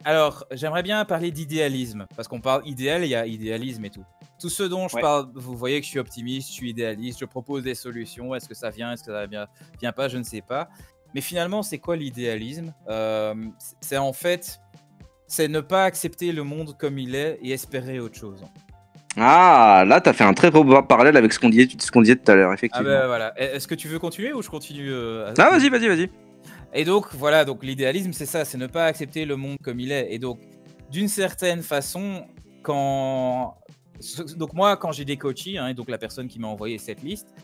alors j'aimerais bien parler d'idéalisme parce qu'on parle idéal, il y a idéalisme et tout. Tout ce dont je
Ouais.
parle, vous voyez que je suis optimiste, je suis idéaliste, je propose des solutions. Est-ce que ça vient, est-ce que ça vient pas, je ne sais pas. Mais finalement, c'est quoi l'idéalisme? C'est en fait, c'est ne pas accepter le monde comme il est et espérer autre chose.
Ah, là, t'as fait un très beau parallèle avec ce qu'on disait tout à l'heure,
Ah
effectivement.
ben voilà. Est-ce que tu veux continuer ou je continue
Ah, vas-y, vas-y, vas-y.
Et donc voilà, donc l'idéalisme c'est ça, c'est ne pas accepter le monde comme il est. Et donc d'une certaine façon, donc moi quand j'ai des coachés, hein, et donc la personne qui m'a envoyé cette liste,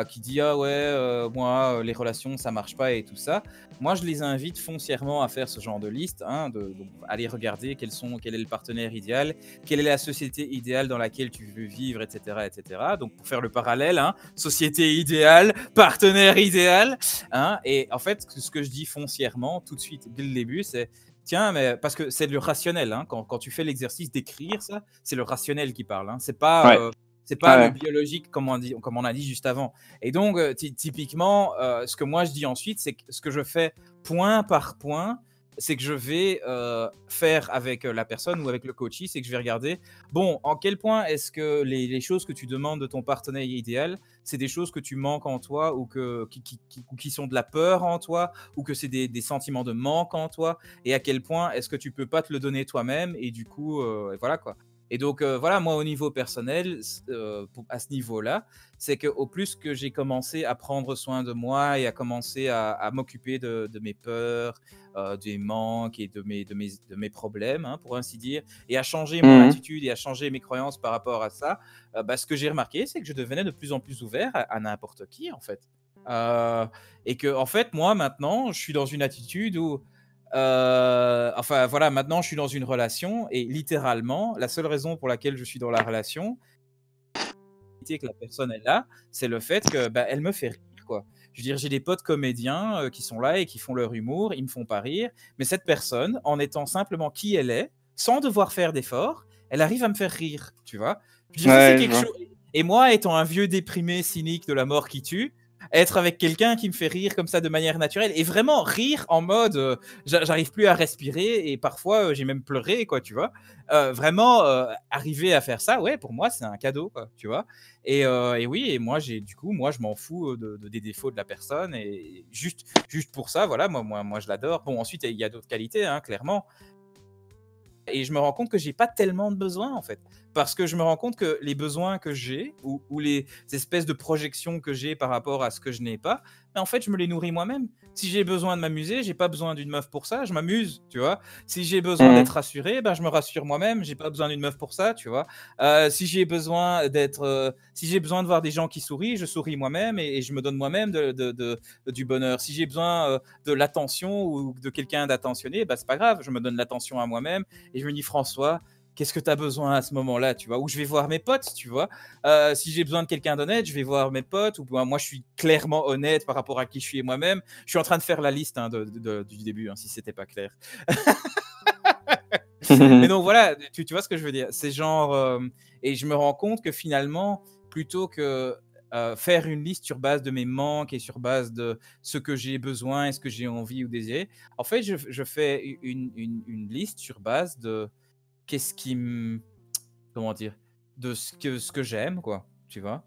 qui dit ah ouais moi les relations ça marche pas et tout ça, moi je les invite foncièrement à faire ce genre de liste, hein, donc aller regarder quel est le partenaire idéal, quelle est la société idéale dans laquelle tu veux vivre, etc., etc. Donc pour faire le parallèle, hein, société idéale, partenaire idéal. Hein, et en fait, ce que je dis foncièrement, tout de suite, dès le début, c'est tiens, mais parce que c'est le rationnel. Hein, quand tu fais l'exercice d'écrire ça, c'est le rationnel qui parle. Hein,
Ouais,
c'est pas
ouais,
le
ouais.
biologique comme on a dit juste avant. Et donc, typiquement, ce que moi je dis ensuite, c'est que ce que je fais point par point, c'est que je vais faire avec la personne ou avec le coachee, c'est que je vais regarder, bon, en quel point est-ce que les choses que tu demandes de ton partenaire idéal, c'est des choses que tu manques en toi ou qui sont de la peur en toi ou que c'est des sentiments de manque en toi et à quel point est-ce que tu peux pas te le donner toi-même et du coup, voilà quoi. Et donc, voilà, moi, au niveau personnel, à ce niveau-là, c'est qu'au plus que j'ai commencé à prendre soin de moi et à commencer à m'occuper de mes peurs, des manques et de mes problèmes, hein, pour ainsi dire, et à changer mon
Mhm.
attitude et à changer mes croyances par rapport à ça, bah, ce que j'ai remarqué, c'est que je devenais de plus en plus ouvert à n'importe qui, en fait. Euh, et que, en fait, moi, maintenant, je suis dans une attitude où enfin voilà, maintenant je suis dans une relation et littéralement, la seule raison pour laquelle je suis dans la relation, que la personne est là, c'est le fait que bah, elle me fait rire, quoi. Je veux dire, j'ai des potes comédiens qui sont là et qui font leur humour, ils me font pas rire, mais cette personne, en étant simplement qui elle est, sans devoir faire d'efforts, elle arrive à me faire rire, tu vois. Je veux dire, ça c'est
Ouais, je
quelque
vois.
chose. Et moi, étant un vieux déprimé cynique de la mort qui tue, être avec quelqu'un qui me fait rire comme ça de manière naturelle et vraiment rire en mode j'arrive plus à respirer et parfois j'ai même pleuré, quoi, tu vois. Vraiment arriver à faire ça, ouais, pour moi c'est un cadeau, quoi, tu vois. Et oui, et moi du coup, moi je m'en fous des défauts de la personne et juste pour ça, voilà, moi je l'adore. Bon, ensuite il y a d'autres qualités, hein, clairement, et je me rends compte que j'ai pas tellement de besoins en fait. Parce que je me rends compte que les besoins que j'ai ou les espèces de projections que j'ai par rapport à ce que je n'ai pas, ben, en fait, je me les nourris moi-même. Si j'ai besoin de m'amuser, j'ai pas besoin d'une meuf pour ça, je m'amuse, tu vois. Si j'ai besoin d'être
Mhm.
rassuré, ben, je me rassure moi-même, j'ai pas besoin d'une meuf pour ça, tu vois. Si j'ai besoin de voir des gens qui sourient, je souris moi-même et je me donne moi-même du bonheur. Si j'ai besoin de l'attention ou de quelqu'un d'attentionné, ben, c'est pas grave, je me donne l'attention à moi-même et je me dis François, qu'est-ce que tu as besoin à ce moment-là, tu vois, ou je vais voir mes potes, tu vois. Si j'ai besoin de quelqu'un d'honnête, je vais voir mes potes, ou moi je suis clairement honnête par rapport à qui je suis moi-même. Je suis en train de faire la liste hein, du début, hein, si c'était pas clair. Mais donc voilà, tu vois ce que je veux dire. C'est genre, et je me rends compte que finalement, plutôt que faire une liste sur base de mes manques et sur base de ce que j'ai besoin et ce que j'ai envie ou désiré, en fait, je fais une liste sur base de qu'est-ce qui me comment dire? De ce que j'aime quoi, tu vois?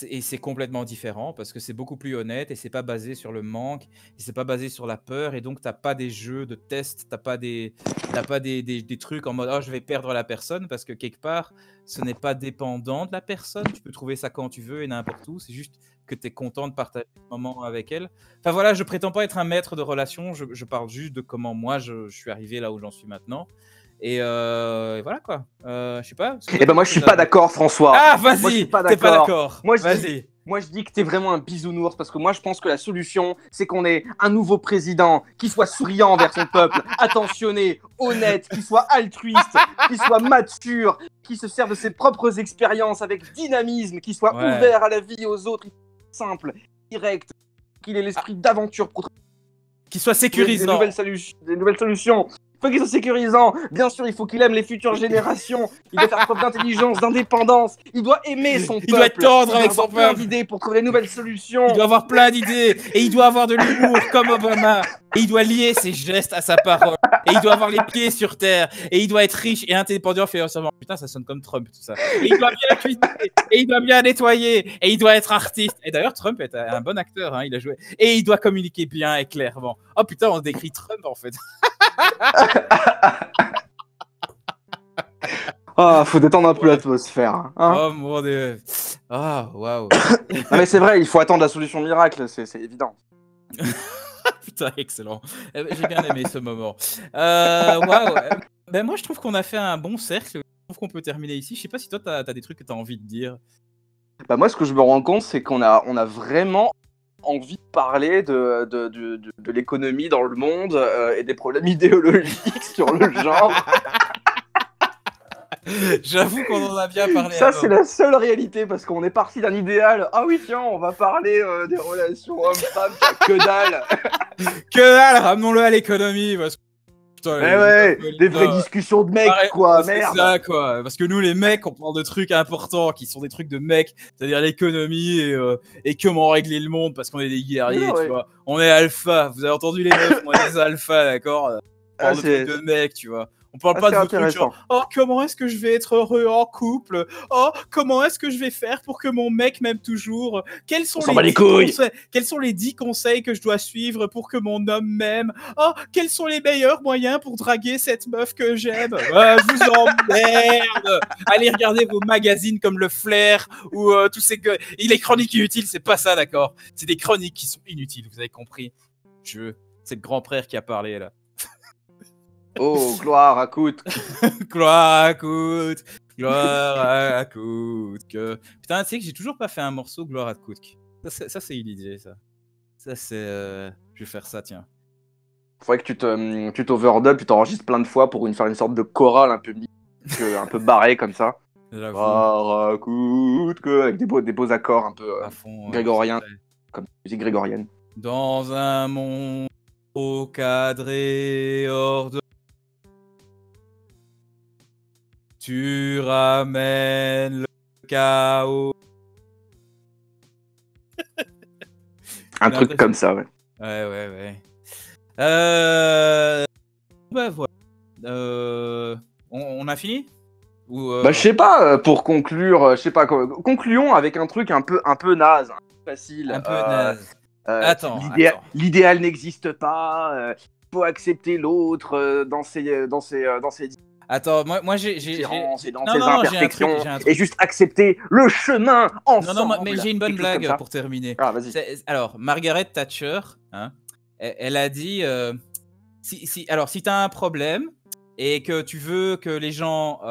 Et c'est complètement différent parce que c'est beaucoup plus honnête et c'est pas basé sur le manque et c'est pas basé sur la peur et donc t'as pas des jeux de test, t'as pas des trucs en mode: «Oh je vais perdre la personne» parce que quelque part, ce n'est pas dépendant de la personne. Tu peux trouver ça quand tu veux et n'importe où. C'est juste que tu es content de partager ce moment avec elle. Enfin voilà, je prétends pas être un maître de relation, je parle juste de comment moi je suis arrivé là où j'en suis maintenant et voilà quoi. Je sais pas, est-ce que toi
Eh
tu
ben
as
moi
autre
je suis
chose à
pas
ajouter?
d'accord, François.
Ah
Moi je suis
vas-y!
pas
Tu pas
d'accord.
d'accord?
Moi je dis,
Vas-y.
moi je dis que t'es vraiment un bisounours parce que moi je pense que la solution c'est qu'on ait un nouveau président qui soit souriant envers son peuple, attentionné, honnête, qui soit altruiste, qui soit mature, qui se serve de ses propres expériences avec dynamisme, qui soit
Ouais.
ouvert à la vie et aux autres, simple, direct, qu'il ait
Ah,
l'esprit d'aventure pour
qu'il soit
trouver
sécurisant.
des nouvelles solutions. Il faut qu'il soit sécurisant. Bien sûr, il faut qu'il aime les futures générations. Il doit faire preuve d'intelligence, d'indépendance. Il doit aimer son
Il doit être
peuple.
tendre
Il doit
avec son
avoir plein
peuple.
d'idées pour trouver de nouvelles
Il
solutions.
doit avoir plein d'idées et il doit avoir de l'humour comme Obama. Et il doit lier ses gestes à sa parole. Et il doit avoir les pieds sur terre. Et il doit être riche et indépendant. Putain, ça sonne comme Trump, tout ça. Et il doit bien cuisiner. Et il doit bien nettoyer. Et il doit être artiste. Et d'ailleurs, Trump est un bon acteur. Hein, il a joué. Et il doit communiquer bien et clairement. Oh putain, on décrit Trump en fait.
Ah, faut détendre un peu
Ouais.
l'atmosphère. Hein.
Oh mon dieu. Ah, waouh.
Non mais c'est vrai, il faut attendre la solution miracle, c'est évident.
Putain, excellent. J'ai bien aimé ce moment. Waouh. Ben moi, je trouve qu'on a fait un bon cercle. Je trouve qu'on peut terminer ici. Je sais pas si toi, t'as des trucs que t'as envie de dire.
Bah moi, ce que je me rends compte, c'est on a vraiment envie de parler de l'économie dans le monde et des problèmes idéologiques sur le genre.
J'avoue qu'on en a bien parlé
Ça, c'est
avant.
la seule réalité parce qu'on est parti d'un idéal. Ah oui, tiens, on va parler des relations hommes-femmes, que dalle.
Que dalle, ramenons-le à l'économie. Parce que Putain,
Mais
les
ouais,
meufs,
des vraies
Melinda,
discussions de mecs,
pareil,
quoi,
c'est
merde.
ça, quoi. Parce que nous, les mecs, on parle de trucs importants qui sont des trucs de mecs, c'est-à-dire l'économie et comment régler le monde parce qu'on est des
Mais
guerriers,
non,
tu
ouais.
vois. On est alpha. Vous avez entendu les meufs, on est des alphas, d'accord. On
Ah,
parle de trucs de mecs, tu vois. On parle pas
c'est
de trucs genre,
intéressant.
oh, comment est-ce que je vais être heureux en couple? Oh, comment est-ce que je vais faire pour que mon mec m'aime toujours? Quels
On
sont
s'en
les
bat les
10
couilles.
conseils, quels sont les 10 conseils que je dois suivre pour que mon homme m'aime? Oh, quels sont les meilleurs moyens pour draguer cette meuf que j'aime? Je vous emmerde! Allez regarder vos magazines comme Le Flair ou tous ces... Et les chroniques inutiles, c'est pas ça, d'accord? C'est des chroniques qui sont inutiles, vous avez compris? C'est le grand frère qui a parlé, là.
Oh, gloire à Kout.
Gloire à Koutk, gloire à Koutk. Putain, tu sais que j'ai toujours pas fait un morceau Gloire à Koutk. Ça c'est une idée, ça. Ça, c'est... Je vais faire ça, tiens.
Faudrait que tu t'overdub, tu t'enregistres plein de fois pour faire une sorte de chorale un peu barré comme ça.
J'avoue,
Gloire à Kout, avec des beaux accords un peu
à fond. Ouais,
grégoriens,
c'est vrai.
comme musique grégorienne.
Dans un monde trop cadré hors de... Tu ramènes le chaos.
Un truc comme ça, ouais.
Ouais. Bah voilà. On a fini? Ou,
Bah, je sais pas, pour conclure, je sais pas, concluons avec un truc un peu naze, un peu facile.
un peu naze. Attends.
L'idéal n'existe pas, faut accepter l'autre dans ses
Attends, moi j'ai.
différences et dans
Non,
ses
non, j'ai un truc.
imperfections, et juste accepter le chemin ensemble.
Non, mais j'ai une bonne
quelque chose comme
blague
ça.
pour terminer.
Ah, vas-y.
Alors, Margaret Thatcher, hein, elle a dit alors, si tu as un problème et que tu veux que les gens.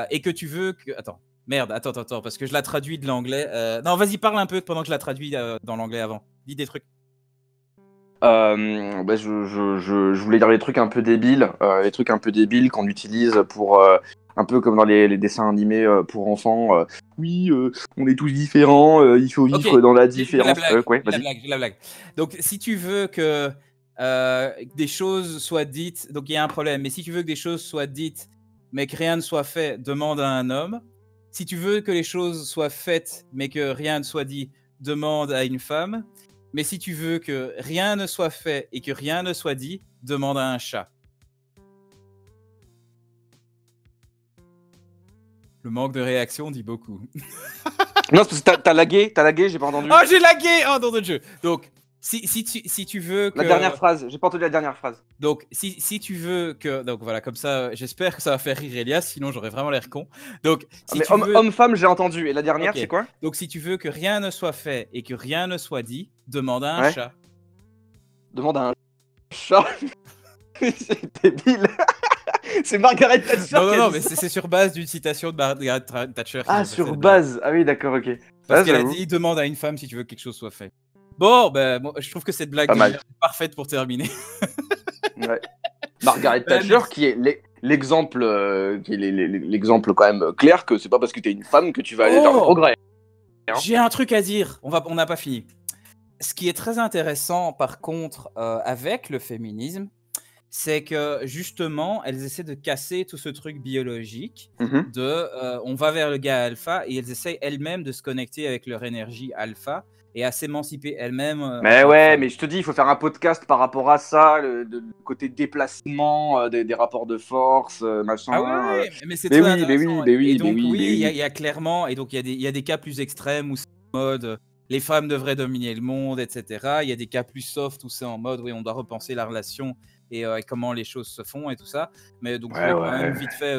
Et que tu veux que. Attends, merde, attends, parce que je la traduis de l'anglais. Non, vas-y, parle un peu pendant que je la traduis dans l'anglais avant. Dis des trucs.
Bah, je voulais dire les trucs un peu débiles, qu'on utilise pour un peu comme dans les dessins animés pour enfants. Oui, on est tous différents, il faut
Ok,
vivre dans la
j'ai la
différence.
blague.
Ouais,
J'ai la
vas-y.
blague, j'ai la blague. Donc, si tu veux que des choses soient dites, donc il y a un problème, mais si tu veux que des choses soient dites, mais que rien ne soit fait, demande à un homme. Si tu veux que les choses soient faites, mais que rien ne soit dit, demande à une femme. Mais si tu veux que rien ne soit fait et que rien ne soit dit, demande à un chat. Le manque de réaction dit beaucoup.
Non, c'est parce que t'as lagué, j'ai pas entendu.
Oh, j'ai lagué! Oh, nom de Dieu! Donc, si tu veux que...
La dernière phrase, j'ai pas entendu la dernière phrase.
Donc, si tu veux que... Donc, voilà, comme ça, j'espère que ça va faire rire Elias, sinon j'aurais vraiment l'air con. Donc, si
Mais
tu veux...
homme-femme, j'ai entendu. Et la dernière,
Ok.
c'est quoi?
Donc, si tu veux que rien ne soit fait et que rien ne soit dit, demande à un
Ouais.
chat.
Demande à un chat. C'est débile. C'est Margaret Thatcher.
Non, mais c'est sur base d'une citation de Margaret Thatcher.
Ah, sur base. Ah oui, d'accord, ok.
Parce
Ouais,
qu'elle a
j'avoue.
dit demande à une femme si tu veux que quelque chose soit fait. Bon, ben, moi, je trouve que cette blague
Pas mal.
est parfaite pour terminer.
Ouais. Margaret Thatcher, qui est l'exemple, l'exemple quand même clair que c'est pas parce que t'es une femme que tu vas aller vers le progrès.
J'ai un truc à dire. On n'a pas fini. Ce qui est très intéressant, par contre, avec le féminisme, c'est que justement, elles essaient de casser tout ce truc biologique on va vers le gars alpha et elles essayent elles-mêmes de se connecter avec leur énergie alpha et à s'émanciper elles-mêmes.
Mais ouais, mais je te dis, il faut faire un podcast par rapport à ça, le côté déplacement, des rapports de force, machin.
Ah ouais, mais c'est
Mais
très
oui, mais
intéressant.
oui, mais oui,
Et
mais
donc,
oui,
oui,
mais
il
oui.
y a clairement, et donc il y a des cas plus extrêmes où c'est en mode les femmes devraient dominer le monde, etc. Il y a des cas plus soft où c'est en mode oui, on doit repenser la relation et comment les choses se font et tout ça. Mais donc, je voulais quand même vite fait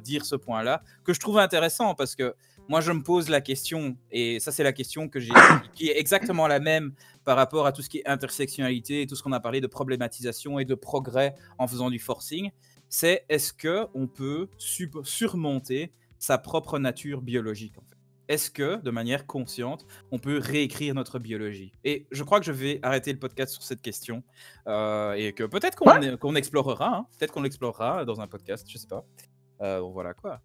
dire ce point-là, que je trouve intéressant parce que moi, je me pose la question, et ça, c'est la question que j'ai, qui est exactement la même par rapport à tout ce qui est intersectionnalité et tout ce qu'on a parlé de problématisation et de progrès en faisant du forcing. C'est est-ce qu'on peut surmonter sa propre nature biologique en fait. Est-ce que, de manière consciente, on peut réécrire notre biologie? Et je crois que je vais arrêter le podcast sur cette question et que peut-être qu'on explorera, hein. Peut-être qu'on l'explorera dans un podcast, je sais pas. Bon, voilà quoi.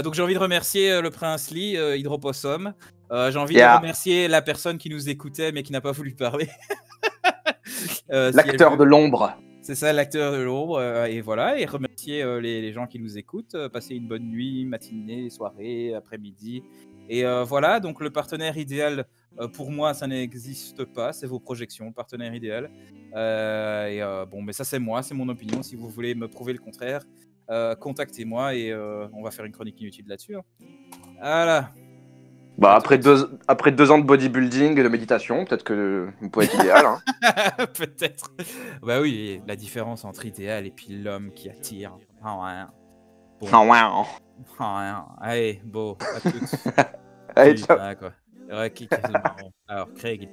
Donc j'ai envie de remercier le Prince Lee, Hydropossum. J'ai envie de remercier la personne qui nous écoutait mais qui n'a pas voulu parler.
L'acteur de l'ombre.
C'est ça l'acteur de l'ombre, et voilà, et remercier les gens qui nous écoutent, passer une bonne nuit, matinée, soirée, après-midi. Et voilà, donc le partenaire idéal, pour moi, ça n'existe pas, c'est vos projections, le partenaire idéal. Bon, mais ça, c'est moi, c'est mon opinion. Si vous voulez me prouver le contraire, contactez-moi et on va faire une chronique inutile là-dessus. Hein. Voilà.
Bah,
À
après 2 ans de bodybuilding et de méditation, peut-être que vous pouvez être idéal. Hein.
Peut-être. Bah oui, la différence entre idéal et puis l'homme qui attire. Ah ouais. Bon.
Ah ouais. Hein.
Ah ouais. Allez, bon, à toutes.
Allez, ciao.
Putain, quoi. Ouais, qui est marrant. Alors, Craig.